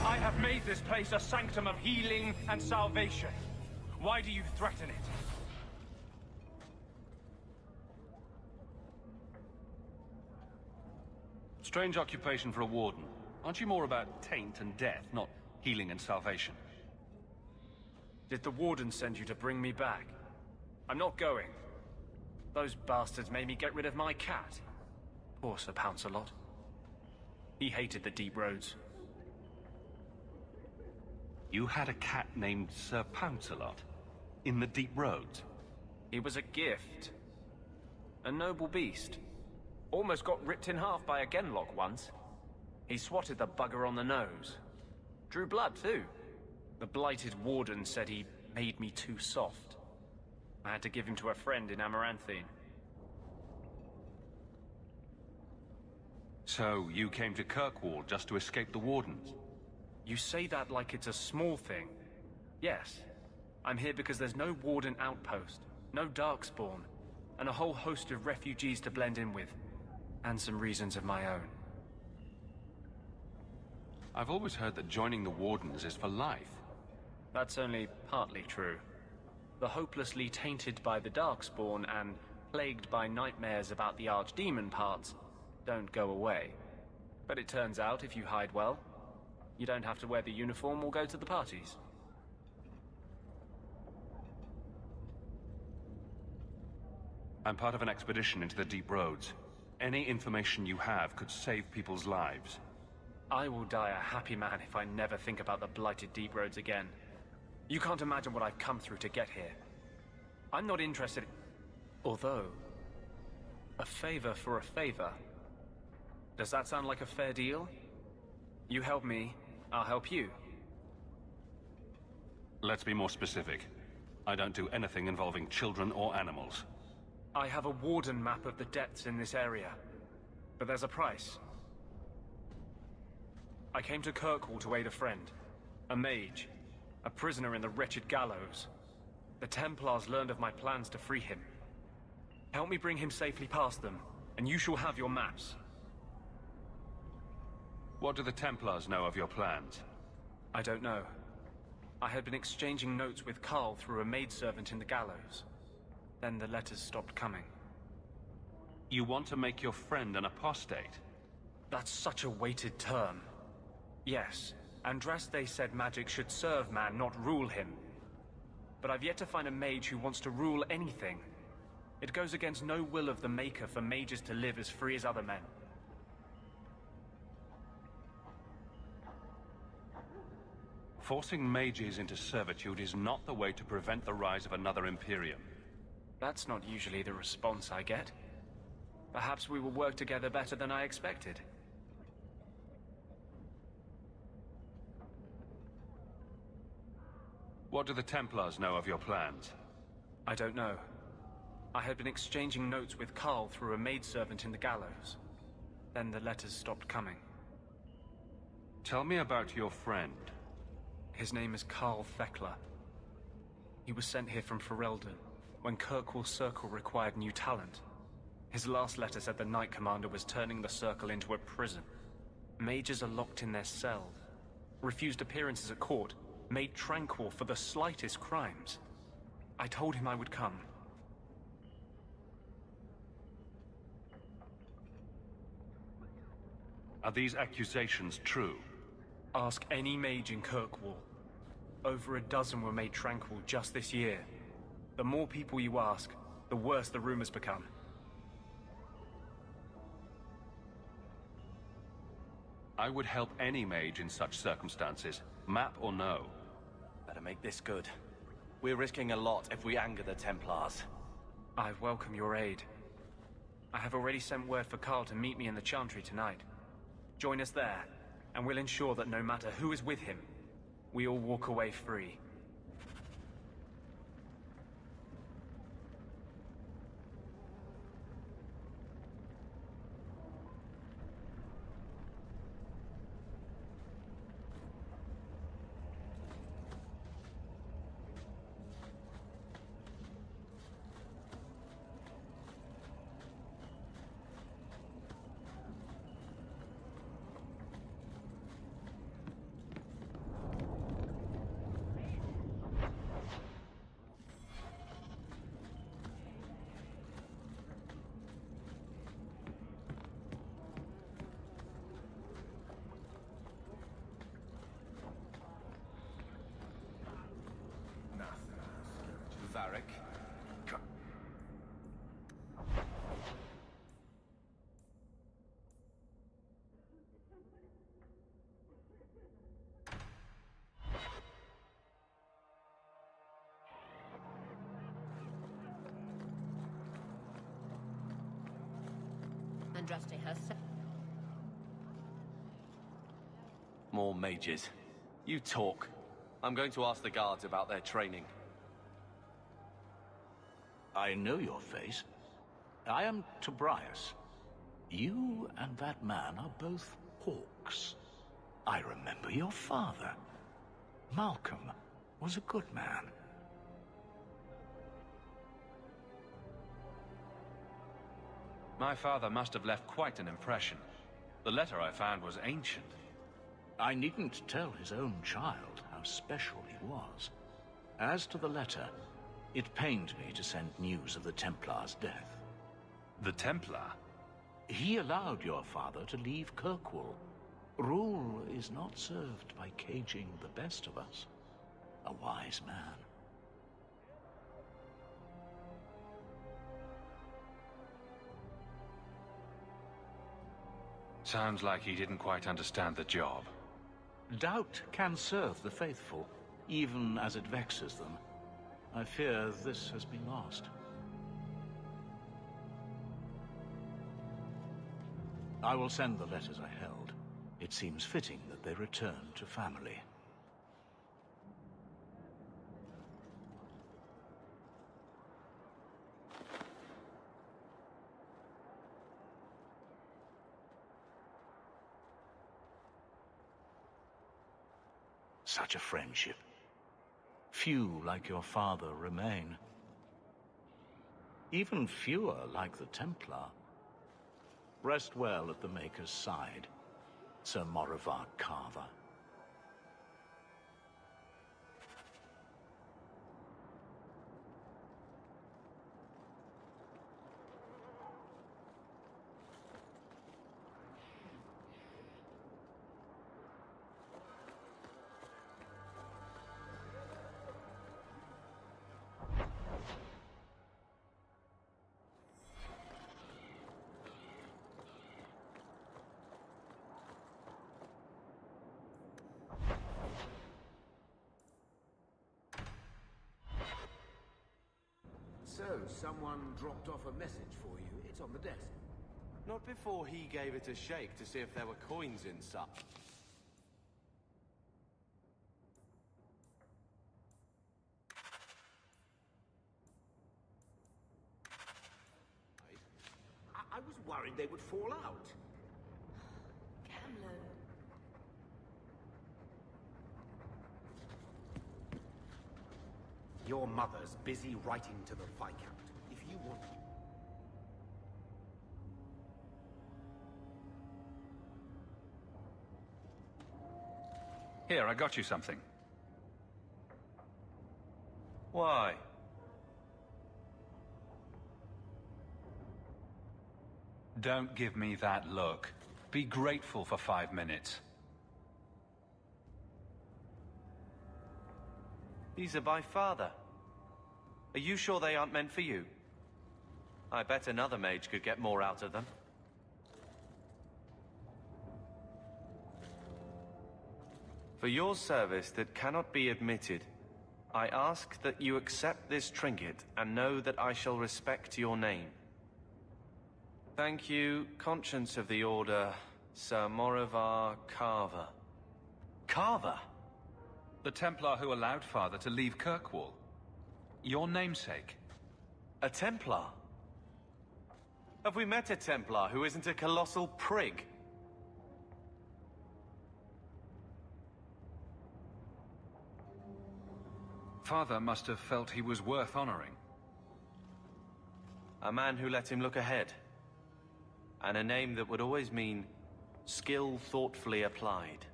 I have made this place a sanctum of healing and salvation. Why do you threaten it? Strange occupation for a warden. Aren't you more about taint and death, not healing and salvation? Did the warden send you to bring me back? I'm not going. Those bastards made me get rid of my cat. Poor Sir Pouncelot. He hated the deep roads. You had a cat named Sir Pouncelot? In the deep roads? He was a gift. A noble beast. Almost got ripped in half by a Genlock once. He swatted the bugger on the nose. Drew blood, too. The blighted warden said he made me too soft. I had to give him to a friend in Amaranthine. So, you came to Kirkwall just to escape the wardens? You say that like it's a small thing. Yes. I'm here because there's no warden outpost, no Darkspawn, and a whole host of refugees to blend in with. And some reasons of my own. I've always heard that joining the Wardens is for life. That's only partly true. The hopelessly tainted by the Darkspawn and plagued by nightmares about the Archdemon parts don't go away. But it turns out if you hide well, you don't have to wear the uniform or go to the parties. I'm part of an expedition into the deep roads. Any information you have could save people's lives. I will die a happy man if I never think about the blighted deep roads again. You can't imagine what I've come through to get here. I'm not interested... Although... A favor for a favor. Does that sound like a fair deal? You help me, I'll help you. Let's be more specific. I don't do anything involving children or animals. I have a warden map of the depths in this area, but there's a price. I came to Kirkwall to aid a friend, a mage, a prisoner in the wretched gallows. The Templars learned of my plans to free him. Help me bring him safely past them, and you shall have your maps. What do the Templars know of your plans? I don't know. I had been exchanging notes with Carl through a maidservant in the gallows. Then the letters stopped coming. You want to make your friend an apostate? That's such a weighted term. Yes, Andraste said magic should serve man, not rule him. But I've yet to find a mage who wants to rule anything. It goes against no will of the Maker for mages to live as free as other men. Forcing mages into servitude is not the way to prevent the rise of another Imperium. That's not usually the response I get. Perhaps we will work together better than I expected. What do the Templars know of your plans? I don't know. I had been exchanging notes with Carl through a maidservant in the gallows. Then the letters stopped coming. Tell me about your friend. His name is Carl Thekla. He was sent here from Ferelden when Kirkwall Circle required new talent. His last letter said the Knight Commander was turning the Circle into a prison. Mages are locked in their cells, refused appearances at court, made tranquil for the slightest crimes. I told him I would come. Are these accusations true? Ask any mage in Kirkwall. Over a dozen were made tranquil just this year. The more people you ask, the worse the rumors become. I would help any mage in such circumstances, map or no. Better make this good. We're risking a lot if we anger the Templars. I welcome your aid. I have already sent word for Carl to meet me in the Chantry tonight. Join us there, and we'll ensure that no matter who is with him, we all walk away free. Varric. Andraste herself. More mages. You talk. I'm going to ask the guards about their training. I know your face. I am Tobias. You and that man are both hawks. I remember your father. Malcolm was a good man. My father must have left quite an impression. The letter I found was ancient. I needn't tell his own child how special he was. As to the letter, it pained me to send news of the Templar's death. The Templar? He allowed your father to leave Kirkwall. Rule is not served by caging the best of us. A wise man. Sounds like he didn't quite understand the job. Doubt can serve the faithful, even as it vexes them. I fear this has been lost. I will send the letters I held. It seems fitting that they return to family. Such a friendship. Few like your father remain. Even fewer like the Templar. Rest well at the Maker's side, Sir Morivar Carver. So, someone dropped off a message for you. It's on the desk. Not before he gave it a shake to see if there were coins inside. I was worried they would fall out. Camlo. Your mother's busy writing to the Viscount. If you want... Here, I got you something. Why? Don't give me that look. Be grateful for 5 minutes. These are by father. Are you sure they aren't meant for you? I bet another mage could get more out of them. For your service that cannot be admitted, I ask that you accept this trinket and know that I shall respect your name. Thank you, Conscience of the Order, Sir Morivar Carver. Carver? The Templar who allowed Father to leave Kirkwall. Your namesake. A Templar? Have we met a Templar who isn't a colossal prig? Father must have felt he was worth honoring. A man who let him look ahead. And a name that would always mean skill thoughtfully applied.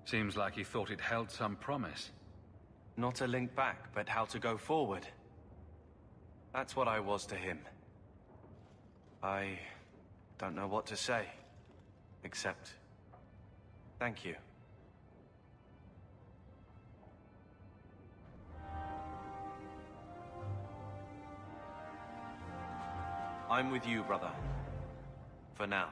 Seems like he thought it held some promise. Not a link back, but how to go forward. That's what I was to him. I don't know what to say, except thank you. I'm with you, brother. For now.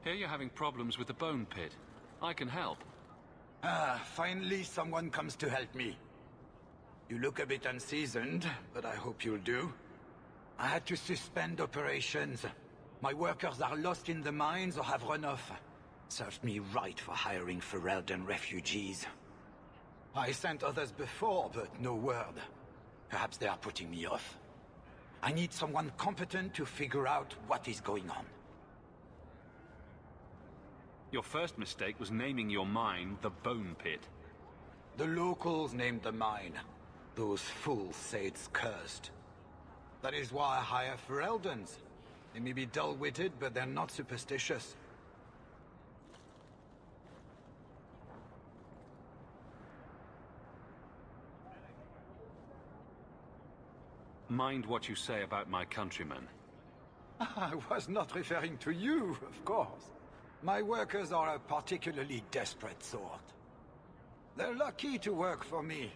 Here you're having problems with the Bone Pit. I can help. Ah, finally someone comes to help me. You look a bit unseasoned, but I hope you'll do. I had to suspend operations. My workers are lost in the mines or have run off. Served me right for hiring Ferelden refugees. I sent others before, but no word. Perhaps they are putting me off. I need someone competent to figure out what is going on. Your first mistake was naming your mine the Bone Pit. The locals named the mine. Those fools say it's cursed. That is why I hire Fereldens. They may be dull-witted, but they're not superstitious. Mind what you say about my countrymen. I was not referring to you, of course. My workers are a particularly desperate sort. They're lucky to work for me.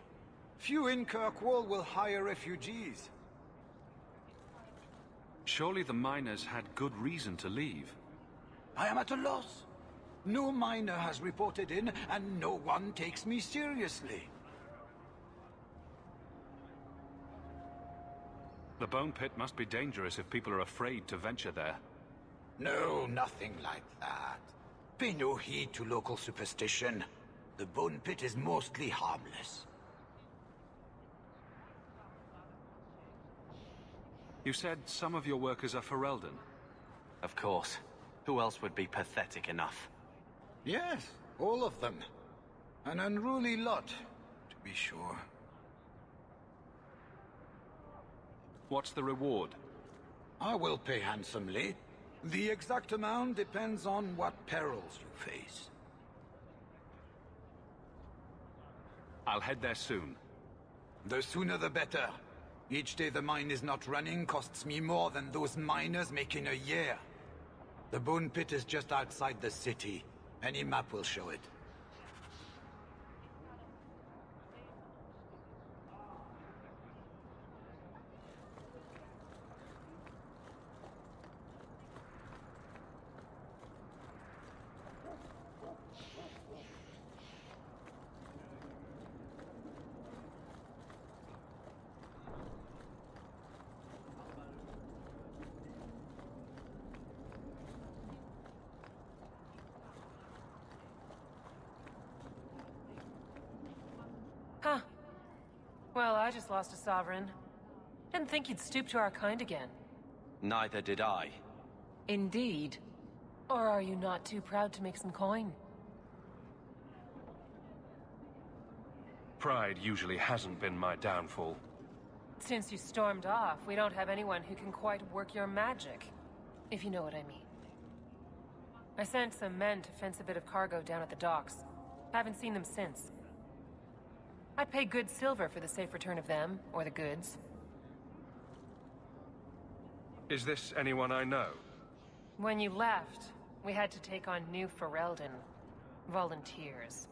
Few in Kirkwall will hire refugees. Surely the miners had good reason to leave. I am at a loss. No miner has reported in, and no one takes me seriously. The Bone Pit must be dangerous if people are afraid to venture there. No, nothing like that. Pay no heed to local superstition. The Bone Pit is mostly harmless. You said some of your workers are Ferelden. Of course. Who else would be pathetic enough? Yes, all of them. An unruly lot, to be sure. What's the reward? I will pay handsomely. The exact amount depends on what perils you face. I'll head there soon. The sooner the better. Each day the mine is not running costs me more than those miners make in a year. The Bone Pit is just outside the city. Any map will show it. Huh. Well, I just lost a sovereign. Didn't think you'd stoop to our kind again. Neither did I. Indeed. Or are you not too proud to make some coin? Pride usually hasn't been my downfall. Since you stormed off, we don't have anyone who can quite work your magic. If you know what I mean. I sent some men to fence a bit of cargo down at the docks. Haven't seen them since. I'd pay good silver for the safe return of them, or the goods. Is this anyone I know? When you left, we had to take on new Ferelden. Volunteers.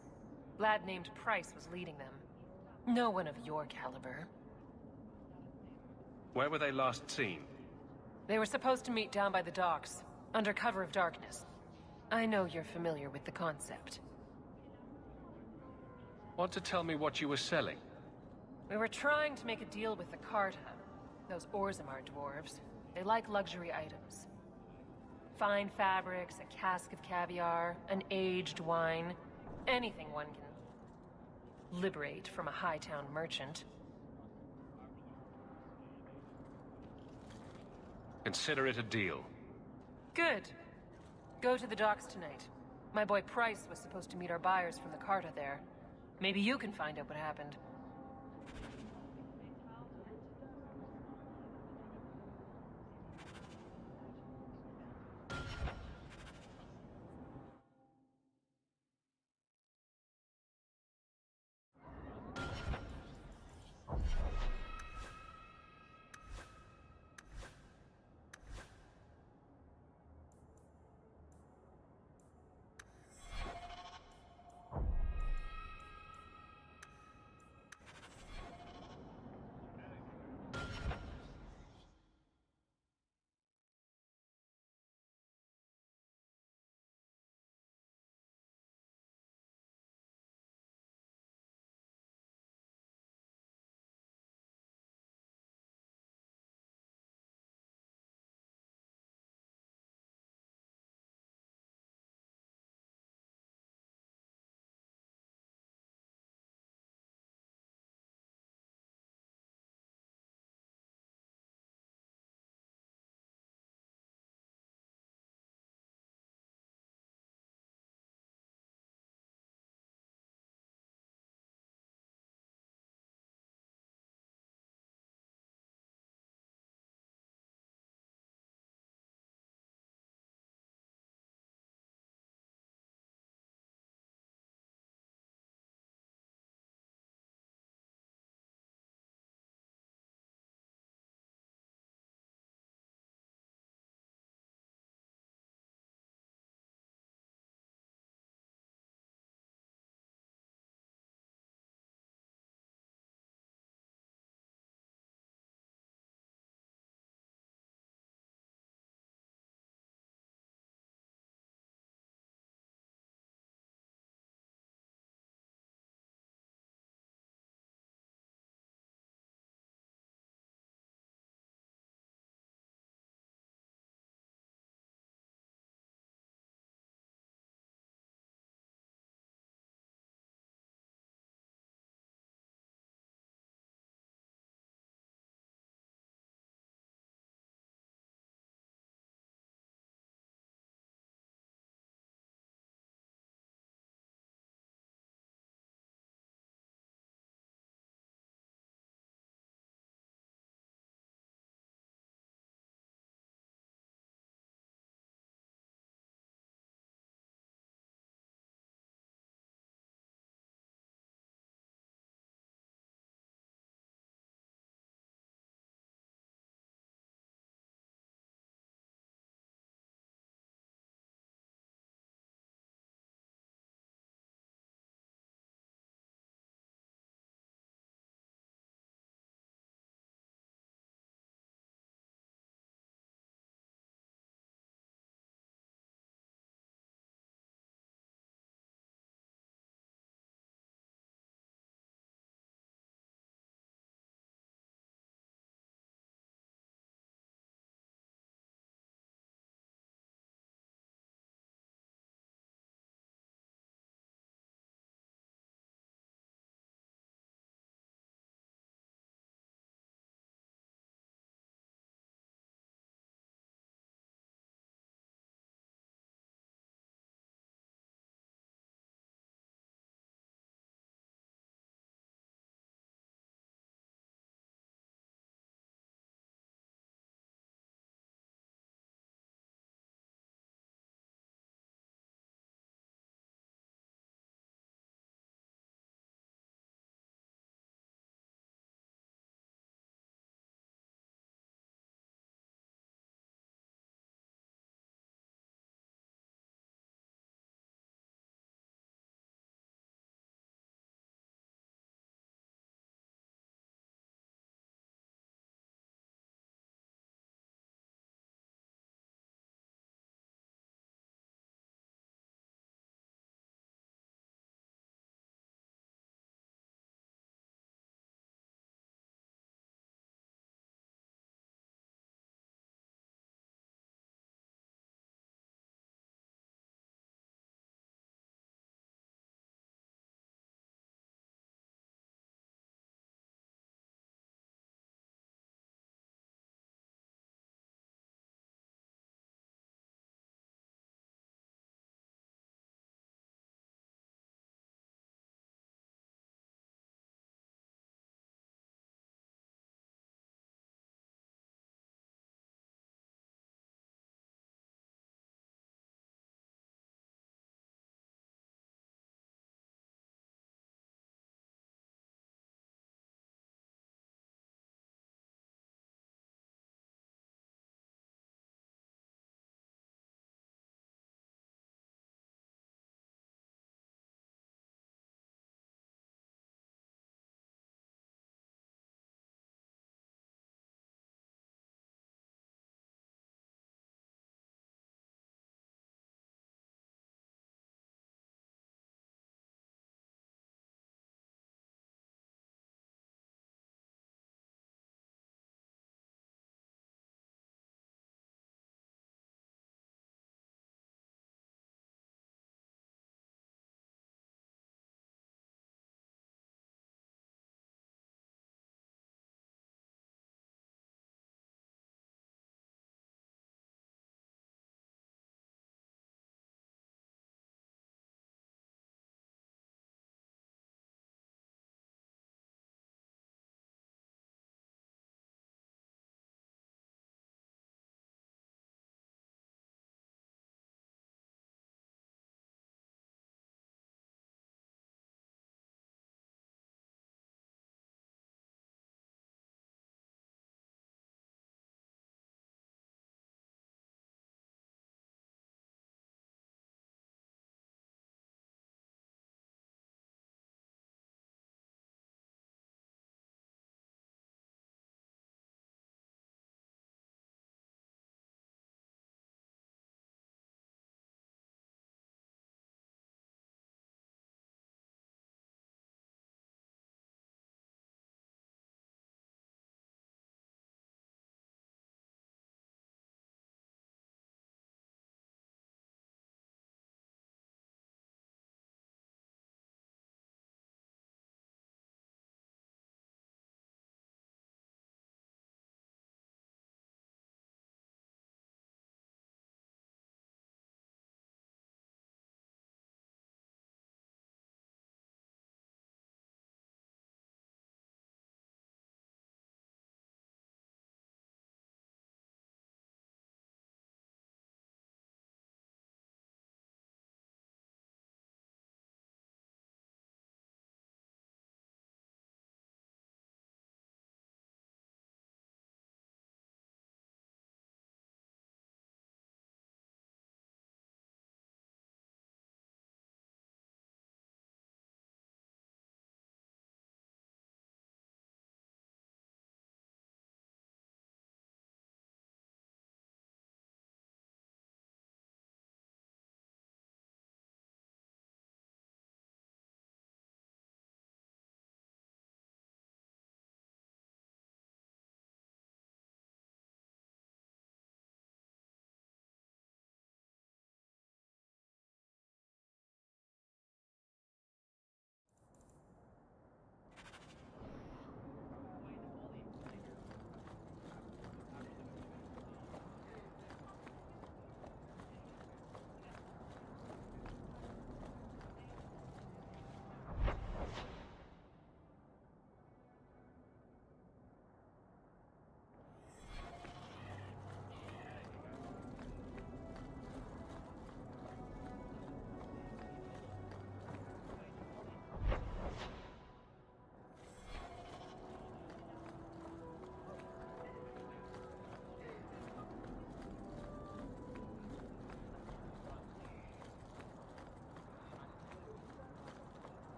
Lad named Price was leading them. No one of your caliber. Where were they last seen? They were supposed to meet down by the docks, under cover of darkness. I know you're familiar with the concept. Want to tell me what you were selling? We were trying to make a deal with the Carta. Those Orzammar dwarves. They like luxury items. Fine fabrics, a cask of caviar, an aged wine. Anything one can liberate from a Hightown merchant. Consider it a deal. Good. Go to the docks tonight. My boy Price was supposed to meet our buyers from the Carta there. Maybe you can find out what happened.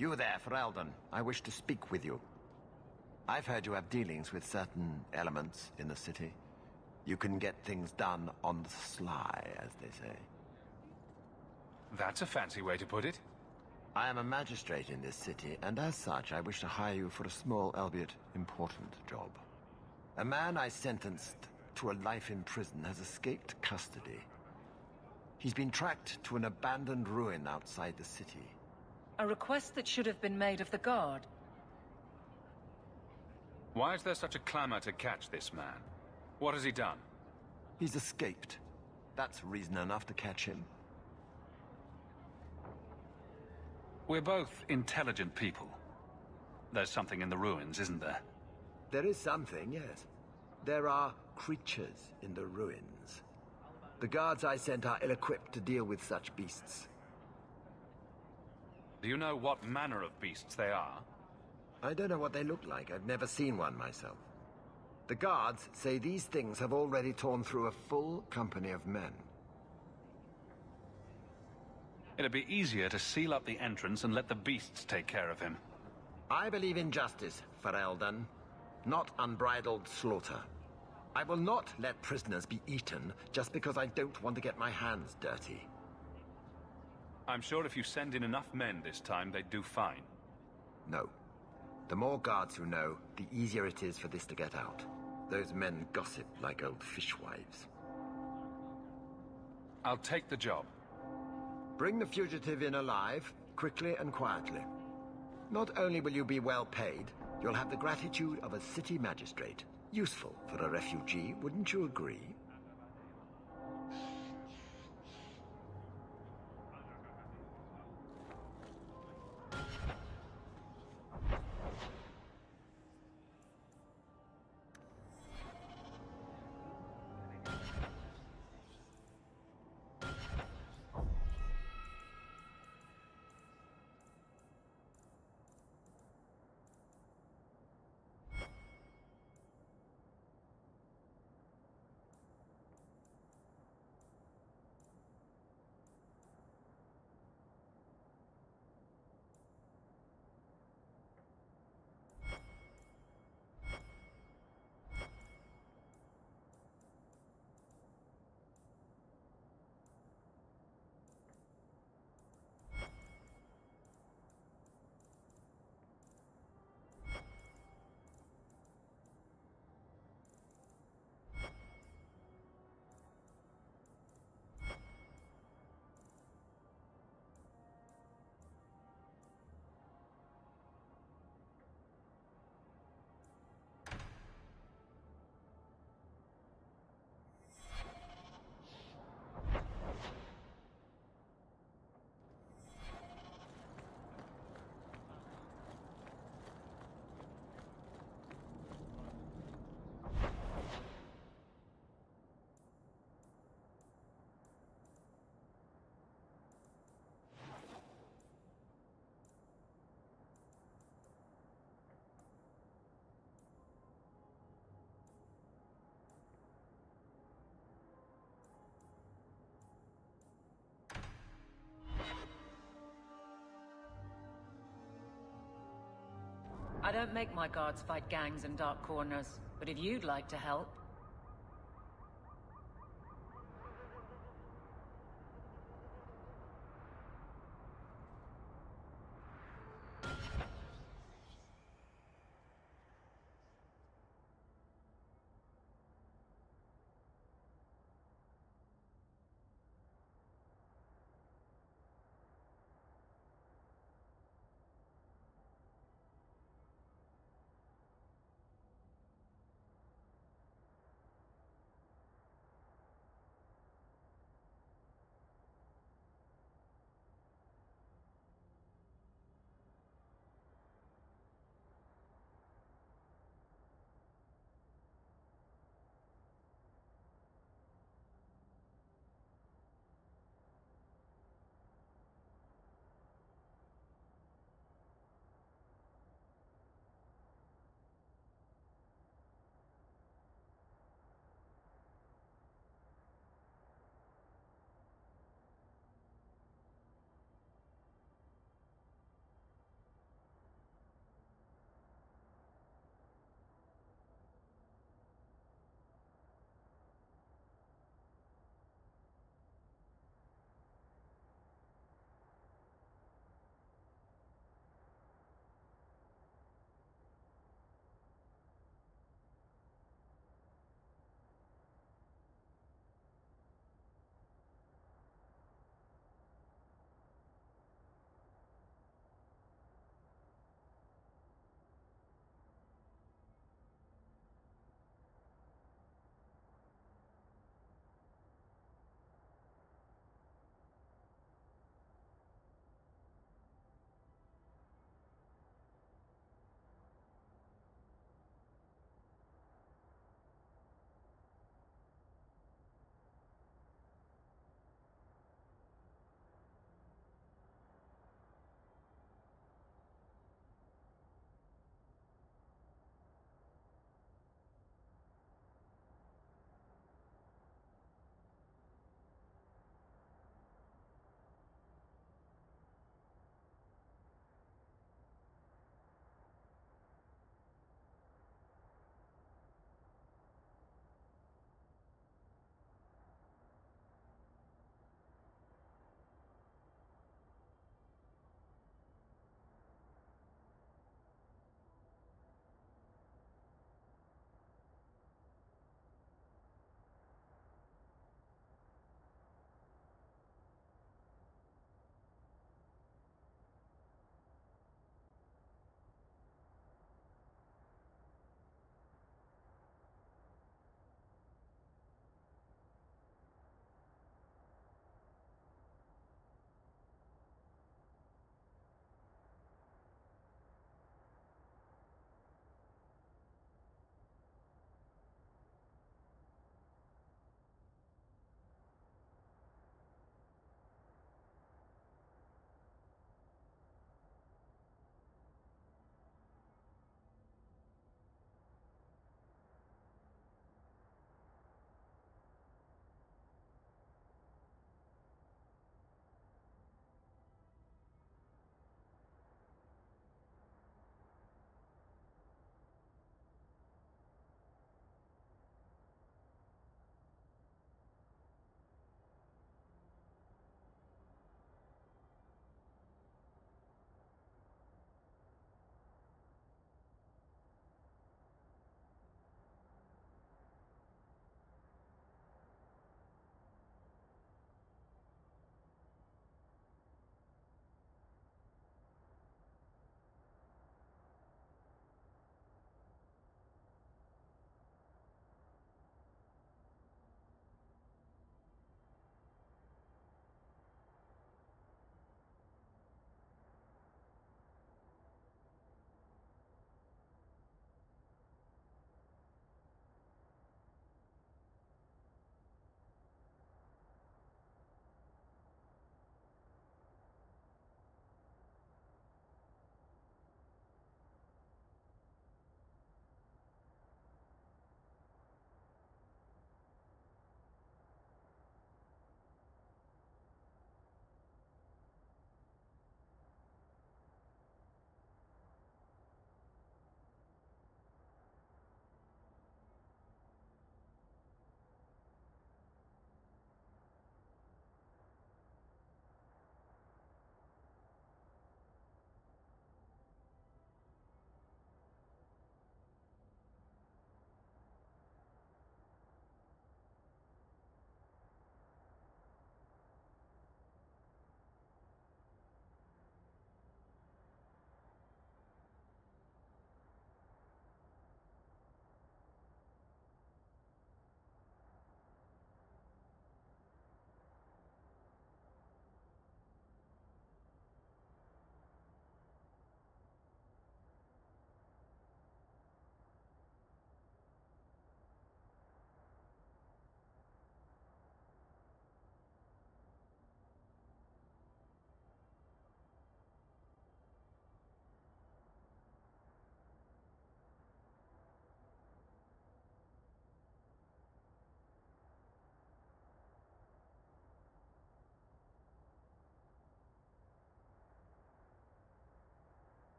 You there, Ferelden. I wish to speak with you. I've heard you have dealings with certain elements in the city. You can get things done on the sly, as they say. That's a fancy way to put it. I am a magistrate in this city, and as such, I wish to hire you for a small, albeit important, job. A man I sentenced to a life in prison has escaped custody. He's been tracked to an abandoned ruin outside the city. A request that should have been made of the guard. Why is there such a clamor to catch this man? What has he done? He's escaped. That's reason enough to catch him. We're both intelligent people. There's something in the ruins, isn't there? There is something, yes. There are creatures in the ruins. The guards I sent are ill-equipped to deal with such beasts. Do you know what manner of beasts they are? I don't know what they look like. I've never seen one myself. The guards say these things have already torn through a full company of men. It'd be easier to seal up the entrance and let the beasts take care of him. I believe in justice, Ferelden, not unbridled slaughter. I will not let prisoners be eaten just because I don't want to get my hands dirty. I'm sure if you send in enough men this time, they'd do fine. No. The more guards who know, the easier it is for this to get out. Those men gossip like old fishwives. I'll take the job. Bring the fugitive in alive, quickly and quietly. Not only will you be well paid, you'll have the gratitude of a city magistrate. Useful for a refugee, wouldn't you agree? I don't make my guards fight gangs in dark corners, but if you'd like to help...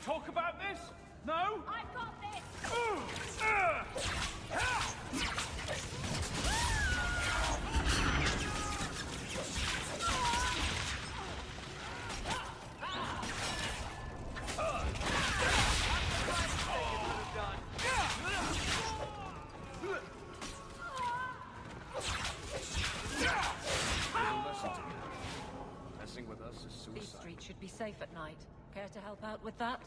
talk about this? No? I've got this! Messing with us is These suicide. streets should be safe at night. Care to help out with that?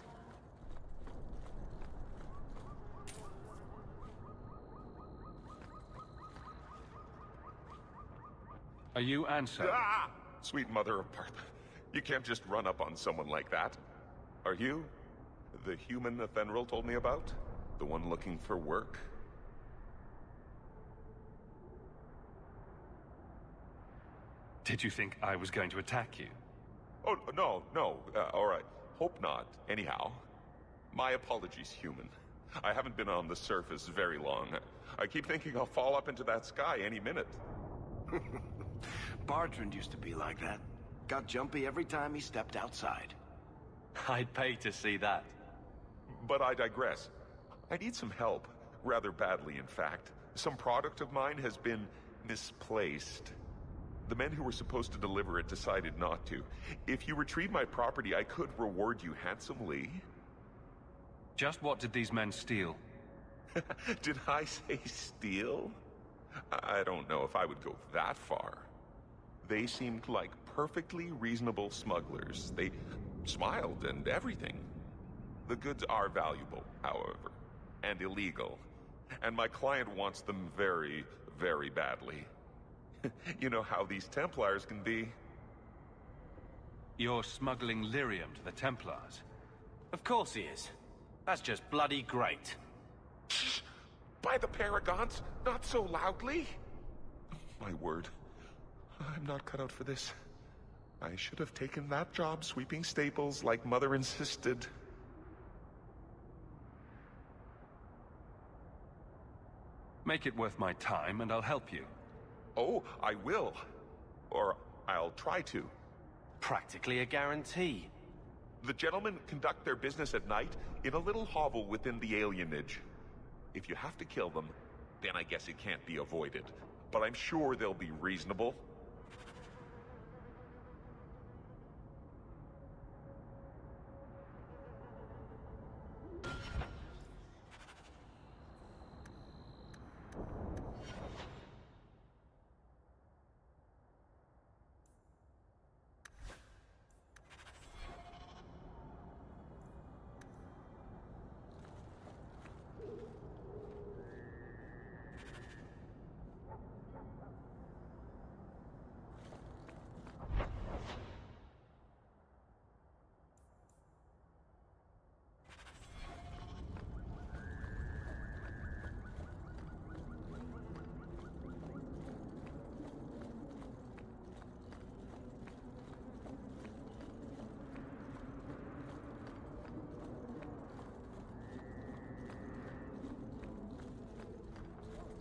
Are you Ansel? Ah! Sweet mother of Partha. You can't just run up on someone like that. Are you the human Athenril told me about? The one looking for work? Did you think I was going to attack you? Oh, no. All right. Hope not. Anyhow, my apologies, human. I haven't been on the surface very long. I keep thinking I'll fall up into that sky any minute. Bartrand used to be like that. Got jumpy every time he stepped outside. I'd pay to see that. But I digress. I need some help. Rather badly, in fact. Some product of mine has been misplaced. The men who were supposed to deliver it decided not to. If you retrieve my property, I could reward you handsomely. Just what did these men steal? Did I say steal? I don't know if I would go that far. They seemed like perfectly reasonable smugglers. They smiled and everything. The goods are valuable, however, and illegal. And my client wants them very, very badly. You know how these Templars can be. You're smuggling lyrium to the Templars? Of course he is. That's just bloody great. Shh! By the Paragons, not so loudly! My word. I'm not cut out for this. I should have taken that job sweeping stables like Mother insisted. Make it worth my time and I'll help you. Oh, I will. Or I'll try to. Practically a guarantee. The gentlemen conduct their business at night in a little hovel within the alienage. If you have to kill them, then I guess it can't be avoided. But I'm sure they'll be reasonable.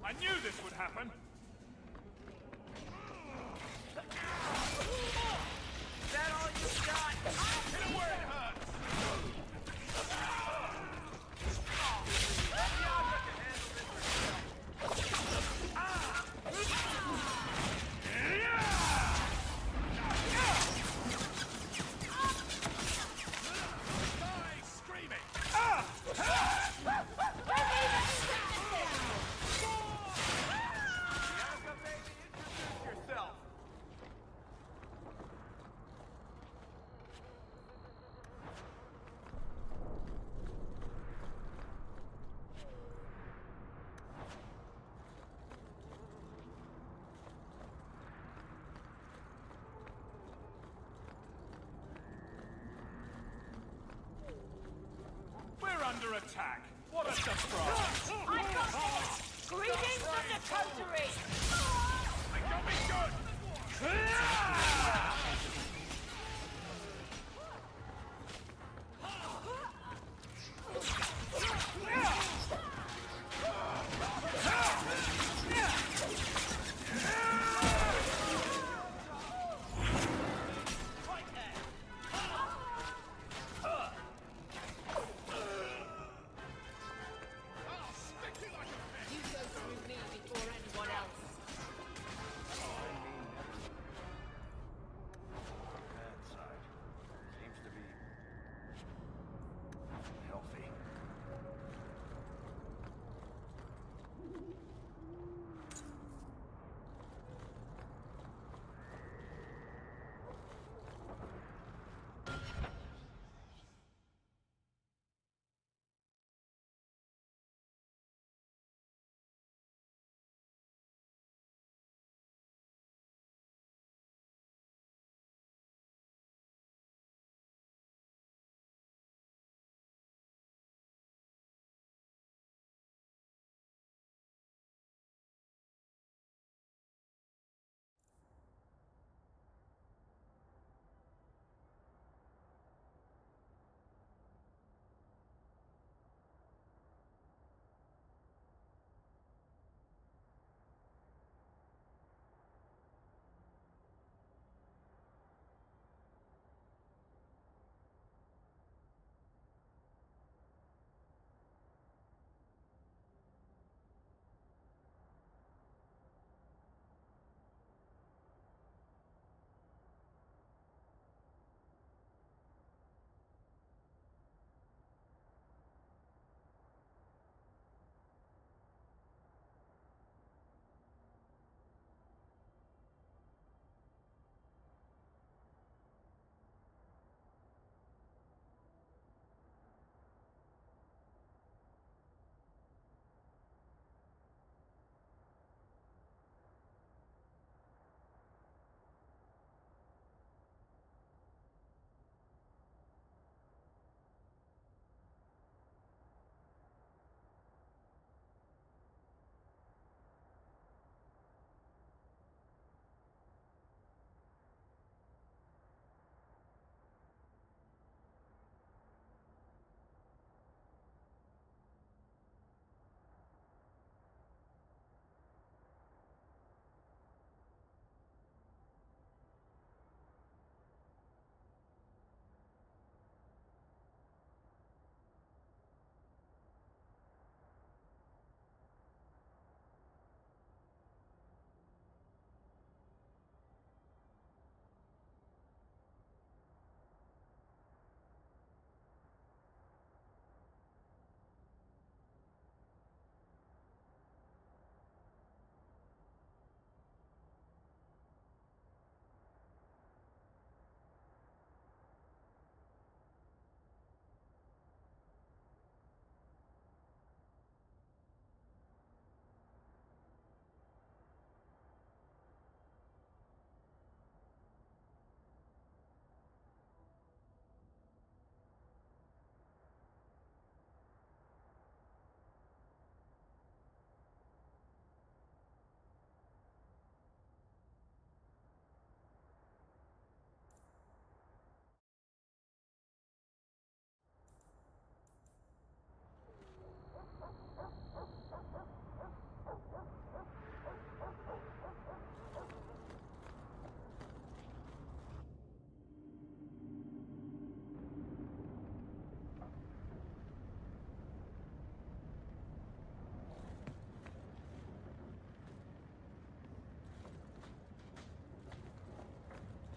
I knew this would happen! Is that all you got? Hit it where it hurts! Under attack. What a surprise! I've got this! Greetings from the coterie! They got me good!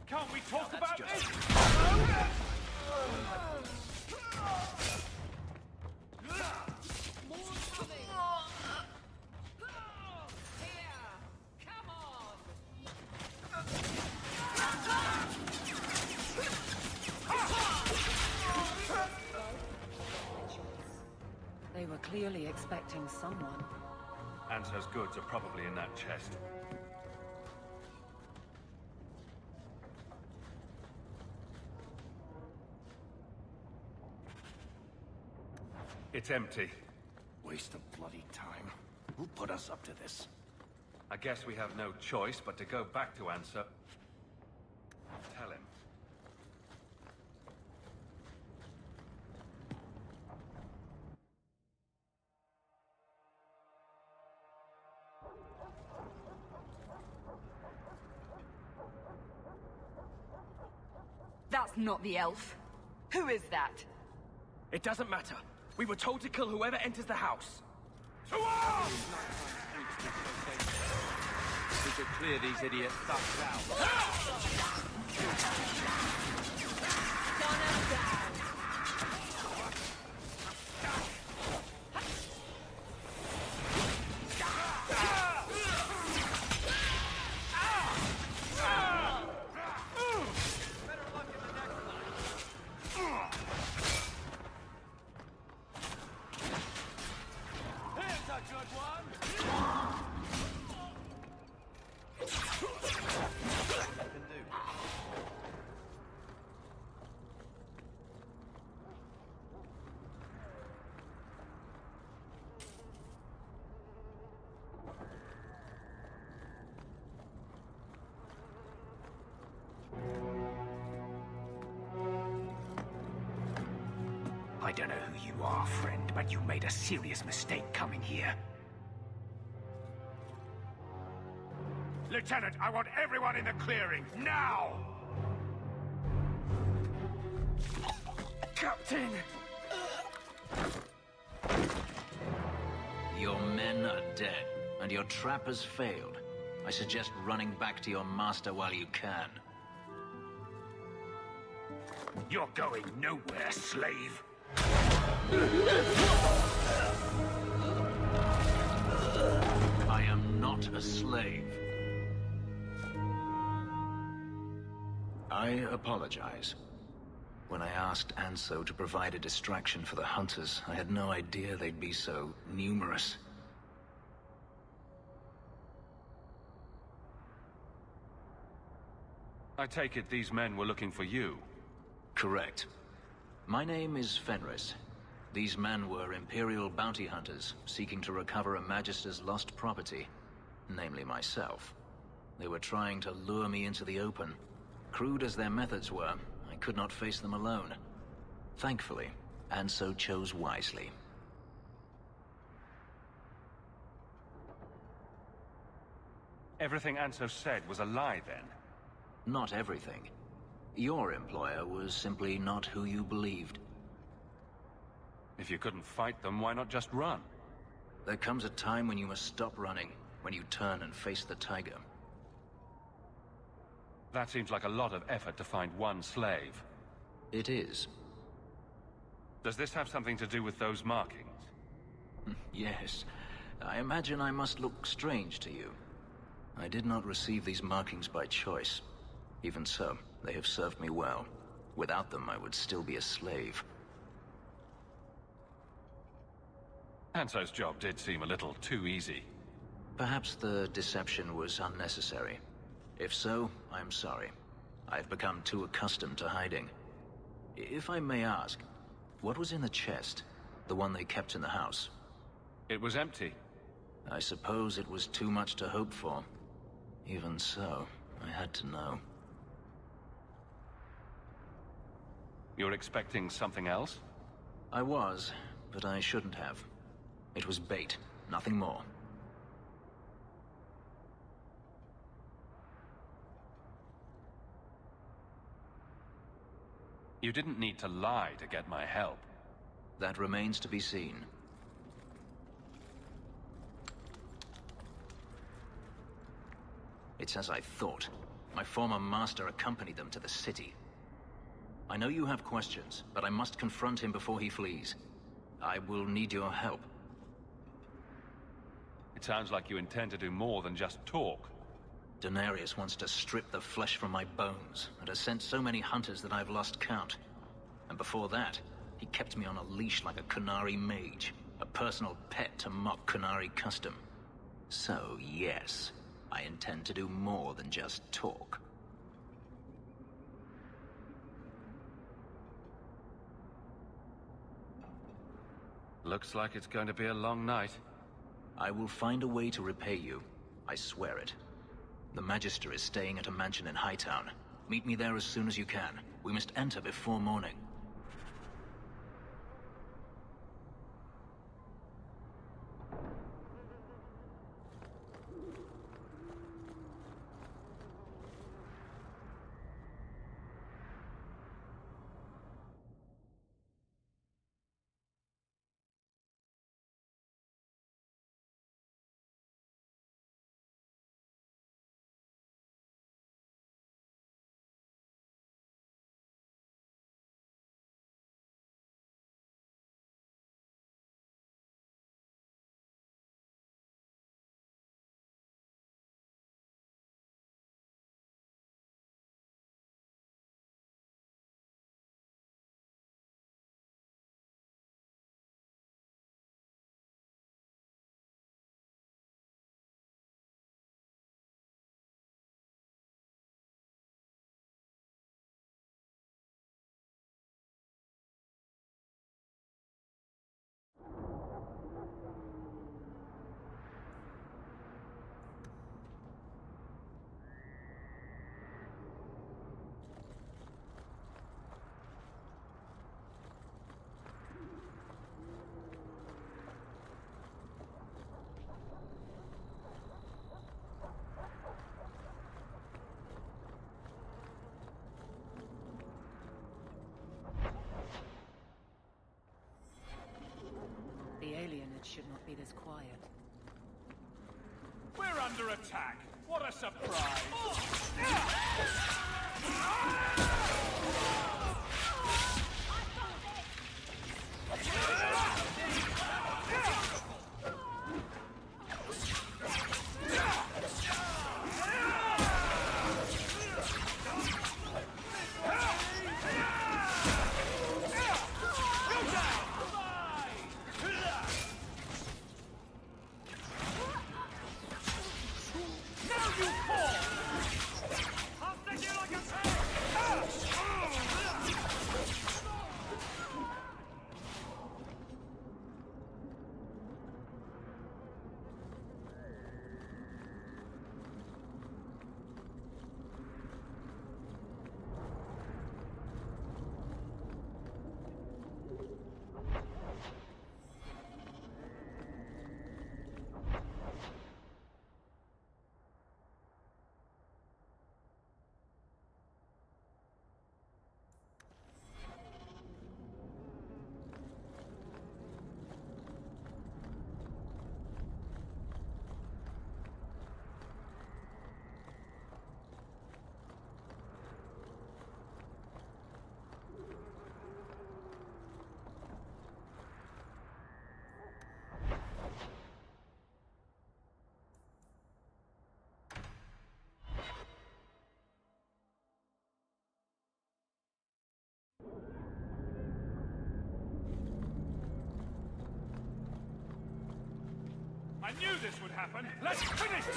Can't we talk about this? They were clearly expecting someone. Anso's goods are probably in that chest. It's empty. Waste of bloody time. Who put us up to this? I guess we have no choice but to go back to Anso. Tell him. That's not the elf. Who is that? It doesn't matter. We were told to kill whoever enters the house. We should clear these idiots thugs out. I don't know who you are, friend, but you made a serious mistake coming here. Lieutenant, I want everyone in the clearing, now! Captain! Your men are dead, and your trap has failed. I suggest running back to your master while you can. You're going nowhere, slave. I am not a slave. I apologize. When I asked Anso to provide a distraction for the hunters, I had no idea they'd be so numerous. I take it these men were looking for you? Correct. My name is Fenris. These men were Imperial bounty hunters, seeking to recover a Magister's lost property, namely myself. They were trying to lure me into the open. Crude as their methods were, I could not face them alone. Thankfully, Anso chose wisely. Everything Anso said was a lie, then? Not everything. Your employer was simply not who you believed. If you couldn't fight them, why not just run? There comes a time when you must stop running, when you turn and face the tiger. That seems like a lot of effort to find one slave. It is. Does this have something to do with those markings? Yes. I imagine I must look strange to you. I did not receive these markings by choice. Even so, they have served me well. Without them, I would still be a slave. Anso's job did seem a little too easy. Perhaps the deception was unnecessary. If so, I'm sorry. I've become too accustomed to hiding. If I may ask, what was in the chest? The one they kept in the house? It was empty. I suppose it was too much to hope for. Even so, I had to know. You're expecting something else? I was, but I shouldn't have. It was bait, nothing more. You didn't need to lie to get my help. That remains to be seen. It's as I thought. My former master accompanied them to the city. I know you have questions, but I must confront him before he flees. I will need your help. It sounds like you intend to do more than just talk. Daenerys wants to strip the flesh from my bones, and has sent so many hunters that I've lost count. And before that, he kept me on a leash like a Qunari mage, a personal pet to mock Qunari custom. So, yes, I intend to do more than just talk. Looks like it's going to be a long night. I will find a way to repay you. I swear it. The Magister is staying at a mansion in Hightown. Meet me there as soon as you can. We must enter before morning. The alienage should not be this quiet. We're under attack. What a surprise! I knew this would happen. Let's finish this!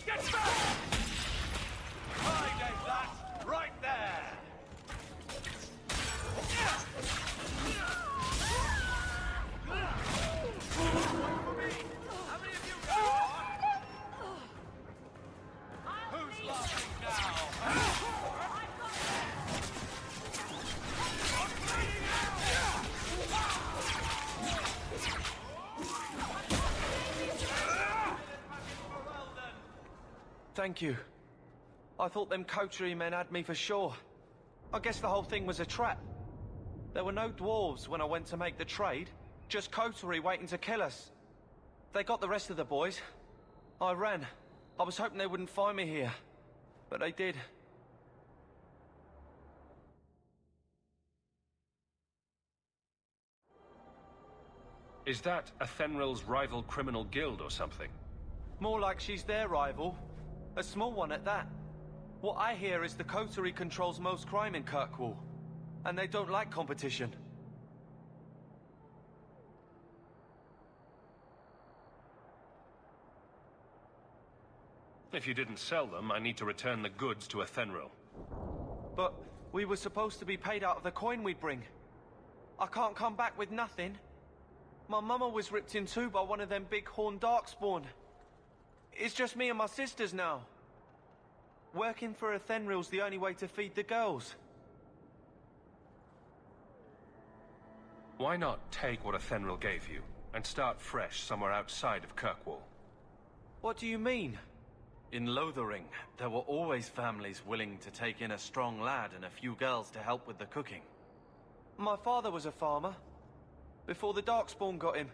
Get back! I gave that right there! How many of you go on? Who's laughing now? Thank you. I thought them coterie men had me for sure. I guess the whole thing was a trap. There were no dwarves when I went to make the trade. Just coterie waiting to kill us. They got the rest of the boys. I ran. I was hoping they wouldn't find me here. But they did. Is that Athenril's rival criminal guild or something? More like she's their rival. A small one at that. What I hear is the coterie controls most crime in Kirkwall. And they don't like competition. If you didn't sell them, I need to return the goods to Athenril. But we were supposed to be paid out of the coin we'd bring. I can't come back with nothing. My mama was ripped in two by one of them big horned darkspawn. It's just me and my sisters now. Working for Athenril's the only way to feed the girls. Why not take what Athenril gave you, and start fresh somewhere outside of Kirkwall? What do you mean? In Lothering, there were always families willing to take in a strong lad and a few girls to help with the cooking. My father was a farmer, before the Darkspawn got him.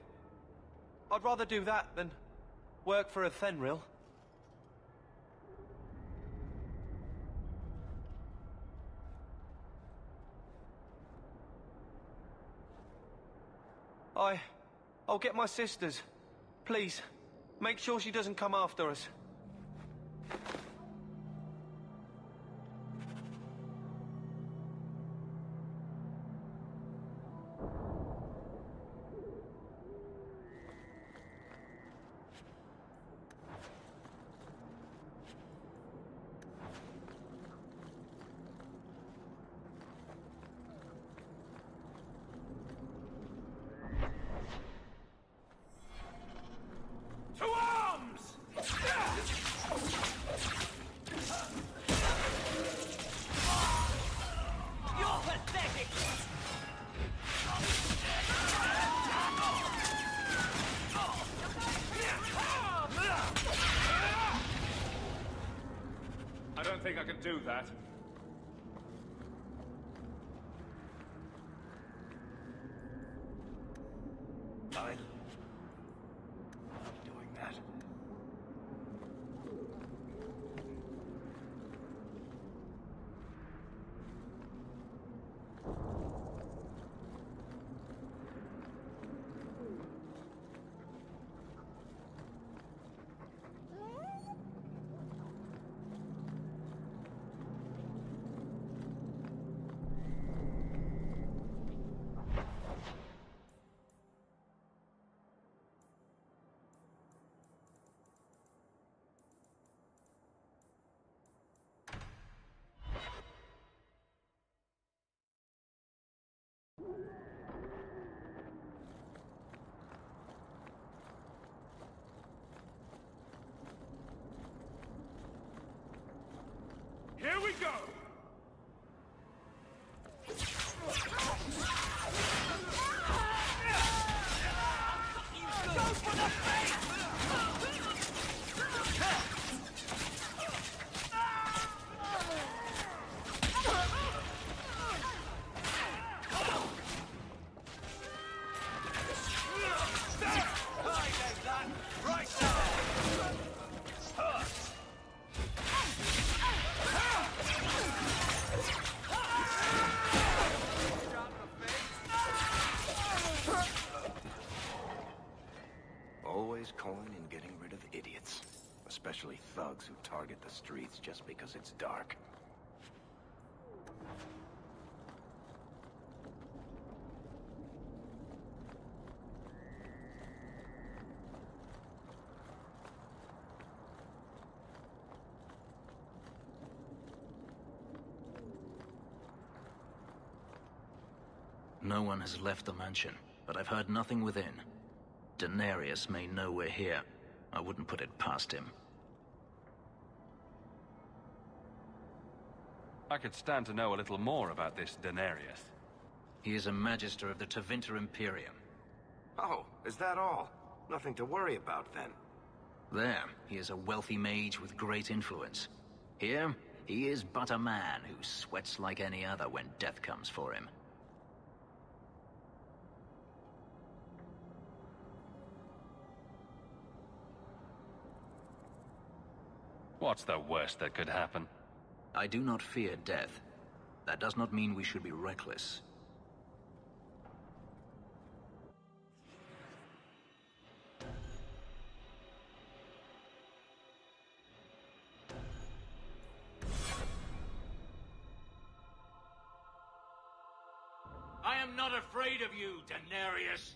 I'd rather do that than work for Athenril. I'll get my sisters. Please, make sure she doesn't come after us. I think I can do that. I love doing that. Here we go! Go for the face! Always coin in getting rid of idiots. Especially thugs who target the streets just because it's dark. No one has left the mansion, but I've heard nothing within. Denarius may know we're here. I wouldn't put it past him. I could stand to know a little more about this Denarius. He is a Magister of the Tevinter Imperium. Oh, is that all? Nothing to worry about then. There, he is a wealthy mage with great influence. Here, he is but a man who sweats like any other when death comes for him. What's the worst that could happen? I do not fear death. That does not mean we should be reckless. I am not afraid of you, Daenerys.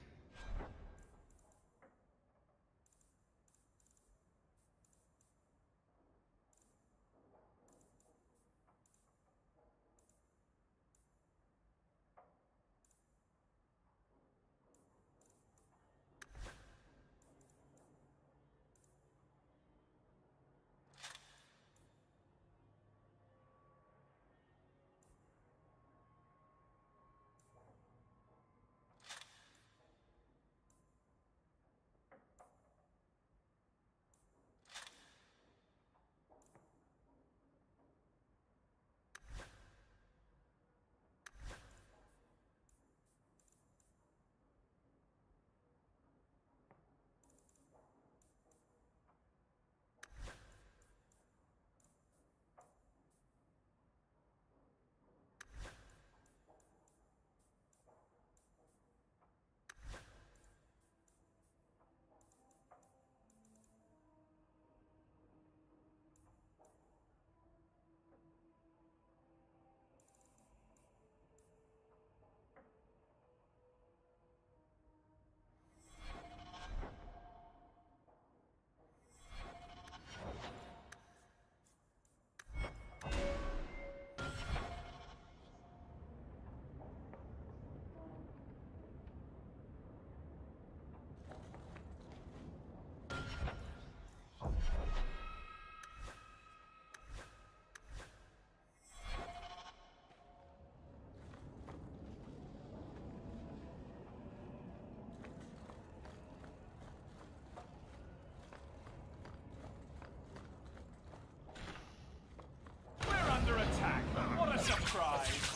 Under attack. What a surprise.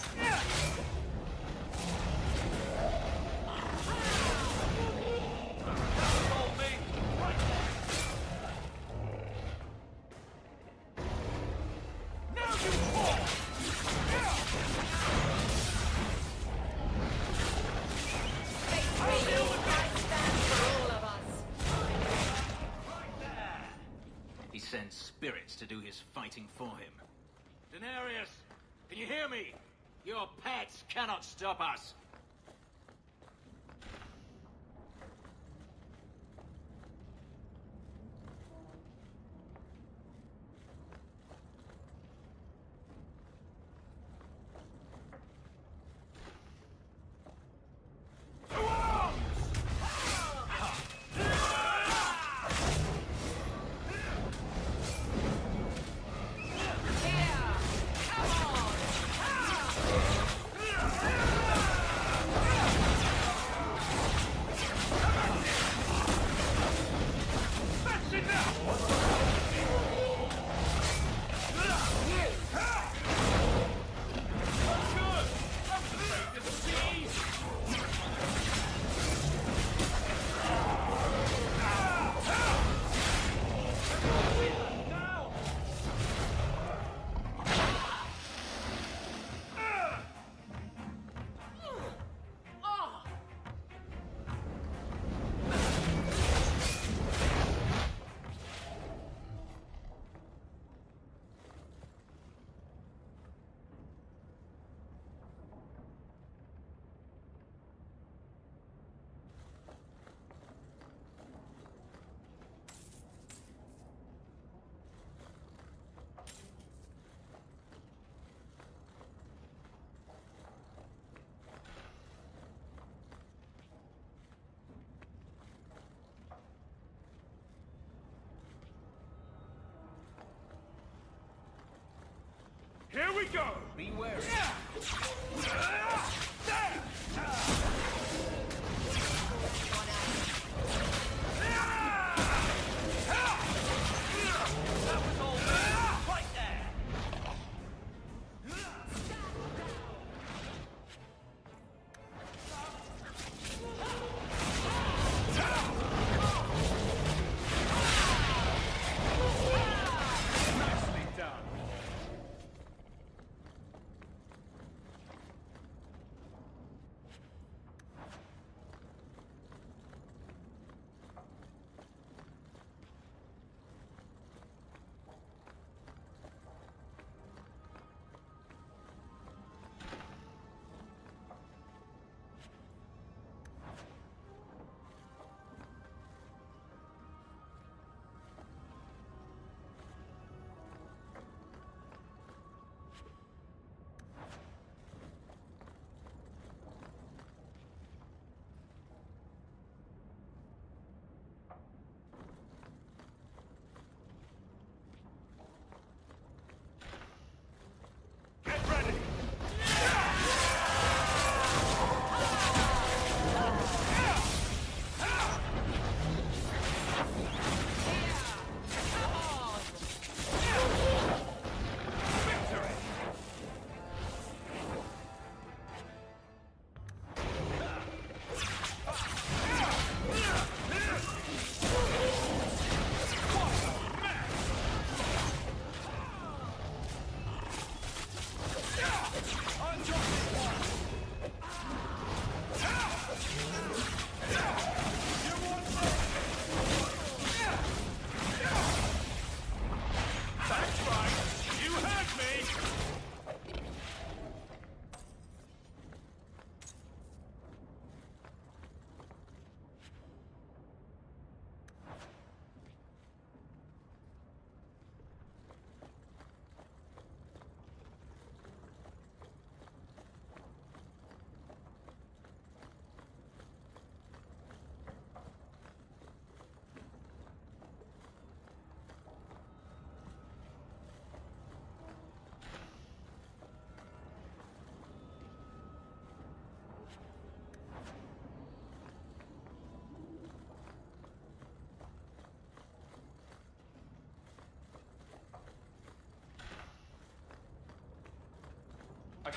He sends spirits to do his fighting for him. Daenerys, can you hear me? Your pets cannot stop us. Here we go! Be wary. Nice!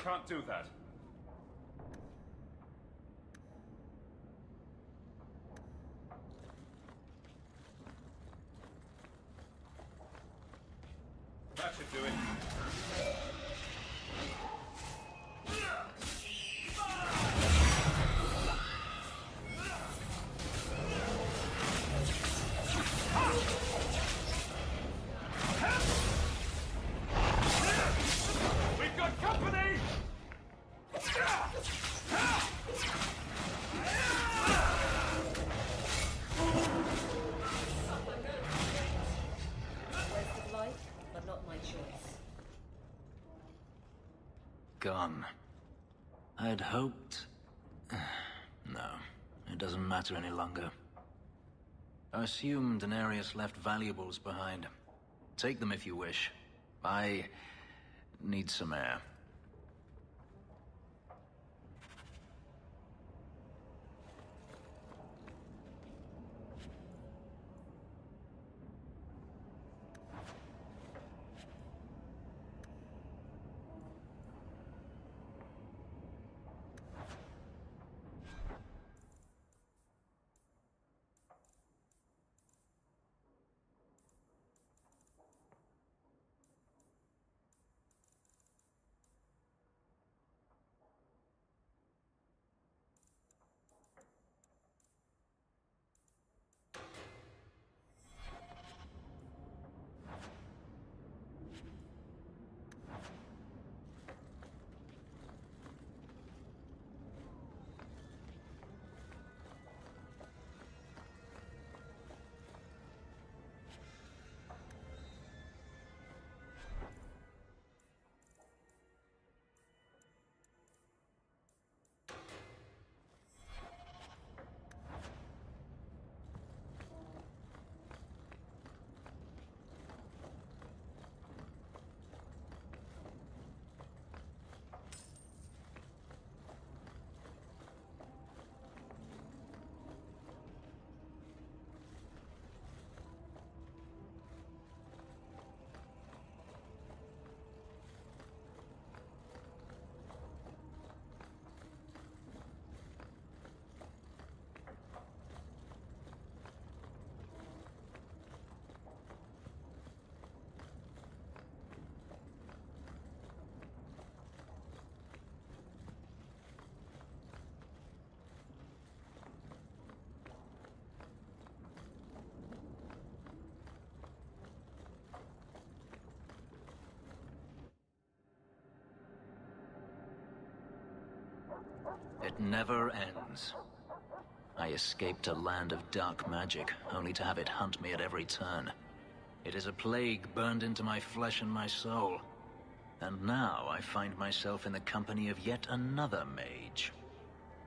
can't do that. That should do it. We've got company! Waste of life, but not my choice. Gone. I'd hoped... No, it doesn't matter any longer. I assume Daenerys left valuables behind. Take them if you wish. I need some air. It never ends. I escaped a land of dark magic, only to have it hunt me at every turn. It is a plague burned into my flesh and my soul. And now I find myself in the company of yet another mage.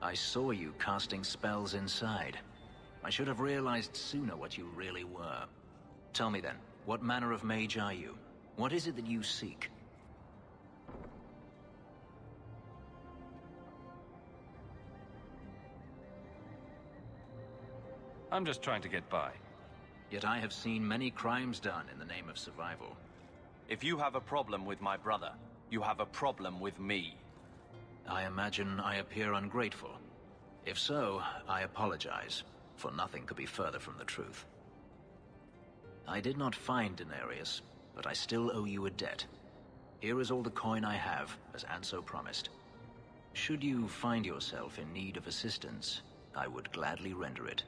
I saw you casting spells inside. I should have realized sooner what you really were. Tell me then, what manner of mage are you? What is it that you seek? I'm just trying to get by. Yet I have seen many crimes done in the name of survival. If you have a problem with my brother, you have a problem with me. I imagine I appear ungrateful. If so, I apologize, for nothing could be further from the truth. I did not find Daenerys, but I still owe you a debt. Here is all the coin I have, as Anso promised. Should you find yourself in need of assistance, I would gladly render it.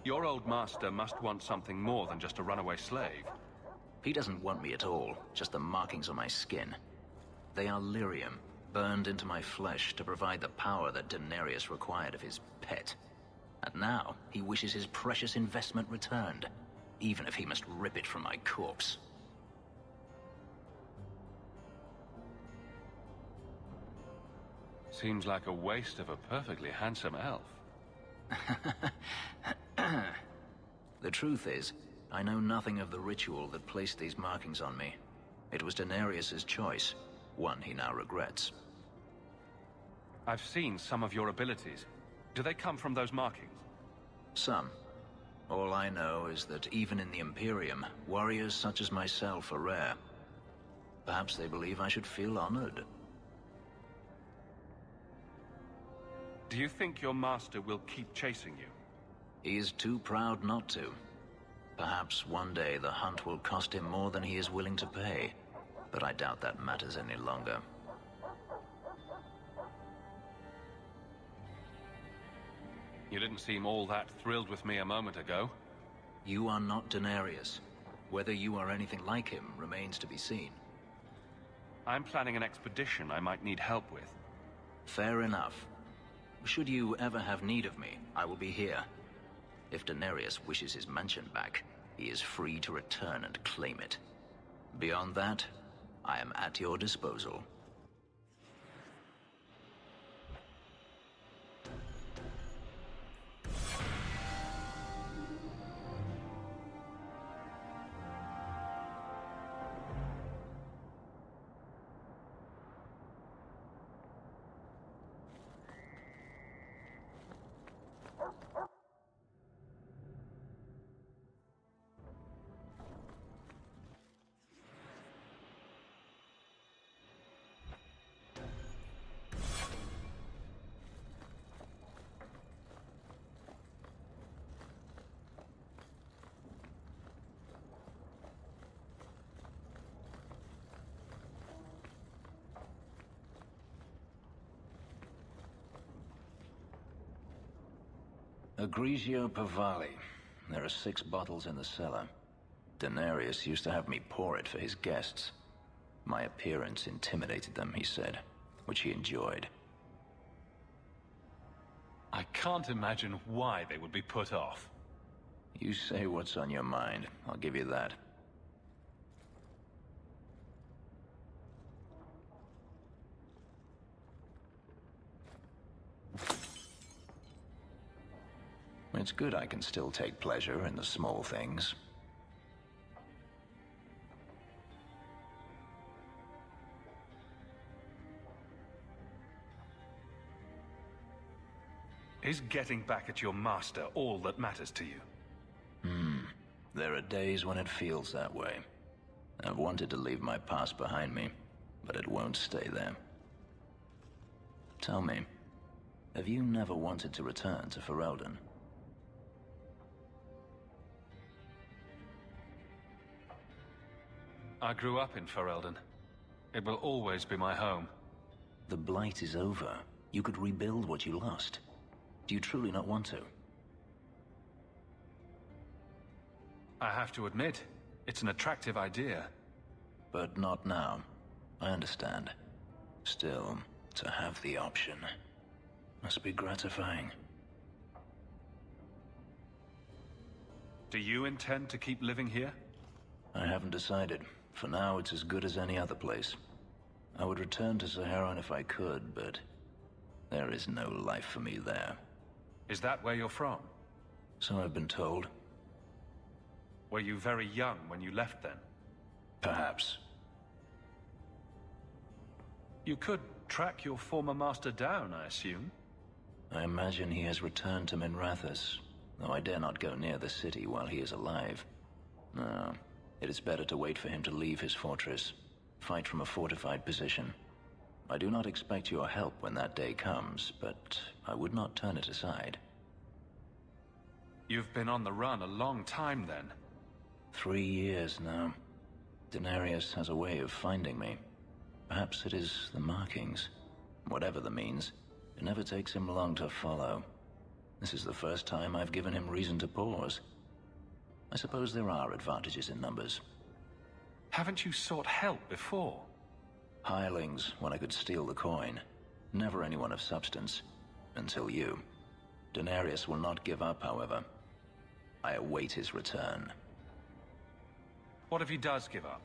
Your old master must want something more than just a runaway slave. He doesn't want me at all, just the markings on my skin. They are lyrium, burned into my flesh to provide the power that Daenerys required of his pet. And now, he wishes his precious investment returned, even if he must rip it from my corpse. Seems like a waste of a perfectly handsome elf. The truth is, I know nothing of the ritual that placed these markings on me. It was Daenerys' choice, one he now regrets. I've seen some of your abilities. Do they come from those markings? Some. All I know is that even in the Imperium, warriors such as myself are rare. Perhaps they believe I should feel honored. Do you think your master will keep chasing you? He is too proud not to. Perhaps one day the hunt will cost him more than he is willing to pay, but I doubt that matters any longer. You didn't seem all that thrilled with me a moment ago. You are not Denarius. Whether you are anything like him remains to be seen. I'm planning an expedition I might need help with. Fair enough. Should you ever have need of me, I will be here. If Denarius wishes his mansion back, he is free to return and claim it. Beyond that, I am at your disposal. Egregio Pavali. There are 6 bottles in the cellar. Denarius used to have me pour it for his guests. My appearance intimidated them, he said, which he enjoyed. I can't imagine why they would be put off. You say what's on your mind. I'll give you that. It's good I can still take pleasure in the small things. Is getting back at your master all that matters to you? There are days when it feels that way. I've wanted to leave my past behind me, but it won't stay there. Tell me, have you never wanted to return to Ferelden? I grew up in Ferelden. It will always be my home. The Blight is over. You could rebuild what you lost. Do you truly not want to? I have to admit, it's an attractive idea. But not now. I understand. Still, to have the option must be gratifying. Do you intend to keep living here? I haven't decided. For now, it's as good as any other place. I would return to Saharan if I could, but there is no life for me there. Is that where you're from? So I've been told. Were you very young when you left then? Perhaps. You could track your former master down, I assume? I imagine he has returned to Minrathous, though I dare not go near the city while he is alive. No, it is better to wait for him to leave his fortress, fight from a fortified position. I do not expect your help when that day comes, but I would not turn it aside. You've been on the run a long time then. 3 years now. Denarius has a way of finding me. Perhaps it is the markings. Whatever the means, it never takes him long to follow. This is the first time I've given him reason to pause. I suppose there are advantages in numbers. Haven't you sought help before? Hirelings, when I could steal the coin. Never anyone of substance. Until you. Denarius will not give up, however. I await his return. What if he does give up?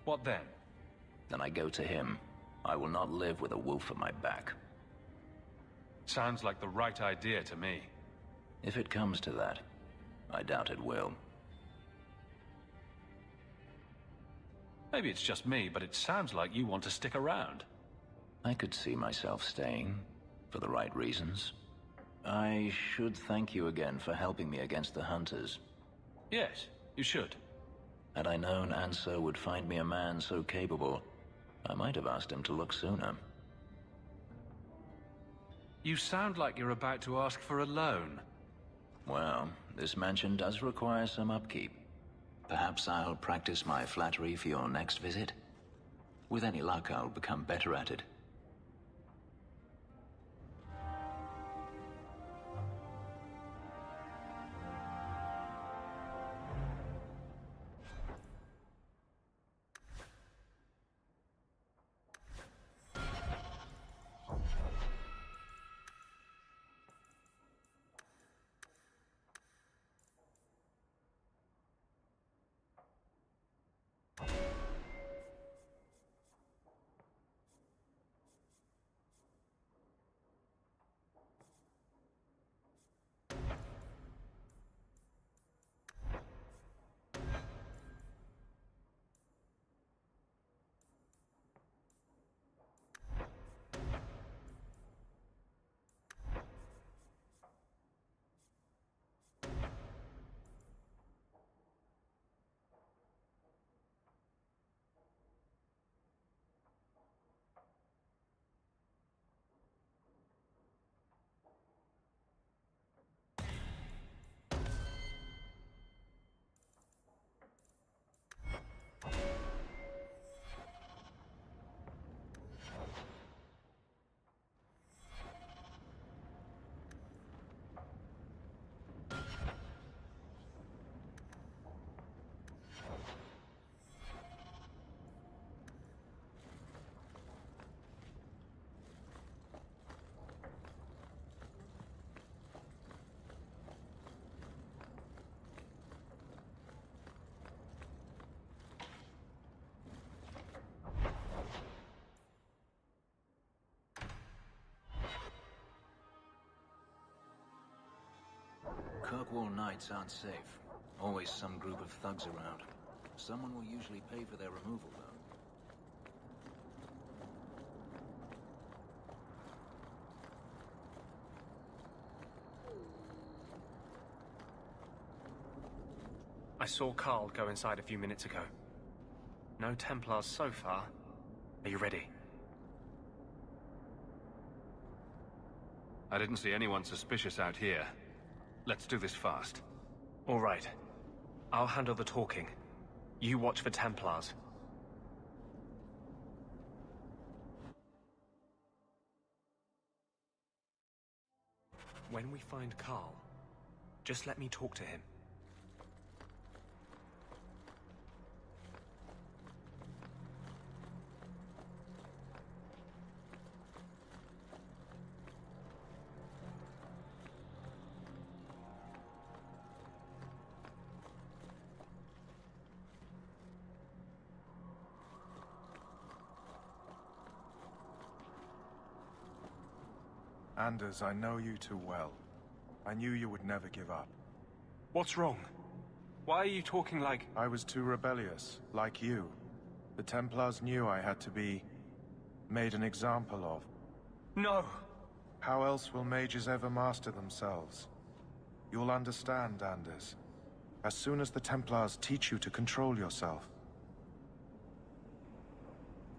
What then? Then I go to him. I will not live with a wolf at my back. Sounds like the right idea to me. If it comes to that, I doubt it will. Maybe it's just me, but it sounds like you want to stick around. I could see myself staying, for the right reasons. I should thank you again for helping me against the Hunters. Yes, you should. Had I known Ansur would find me a man so capable, I might have asked him to look sooner. You sound like you're about to ask for a loan. Well, this mansion does require some upkeep. Perhaps I'll practice my flattery for your next visit? With any luck, I'll become better at it. Kirkwall nights aren't safe. Always some group of thugs around. Someone will usually pay for their removal, though. I saw Carl go inside a few minutes ago. No Templars so far. Are you ready? I didn't see anyone suspicious out here. Let's do this fast. All right. I'll handle the talking. You watch for Templars. When we find Carl, just let me talk to him. Anders, I know you too well. I knew you would never give up. What's wrong? Why are you talking like... I was too rebellious, like you. The Templars knew I had to be... made an example of. No! How else will mages ever master themselves? You'll understand, Anders. As soon as the Templars teach you to control yourself.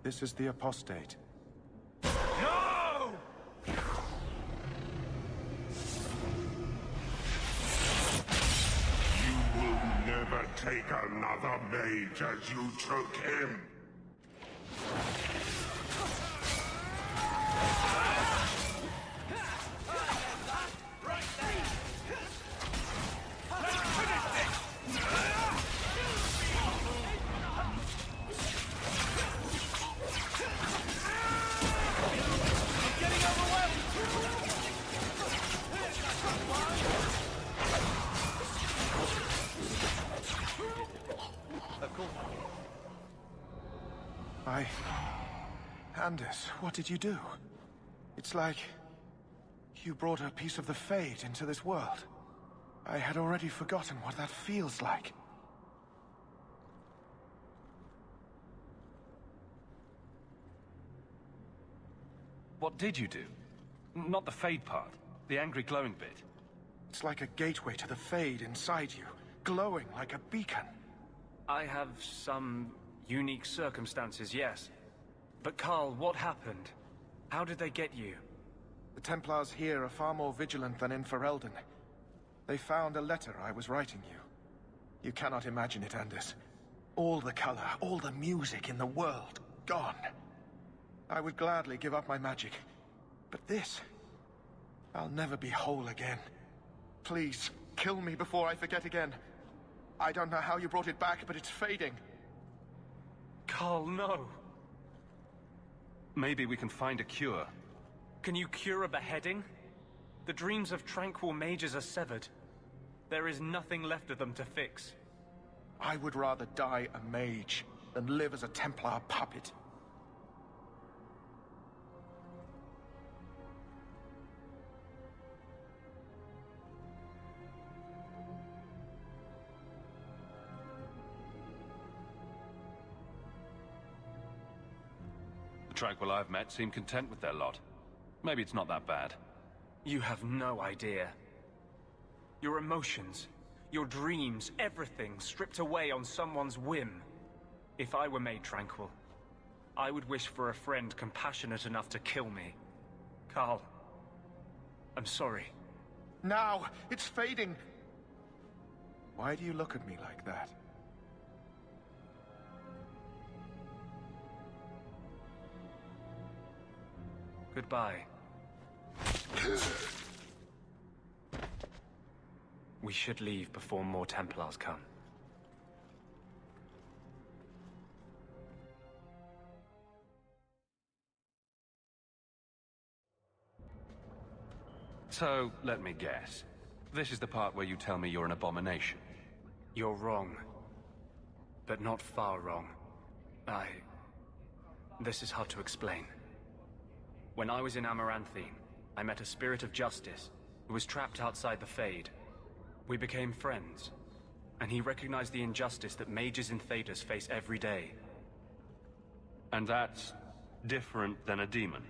This is the Apostate. No! Never take another mage as you took him. Anders, what did you do? It's like... you brought a piece of the Fade into this world. I had already forgotten what that feels like. What did you do? Not the Fade part. The angry glowing bit. It's like a gateway to the Fade inside you, glowing like a beacon. I have some unique circumstances, yes. But Carl, what happened? How did they get you? The Templars here are far more vigilant than in Ferelden. They found a letter I was writing you. You cannot imagine it, Anders. All the color, all the music in the world, gone. I would gladly give up my magic. But this... I'll never be whole again. Please, kill me before I forget again. I don't know how you brought it back, but it's fading. Carl, no. Maybe we can find a cure. Can you cure a beheading? The dreams of tranquil mages are severed. There is nothing left of them to fix. I would rather die a mage than live as a Templar puppet. The Tranquil I've met seem content with their lot. Maybe it's not that bad. You have no idea. Your emotions, your dreams, everything stripped away on someone's whim. If I were made tranquil, I would wish for a friend compassionate enough to kill me. Carl, I'm sorry. Now! It's fading! Why do you look at me like that? Goodbye. We should leave before more Templars come. So, let me guess. This is the part where you tell me you're an abomination. You're wrong. But not far wrong. This is hard to explain. When I was in Amaranthine, I met a spirit of justice who was trapped outside the Fade. We became friends, and he recognized the injustice that mages in Thedas face every day. And that's different than a demon?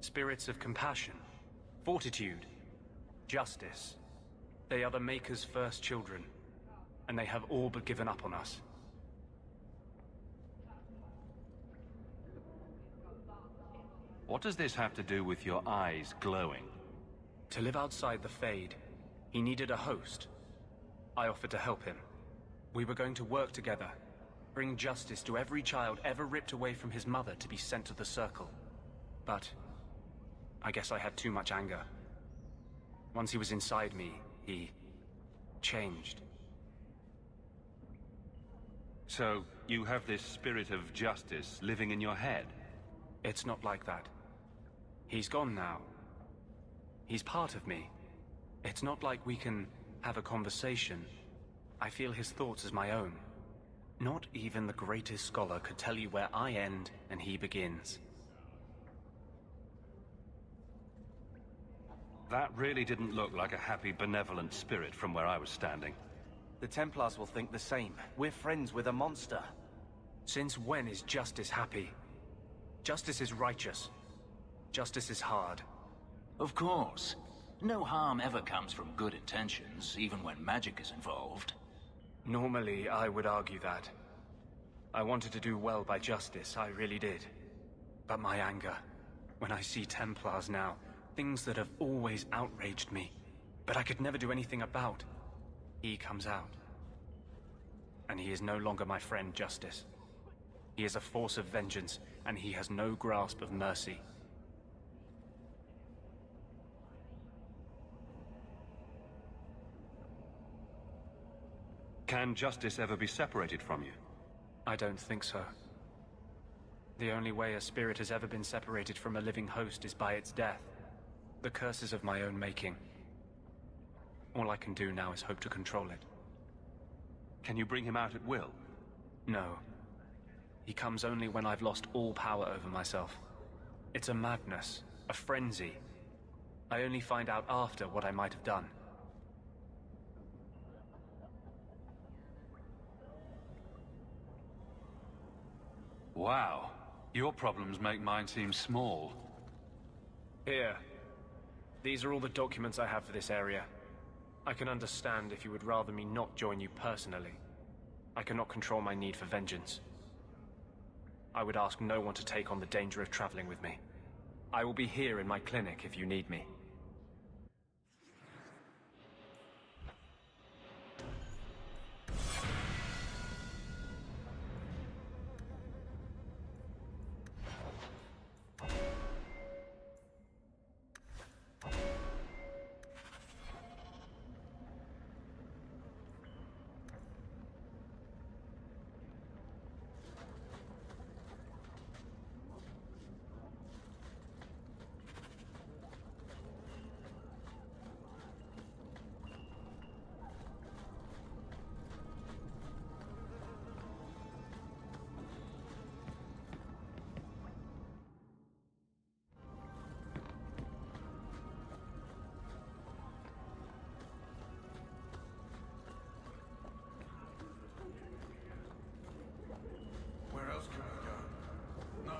Spirits of compassion, fortitude, justice. They are the Maker's first children. and they have all but given up on us. What does this have to do with your eyes glowing? To live outside the Fade, he needed a host. I offered to help him. We were going to work together, bring justice to every child ever ripped away from his mother to be sent to the Circle. But I guess I had too much anger. Once he was inside me, he changed. So, you have this spirit of justice living in your head? It's not like that. He's gone now. He's part of me. It's not like we can have a conversation. I feel his thoughts as my own. Not even the greatest scholar could tell you where I end and he begins. That really didn't look like a happy, benevolent spirit from where I was standing. The Templars will think the same. We're friends with a monster. Since when is justice happy? Justice is righteous. Justice is hard. Of course. No harm ever comes from good intentions, even when magic is involved. Normally, I would argue that. I wanted to do well by justice, I really did. But my anger, when I see Templars now, things that have always outraged me, but I could never do anything about, he comes out. And he is no longer my friend, Justice. He is a force of vengeance, and he has no grasp of mercy. Can justice ever be separated from you? I don't think so. The only way a spirit has ever been separated from a living host is by its death. The curse is of my own making. All I can do now is hope to control it. Can you bring him out at will? No. He comes only when I've lost all power over myself. It's a madness, a frenzy. I only find out after what I might have done. Wow. Your problems make mine seem small. Here. These are all the documents I have for this area. I can understand if you would rather me not join you personally. I cannot control my need for vengeance. I would ask no one to take on the danger of traveling with me. I will be here in my clinic if you need me.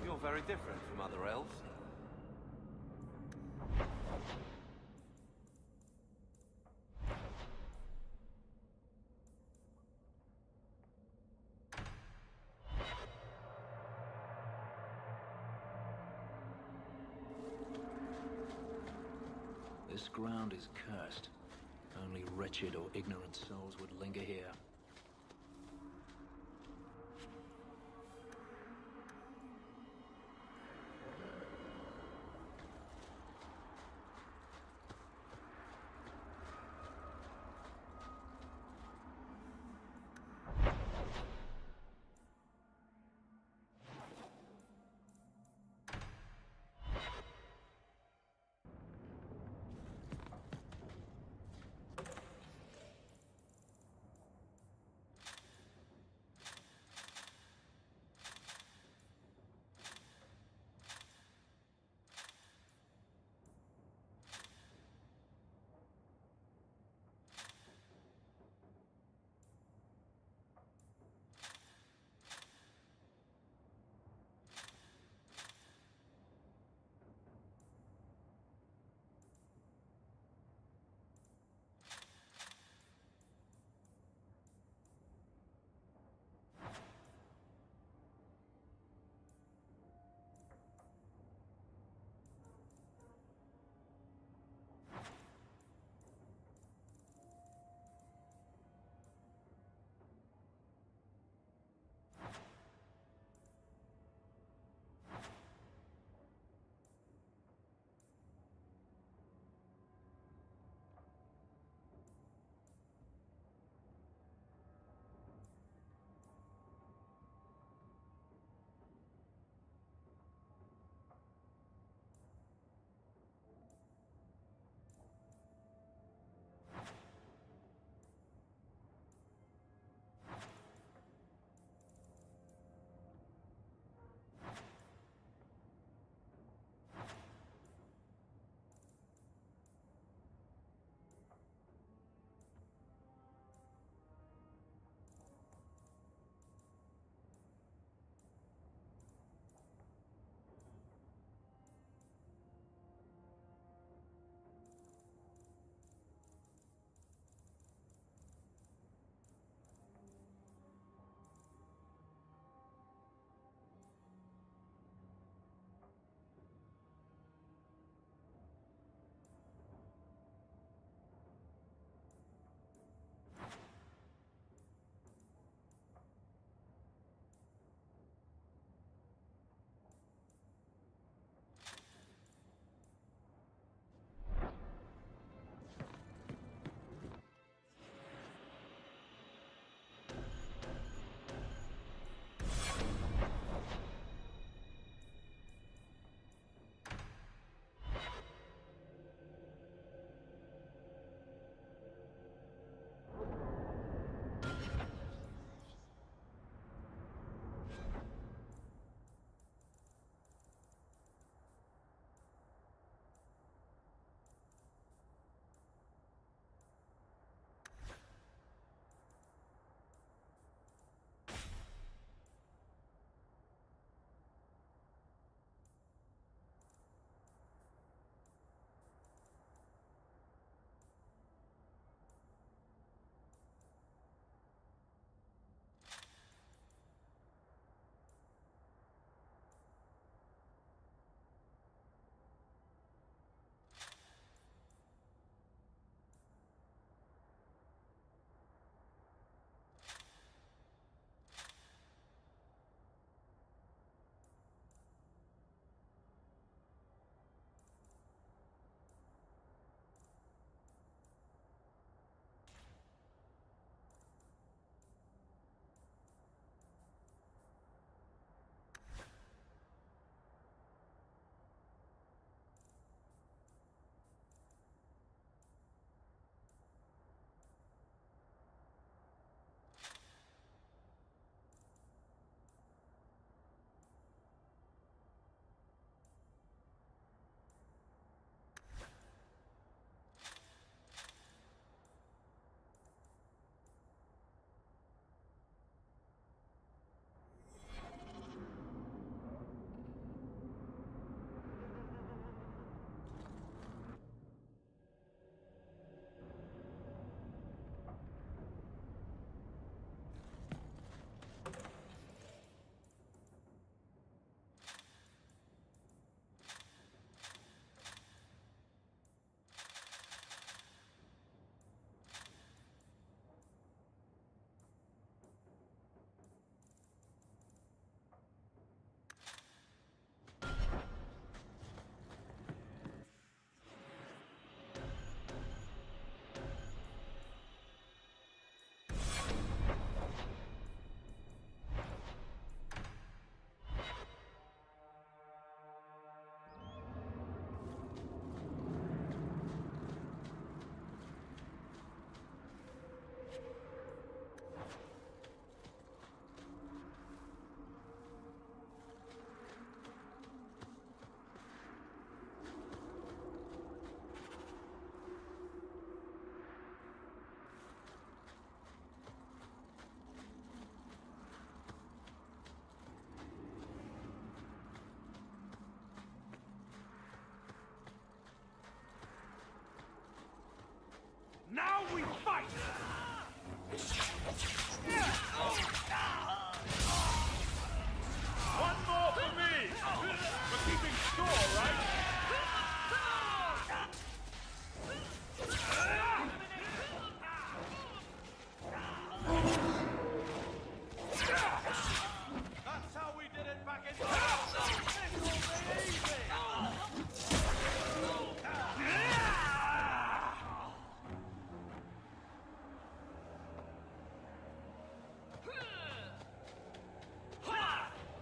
You're very different from other elves. This ground is cursed. Only wretched or ignorant souls would linger here. we fight! One more for me! We're keeping score, right? That's how we did it back in the This will be easy!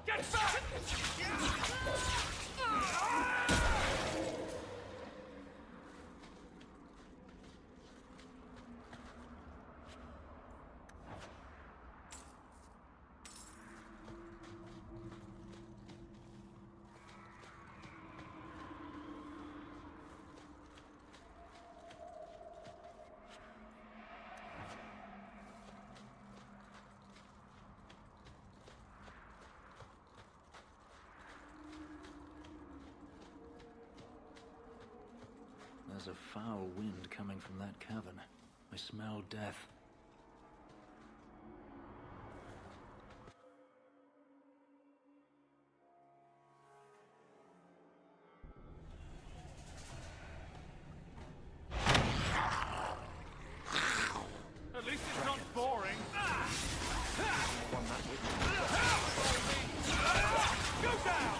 Get back! There's a foul wind coming from that cavern. I smell death. At least it's not boring. Go down!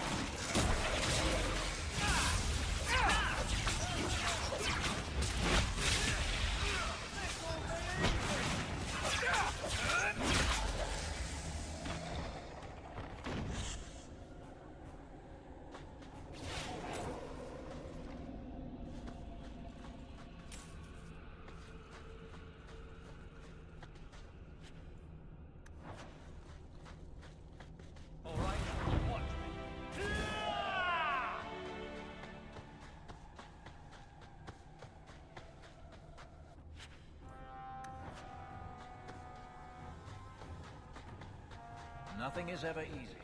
Nothing is ever easy.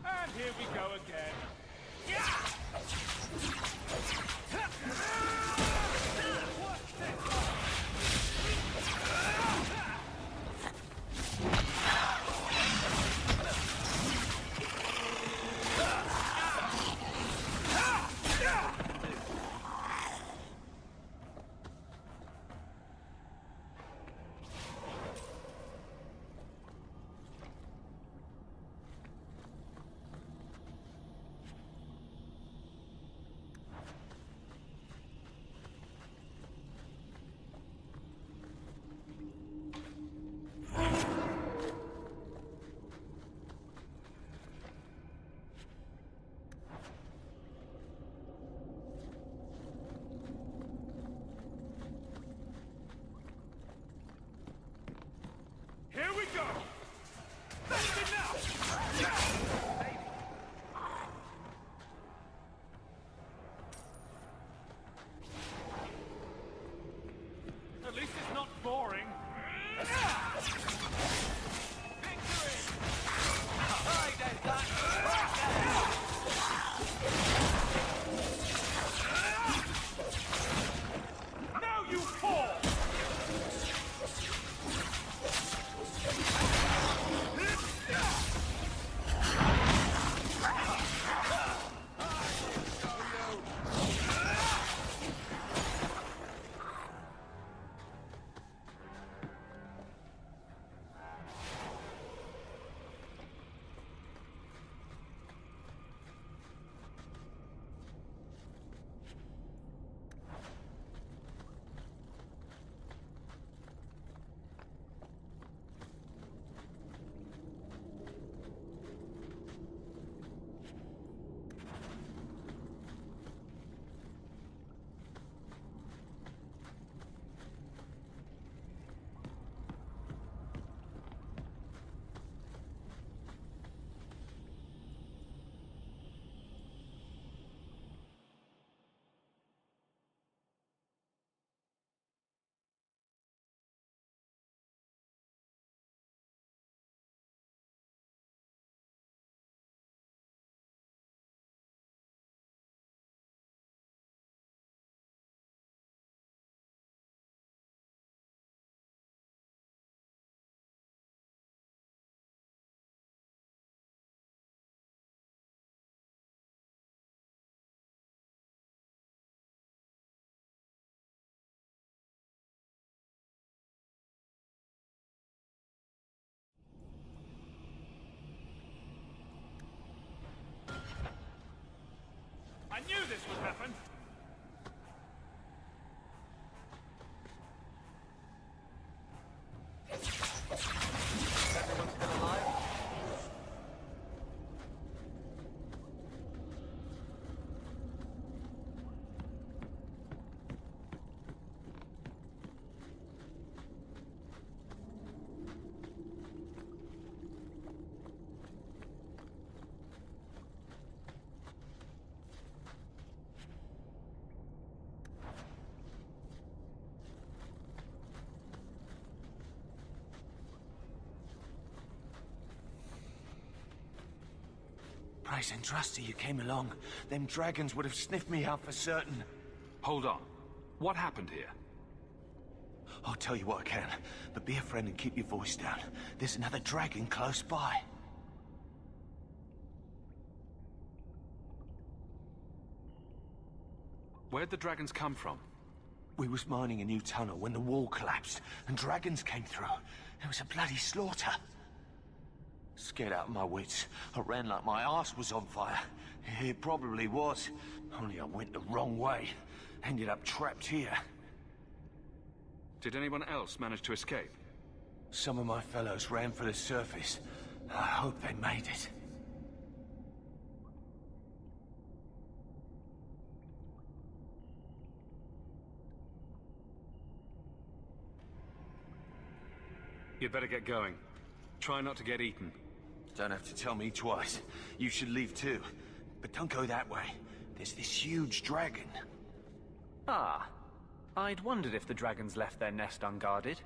And here we go again. knew this would happen! Everyone's still alive? Praise and trusty you came along. Them dragons would have sniffed me out for certain. Hold on. What happened here? I'll tell you what I can, but be a friend and keep your voice down. There's another dragon close by. Where'd the dragons come from? We was mining a new tunnel when the wall collapsed, and dragons came through. It was a bloody slaughter. Scared out of my wits, I ran like my arse was on fire. It probably was, only I went the wrong way. Ended up trapped here. Did anyone else manage to escape? Some of my fellows ran for the surface. I hope they made it. You'd better get going. Try not to get eaten. Don't have to tell me twice. You should leave too. But don't go that way. There's this huge dragon. Ah. I'd wondered if the dragons left their nest unguarded.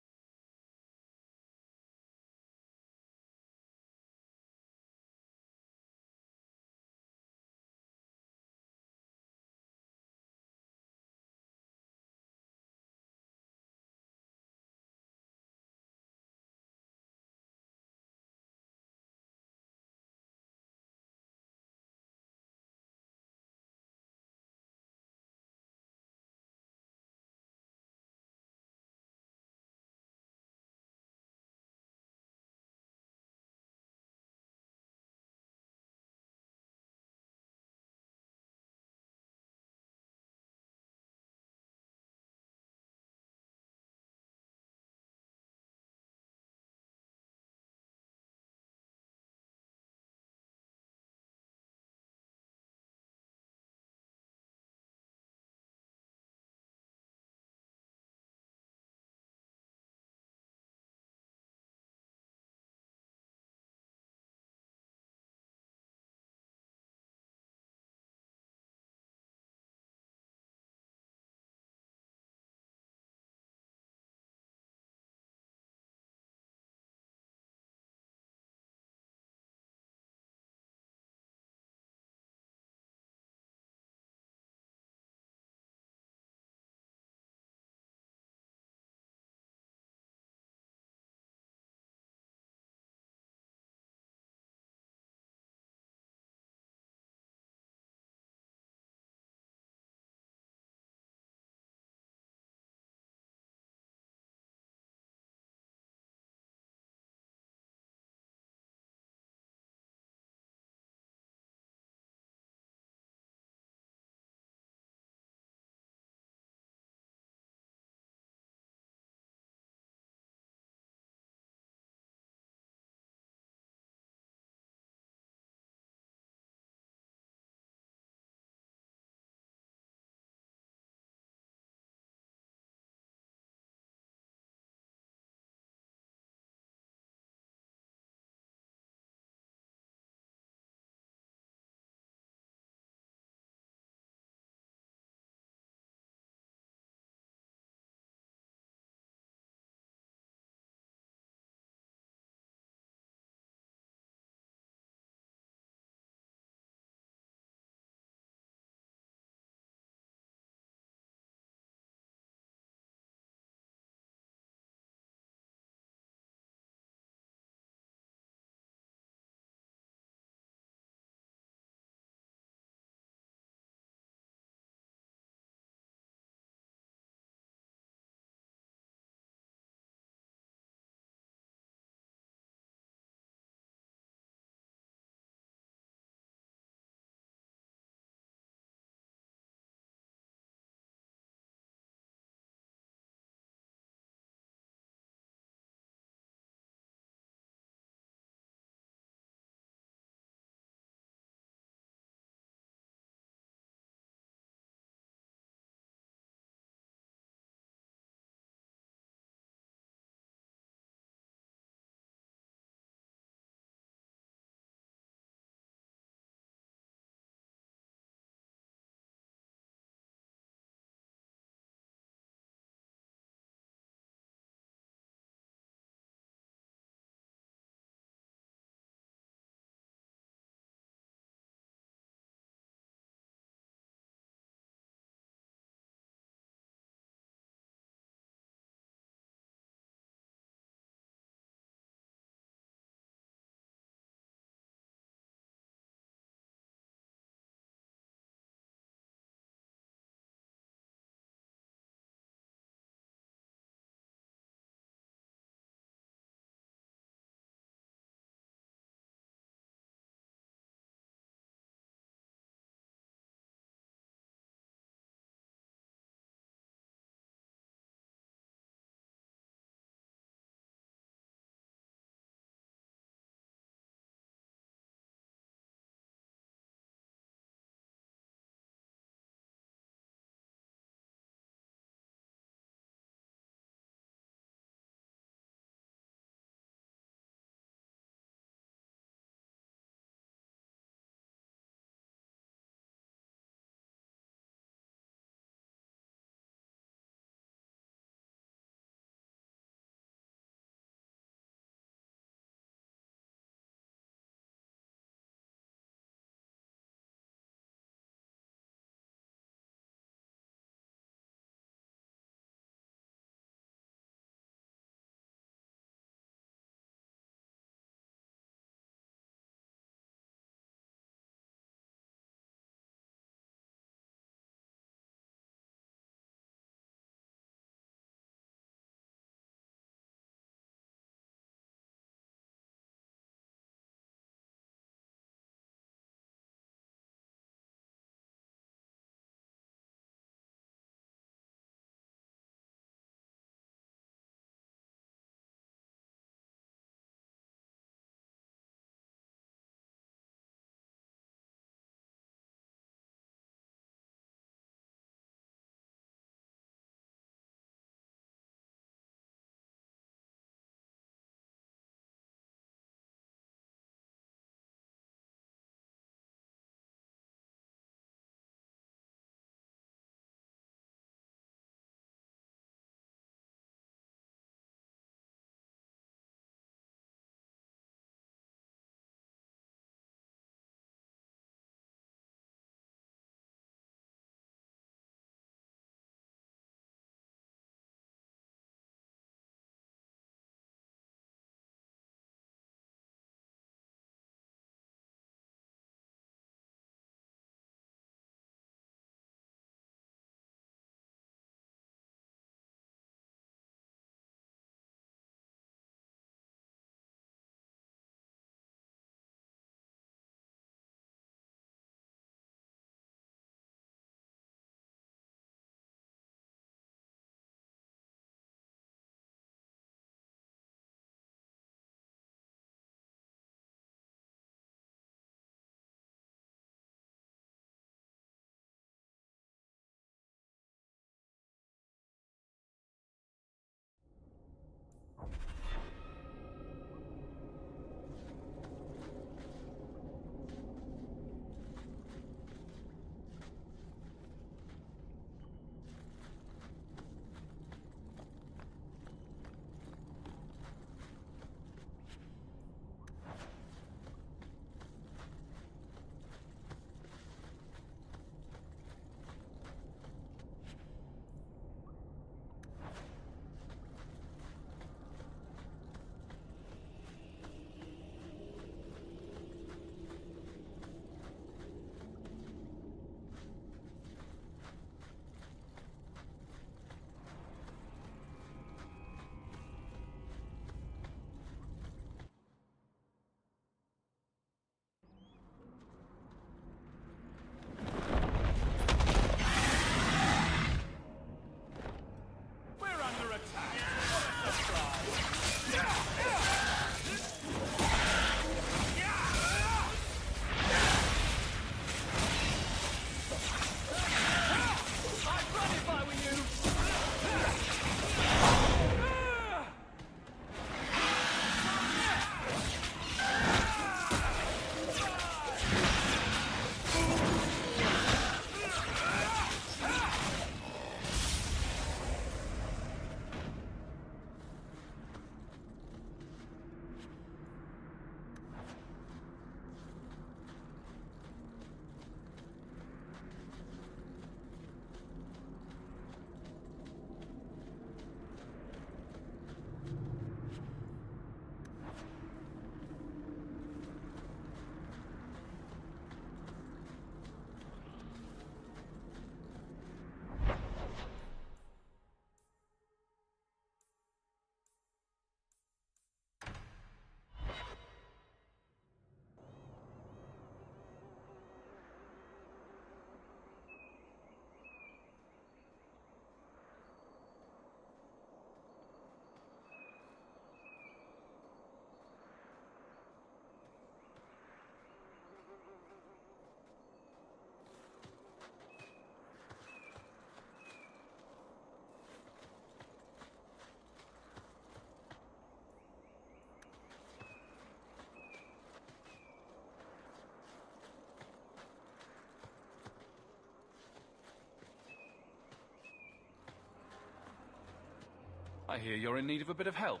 I hear you're in need of a bit of help.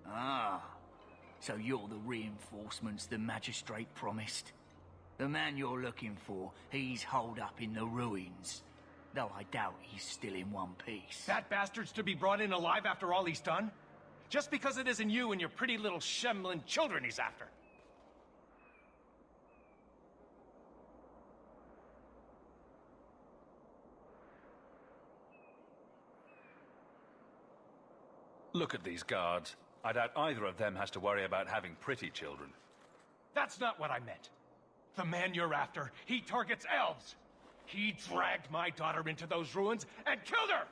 Ah, so you're the reinforcements the Magistrate promised. The man you're looking for, he's holed up in the ruins. Though I doubt he's still in one piece. That bastard's to be brought in alive after all he's done? Just because it isn't you and your pretty little Shemlin children he's after. Look at these guards. I doubt either of them has to worry about having pretty children. That's not what I meant. The man you're after, he targets elves. He dragged my daughter into those ruins and killed her!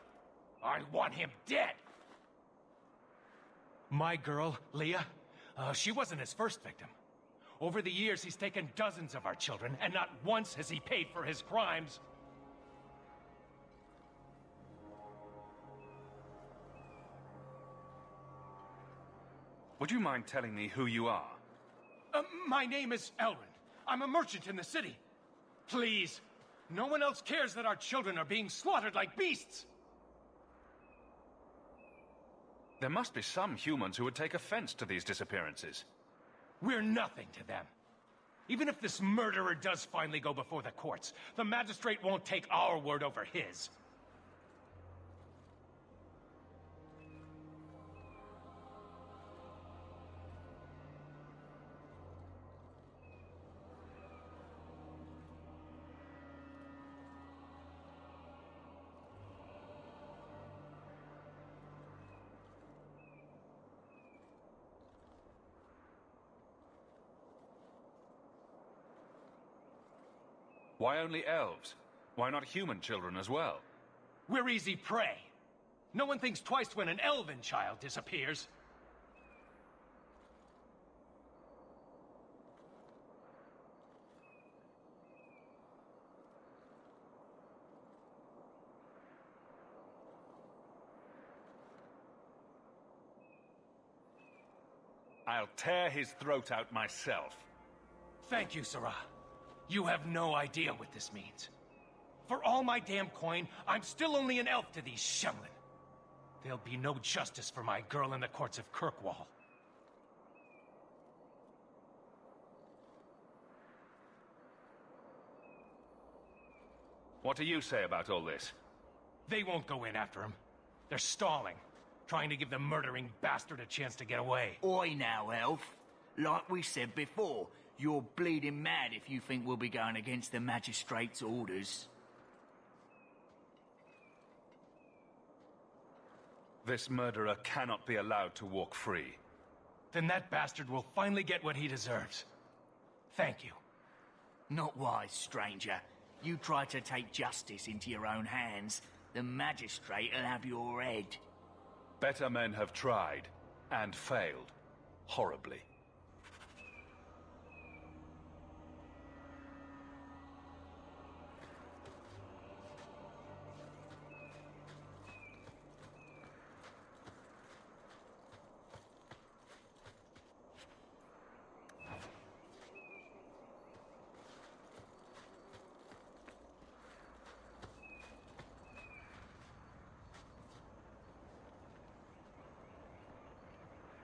I want him dead! My girl, Leah, she wasn't his first victim. Over the years, he's taken dozens of our children, and not once has he paid for his crimes. Would you mind telling me who you are? My name is Elrond. I'm a merchant in the city. Please, no one else cares that our children are being slaughtered like beasts. There must be some humans who would take offense to these disappearances. We're nothing to them. Even if this murderer does finally go before the courts, the Magistrate won't take our word over his. Why only elves? Why not human children as well? We're easy prey. No one thinks twice when an elven child disappears. I'll tear his throat out myself. Thank you, Sarah. You have no idea what this means. For all my damn coin, I'm still only an elf to these Shemlin. There'll be no justice for my girl in the courts of Kirkwall. What do you say about all this? They won't go in after him. They're stalling, trying to give the murdering bastard a chance to get away. Oi now, elf. Like we said before, you're bleeding mad if you think we'll be going against the Magistrate's orders. This murderer cannot be allowed to walk free. Then that bastard will finally get what he deserves. Thank you. Not wise, stranger. You try to take justice into your own hands, the Magistrate'll have your head. Better men have tried, and failed. Horribly.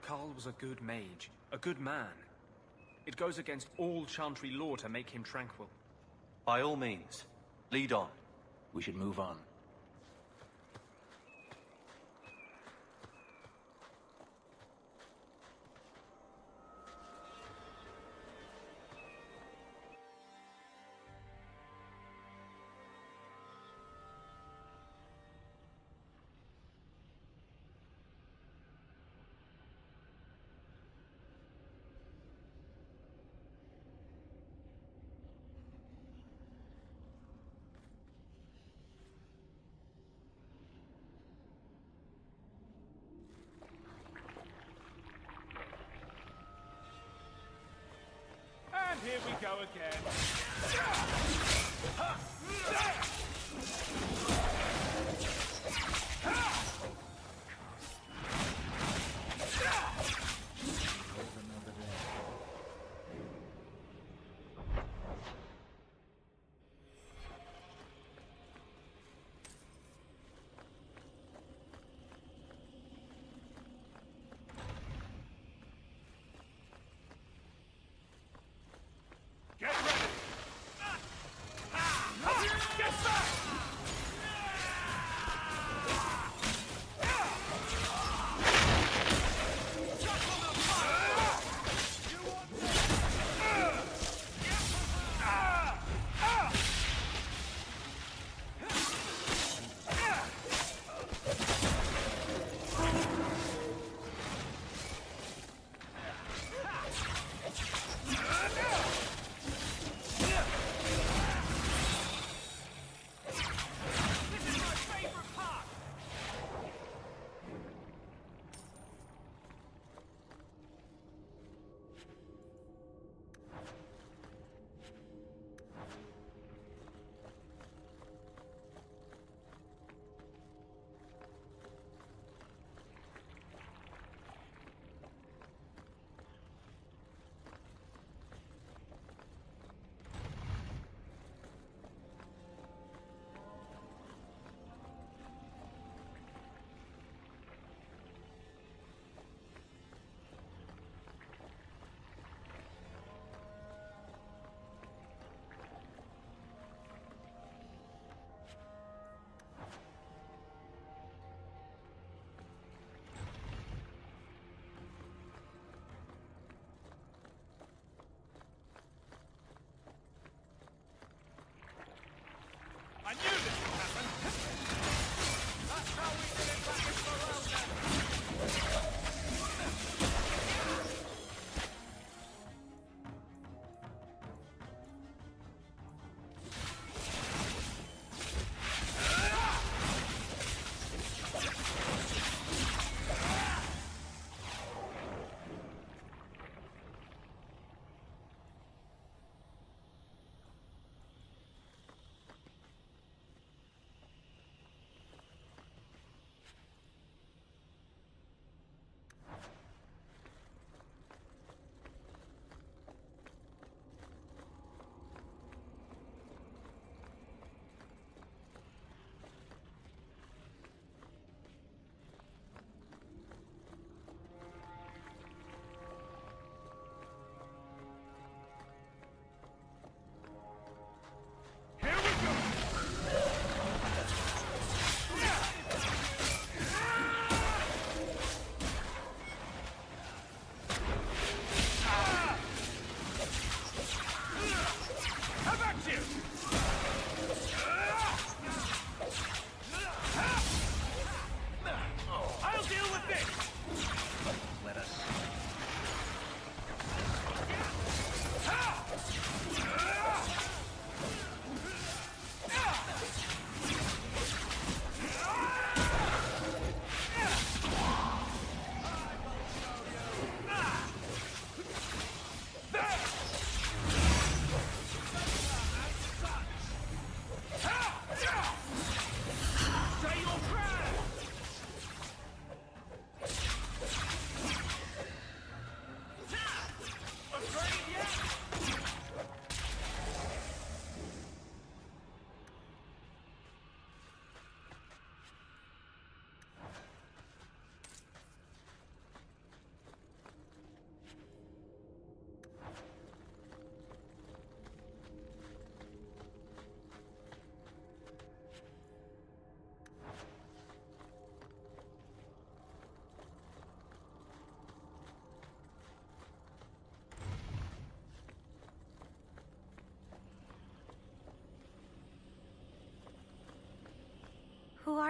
Carl was a good mage, a good man. It goes against all Chantry law to make him tranquil. By all means, lead on. We should move on. And here we go again.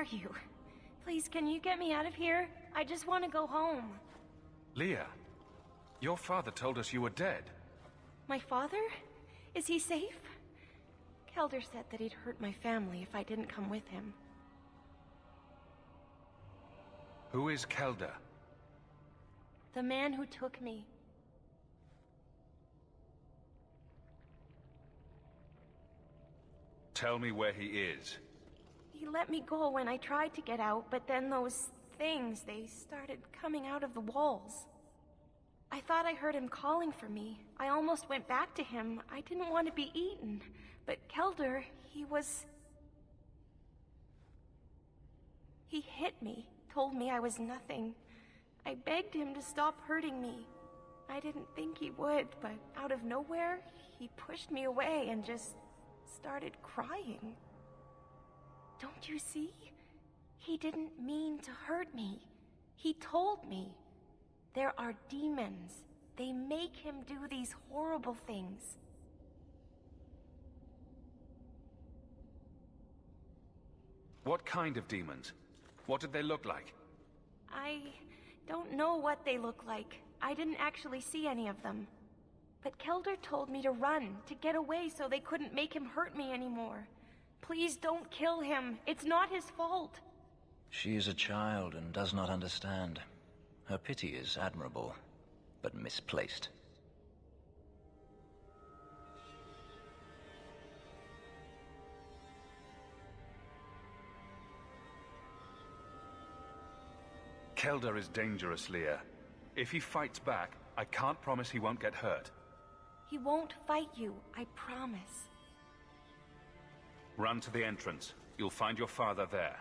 are you? Please, can you get me out of here? I just want to go home. Leah, your father told us you were dead. My father? Is he safe? Kelder said that he'd hurt my family if I didn't come with him. Who is Kelder? The man who took me. Tell me where he is. He let me go when I tried to get out, but then those things, they started coming out of the walls. I thought I heard him calling for me. I almost went back to him. I didn't want to be eaten. But Kelder, he hit me, told me I was nothing. I begged him to stop hurting me. I didn't think he would, but out of nowhere, he pushed me away and just started crying. Don't you see? He didn't mean to hurt me. He told me. There are demons. They make him do these horrible things. What kind of demons? What did they look like? I don't know what they look like. I didn't actually see any of them. But Kelder told me to run, to get away so they couldn't make him hurt me anymore. Please don't kill him. It's not his fault. She is a child and does not understand. Her pity is admirable, but misplaced. Kelder is dangerous, Leah. If he fights back, I can't promise he won't get hurt. He won't fight you, I promise. Run to the entrance. You'll find your father there.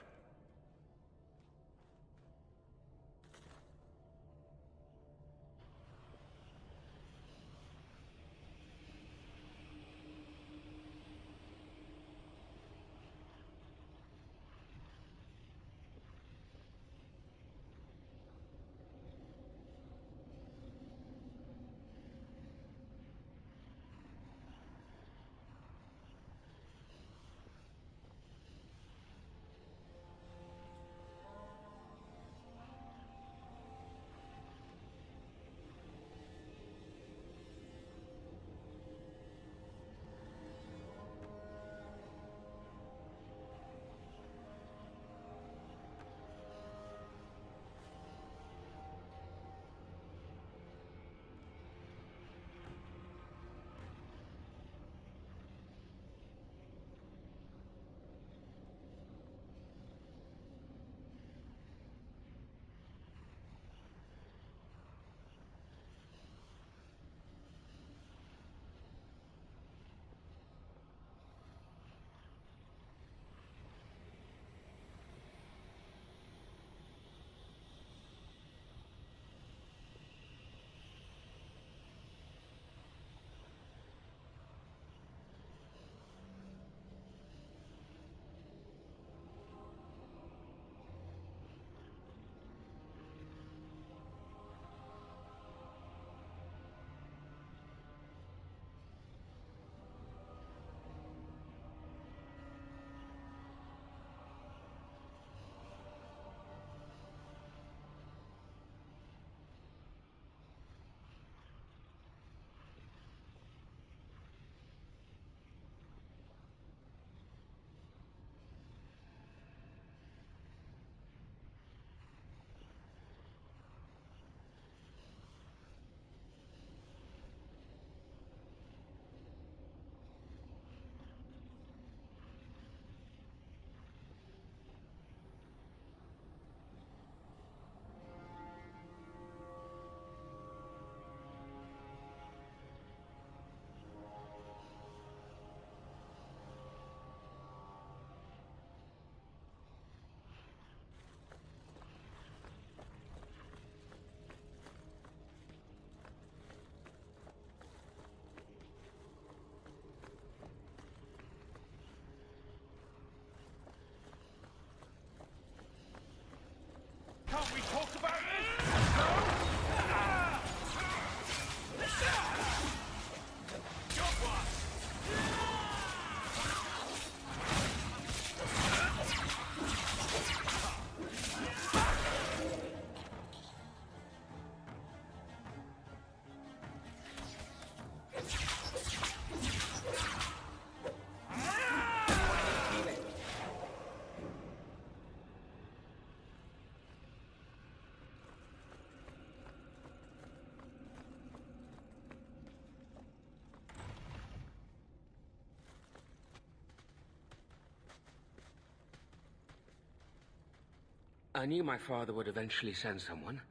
I knew my father would eventually send someone.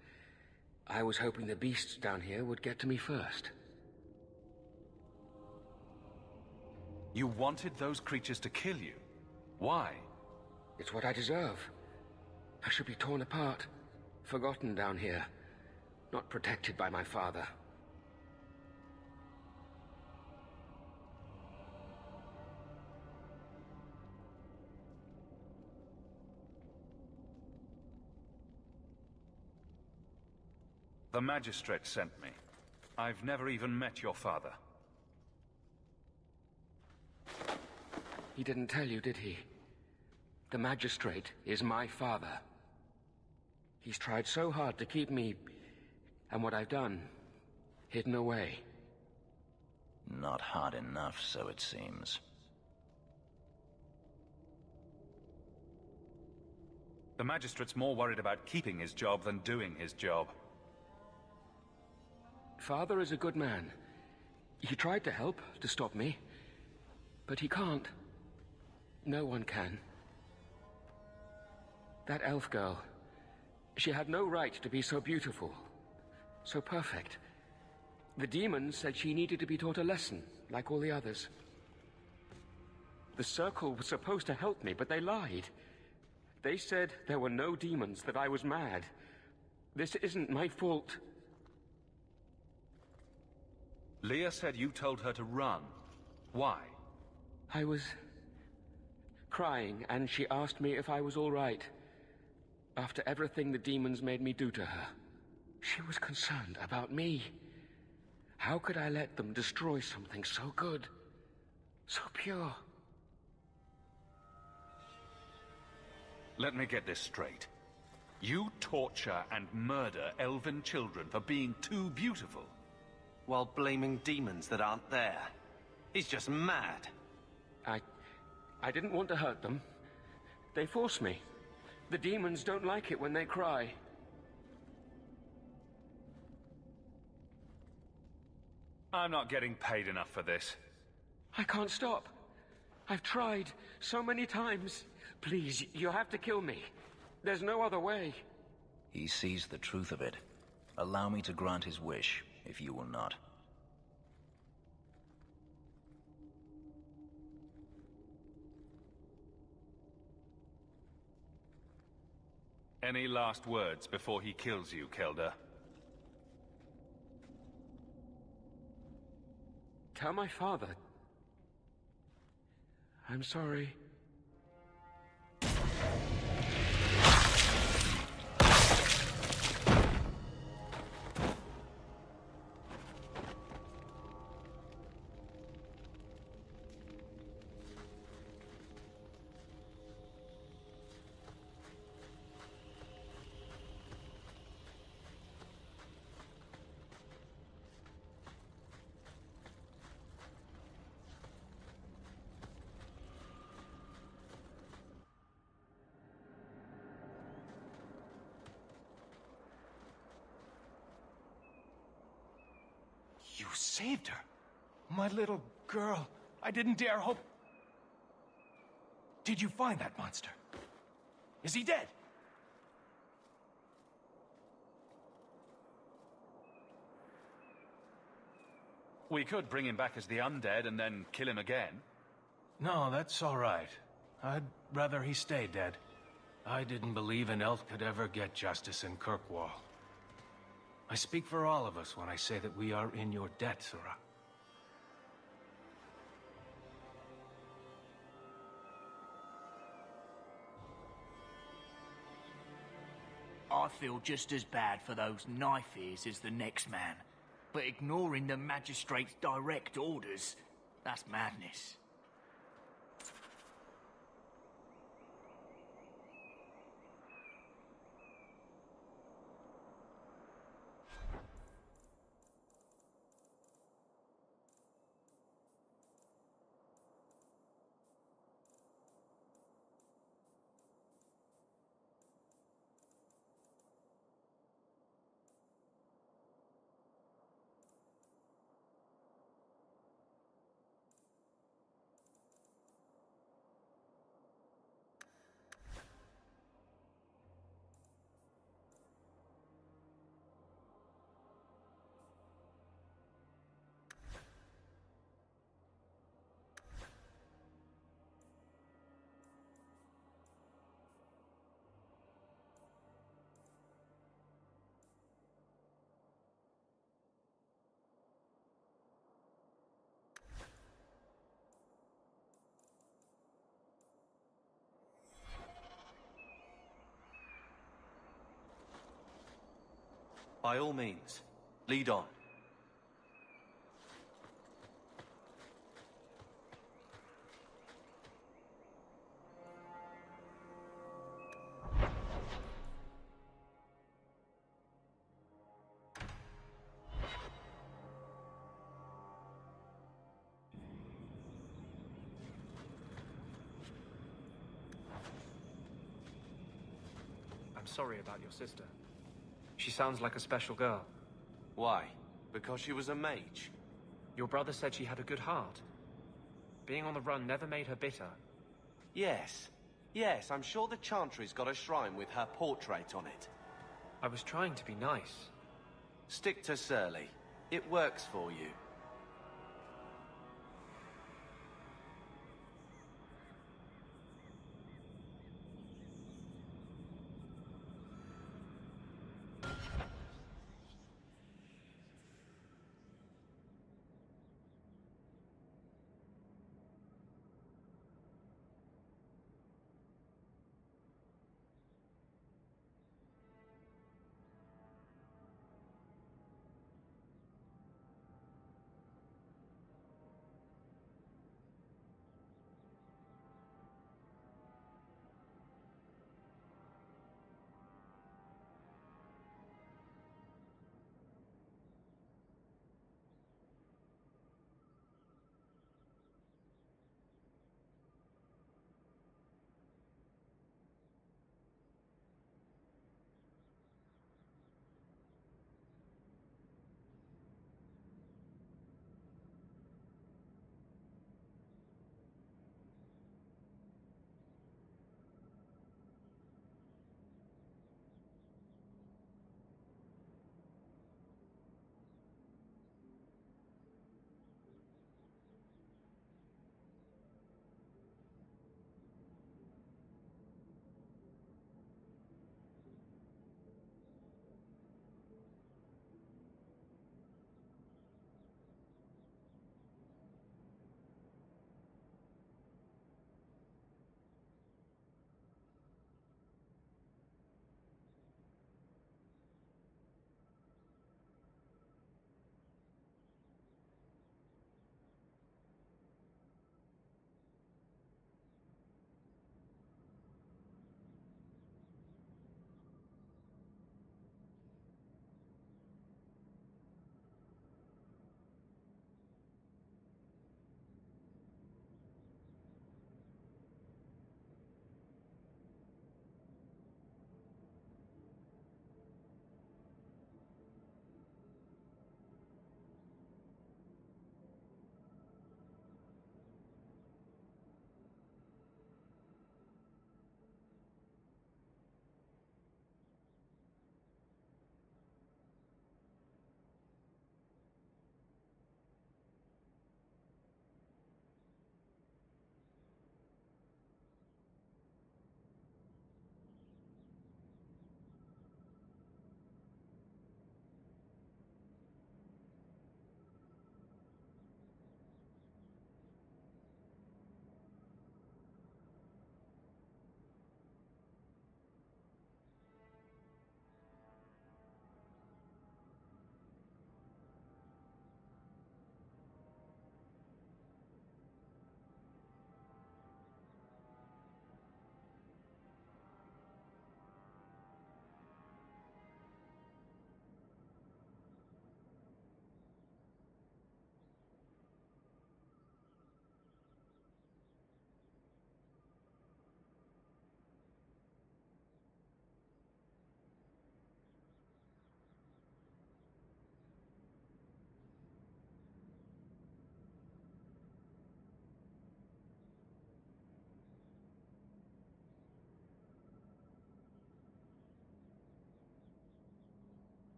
I was hoping the beasts down here would get to me first. You wanted those creatures to kill you? Why? It's what I deserve. I should be torn apart, forgotten down here, not protected by my father. The Magistrate sent me. I've never even met your father. He didn't tell you, did he? The Magistrate is my father. He's tried so hard to keep me, and what I've done, hidden away. Not hard enough, so it seems. The Magistrate's more worried about keeping his job than doing his job. Father is a good man. He tried to help, to stop me. But he can't. No one can. That elf girl, she had no right to be so beautiful, so perfect. The demons said she needed to be taught a lesson, like all the others. The Circle was supposed to help me, but they lied. They said there were no demons, that I was mad. This isn't my fault. Leah said you told her to run. Why? I was crying, and she asked me if I was all right. After everything the demons made me do to her. She was concerned about me. How could I let them destroy something so good? So pure? Let me get this straight. You torture and murder elven children for being too beautiful. While blaming demons that aren't there. He's just mad. I didn't want to hurt them. They forced me. The demons don't like it when they cry. I'm not getting paid enough for this. I can't stop. I've tried so many times. Please, you have to kill me. There's no other way. He sees the truth of it. Allow me to grant his wish, if you will not. Any last words before he kills you, Kelda? Tell my father. I'm sorry. You saved her. My little girl. I didn't dare hope... Did you find that monster? Is he dead? We could bring him back as the undead and then kill him again. No, that's all right. I'd rather he stay dead. I didn't believe an elf could ever get justice in Kirkwall. I speak for all of us when I say that we are in your debt, Sirah. I feel just as bad for those knife ears as the next man. But ignoring the Magistrate's direct orders, that's madness. By all means, lead on. I'm sorry about your sister. She sounds like a special girl. Why? Because she was a mage? Your brother said she had a good heart. Being on the run never made her bitter. Yes. Yes, I'm sure the Chantry's got a shrine with her portrait on it. I was trying to be nice. Stick to Surly. It works for you.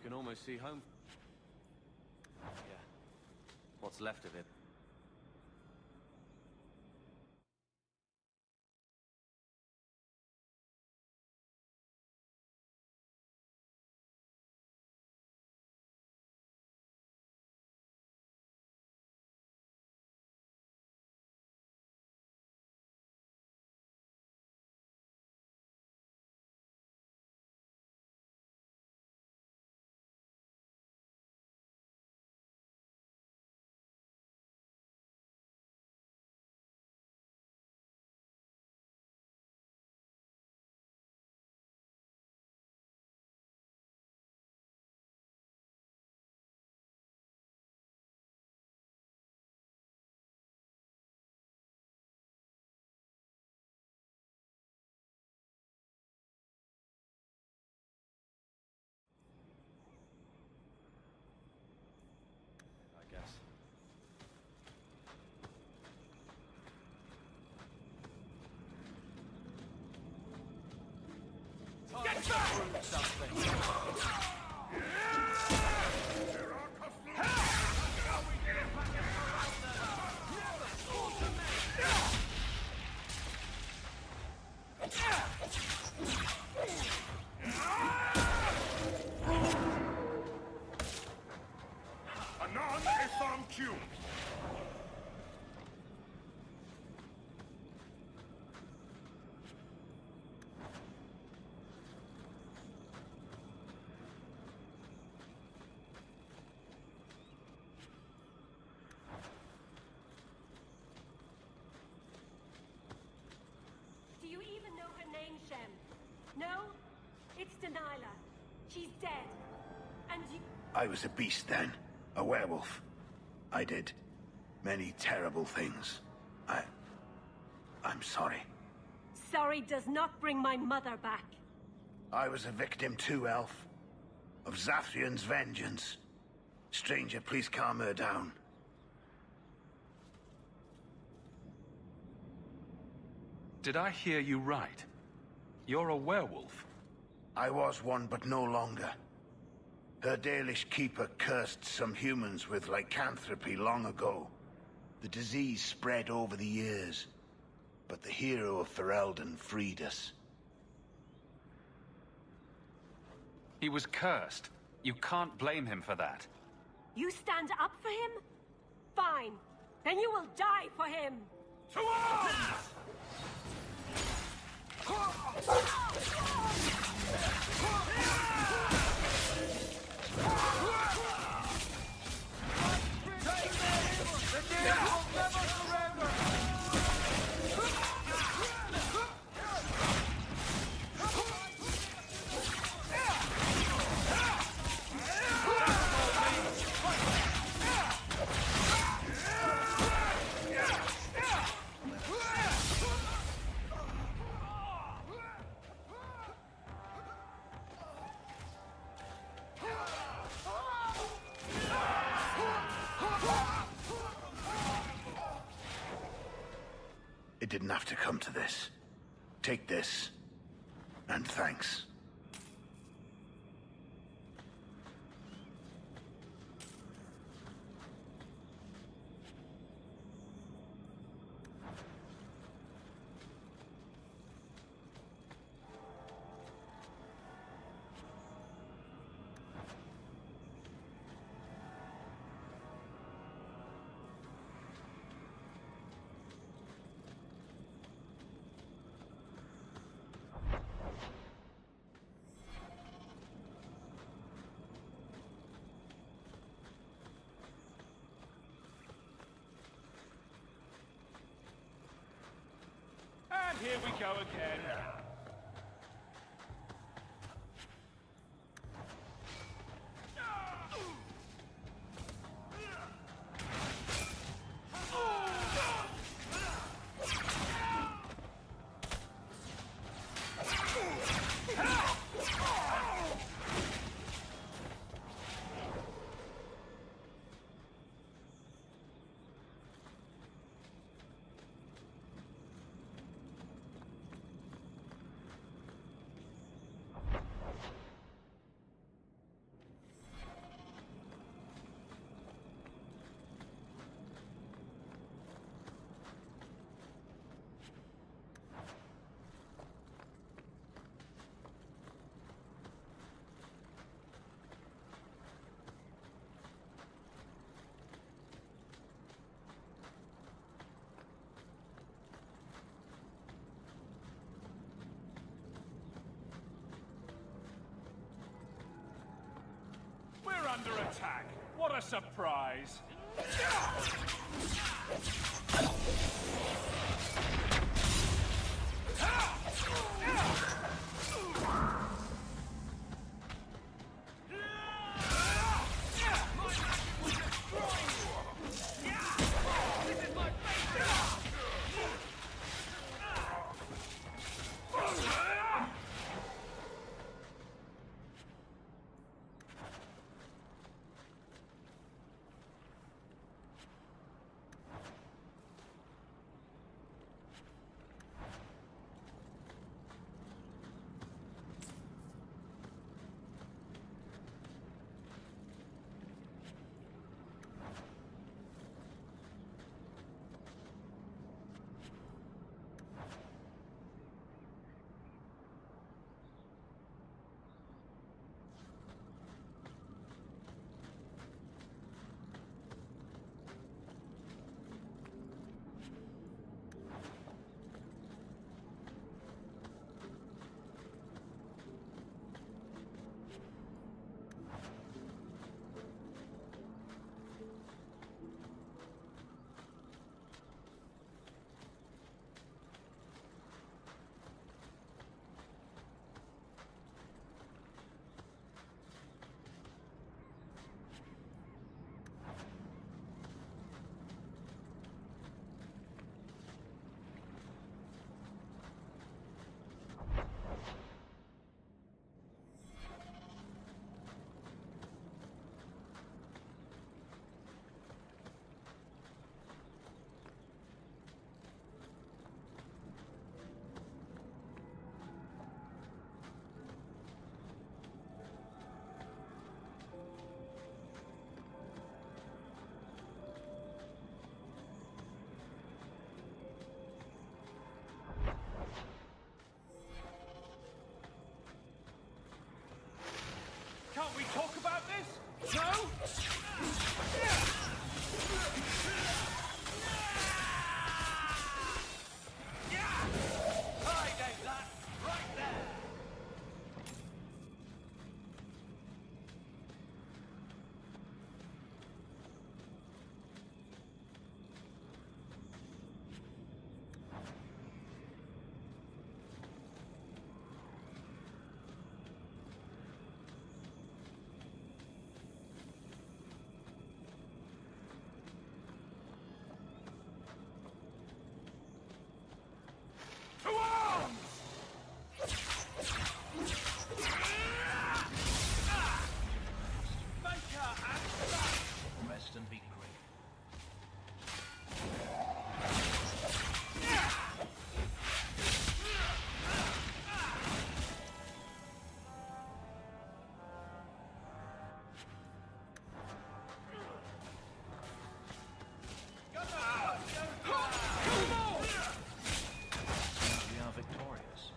can almost see home. Yeah. What's left of it. I guess. Get back! Something. Anon Etham Q. Do you even know her name, Shem? No? It's Delilah. She's dead. And you... I was a beast then. A werewolf. I did many terrible things. I'm sorry. Sorry does not bring my mother back. I was a victim too, Elf. Of Zathrian's vengeance. Stranger, please calm her down. Did I hear you right? You're a werewolf? I was one, but no longer. Her Dalish keeper cursed some humans with lycanthropy long ago. The disease spread over the years, but the hero of Ferelden freed us. He was cursed. You can't blame him for that. You stand up for him? Fine. Then you will die for him. To arms! It didn't have to come to this. Take this, and thanks. And here we go again. a surprise. Can't we talk about this? No? Rest and be great. We are victorious.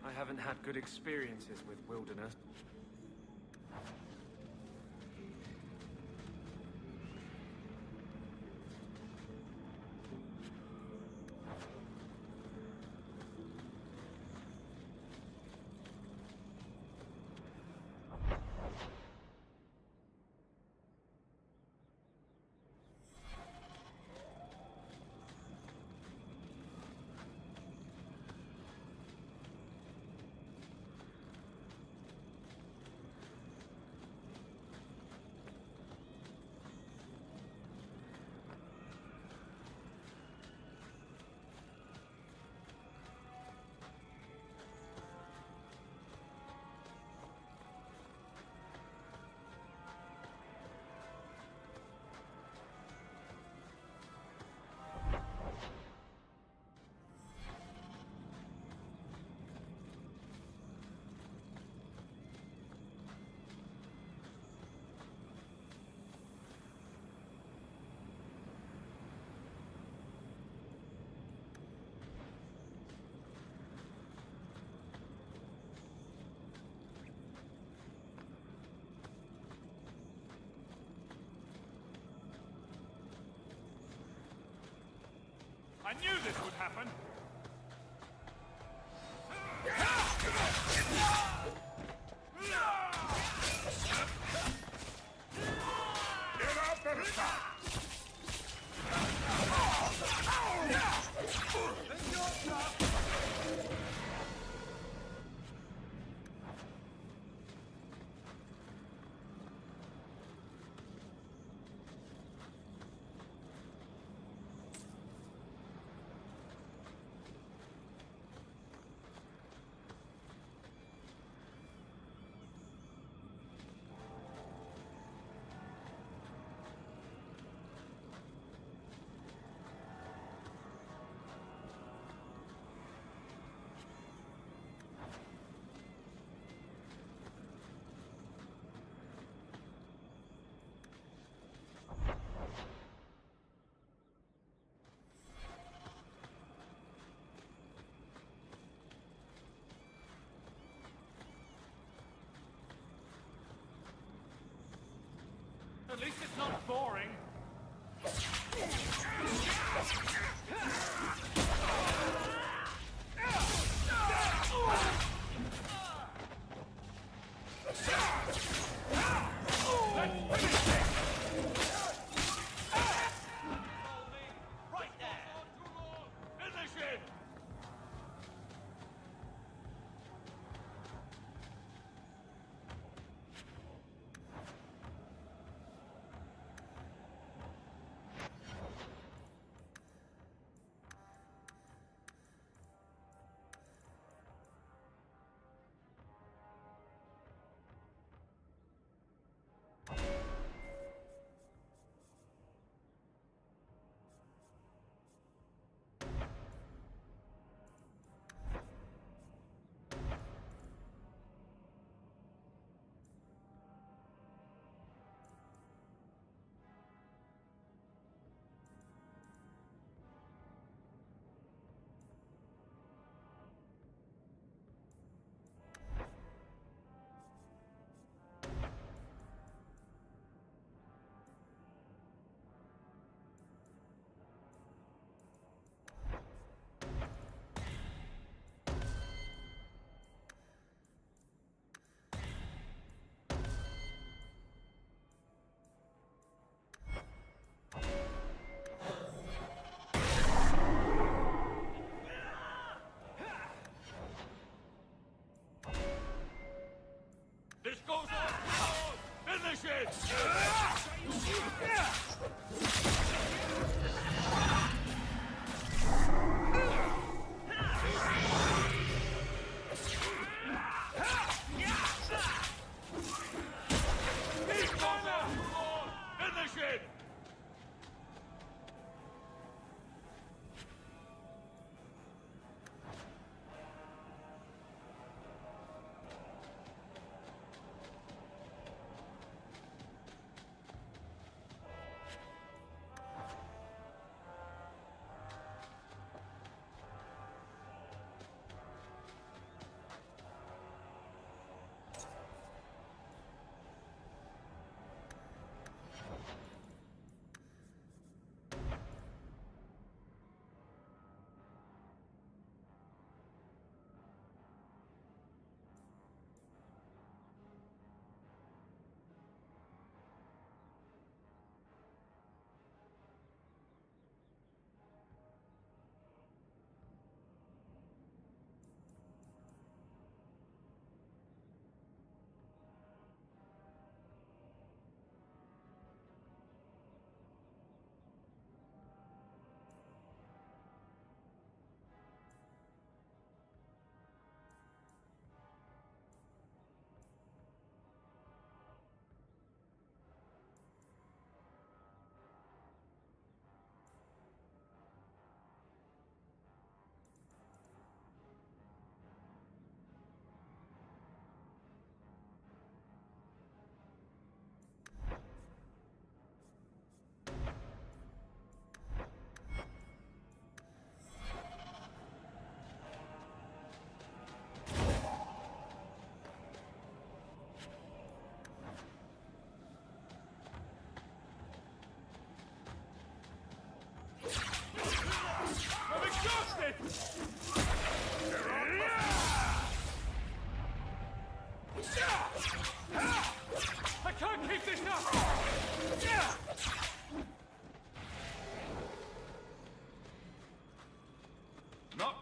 I haven't had good experiences with wilderness. I knew this would happen! Get up and stop! At least it's not boring. Right there! Finish it!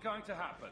going to happen.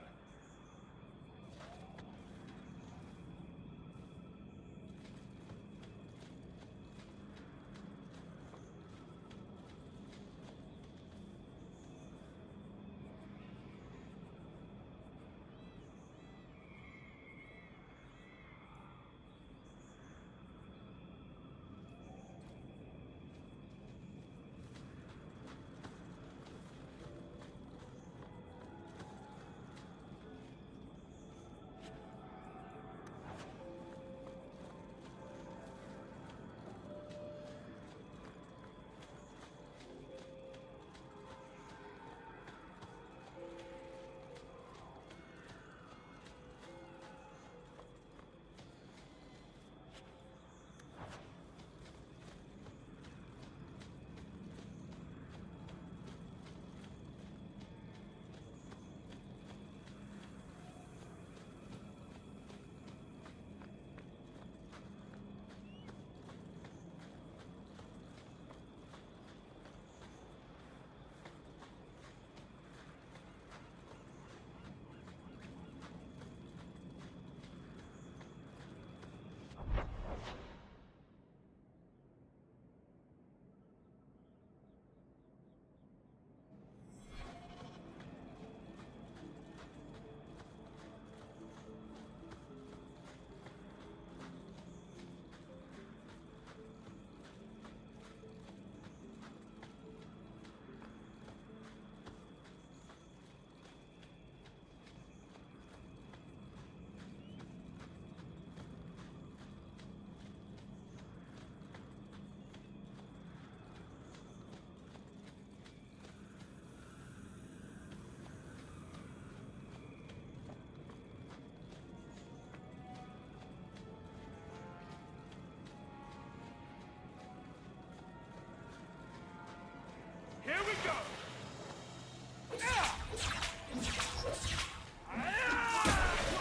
Here we go!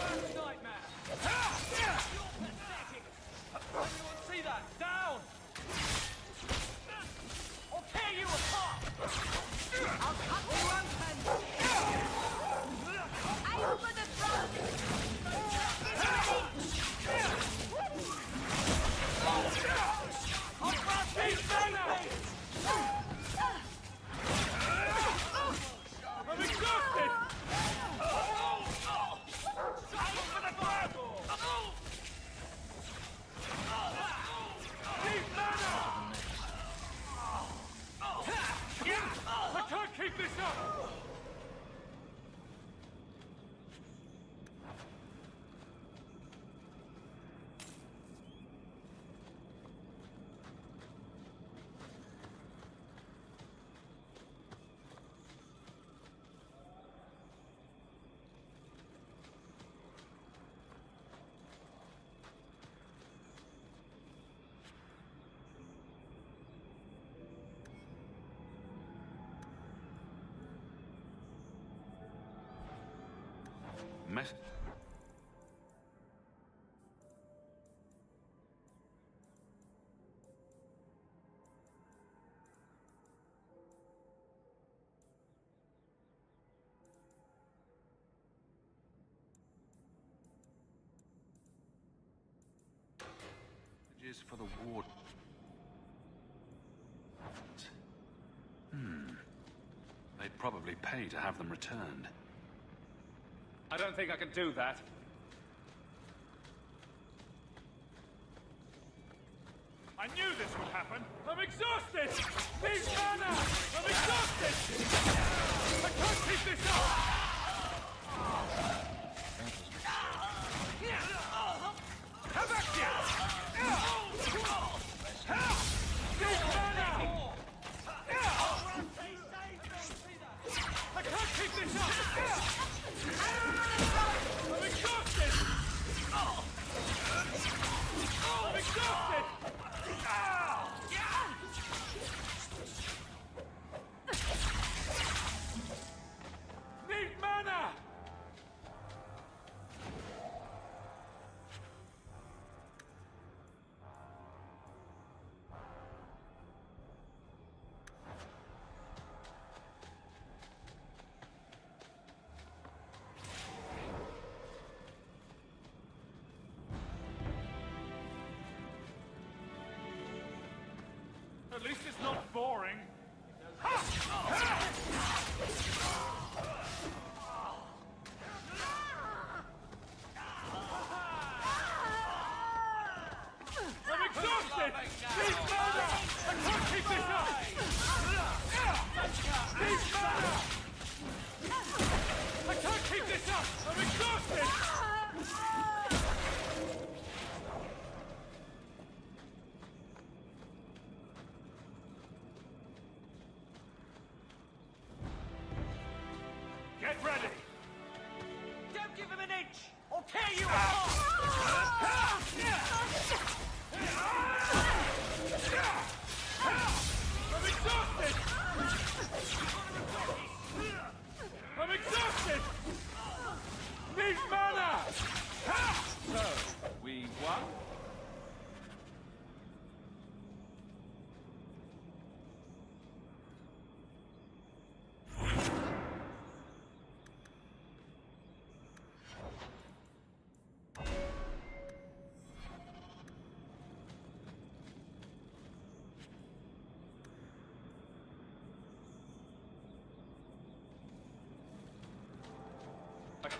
Worst nightmare! You're pathetic! Anyone see that? Down! I'll tear you apart! I'll cut you open! I over the throne! I'll crush these things! I'm exhausted! Aim for the flag! Need mana! I can't keep this up! Mess. Messages for the ward. They'd probably pay to have them returned. I don't think I can do that. I knew this would happen! I'm exhausted! Need mana! I'm exhausted! I can't keep this up! Have at you! Need mana! I can't keep this up! I'm exhausted! I'm exhausted! Need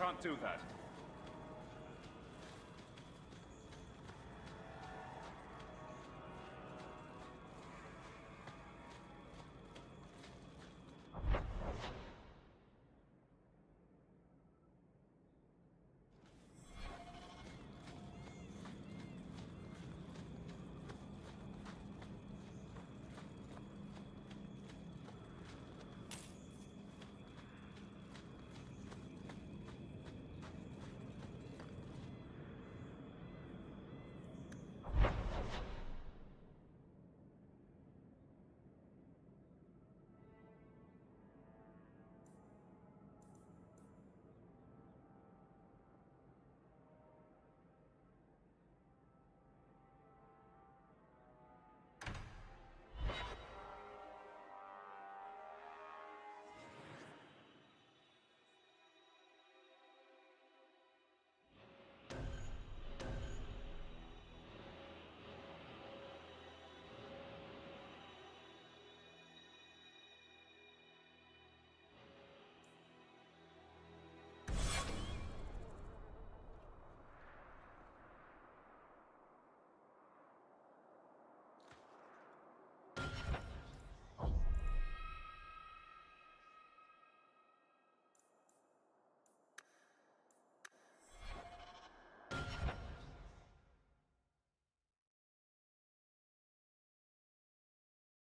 can't do that.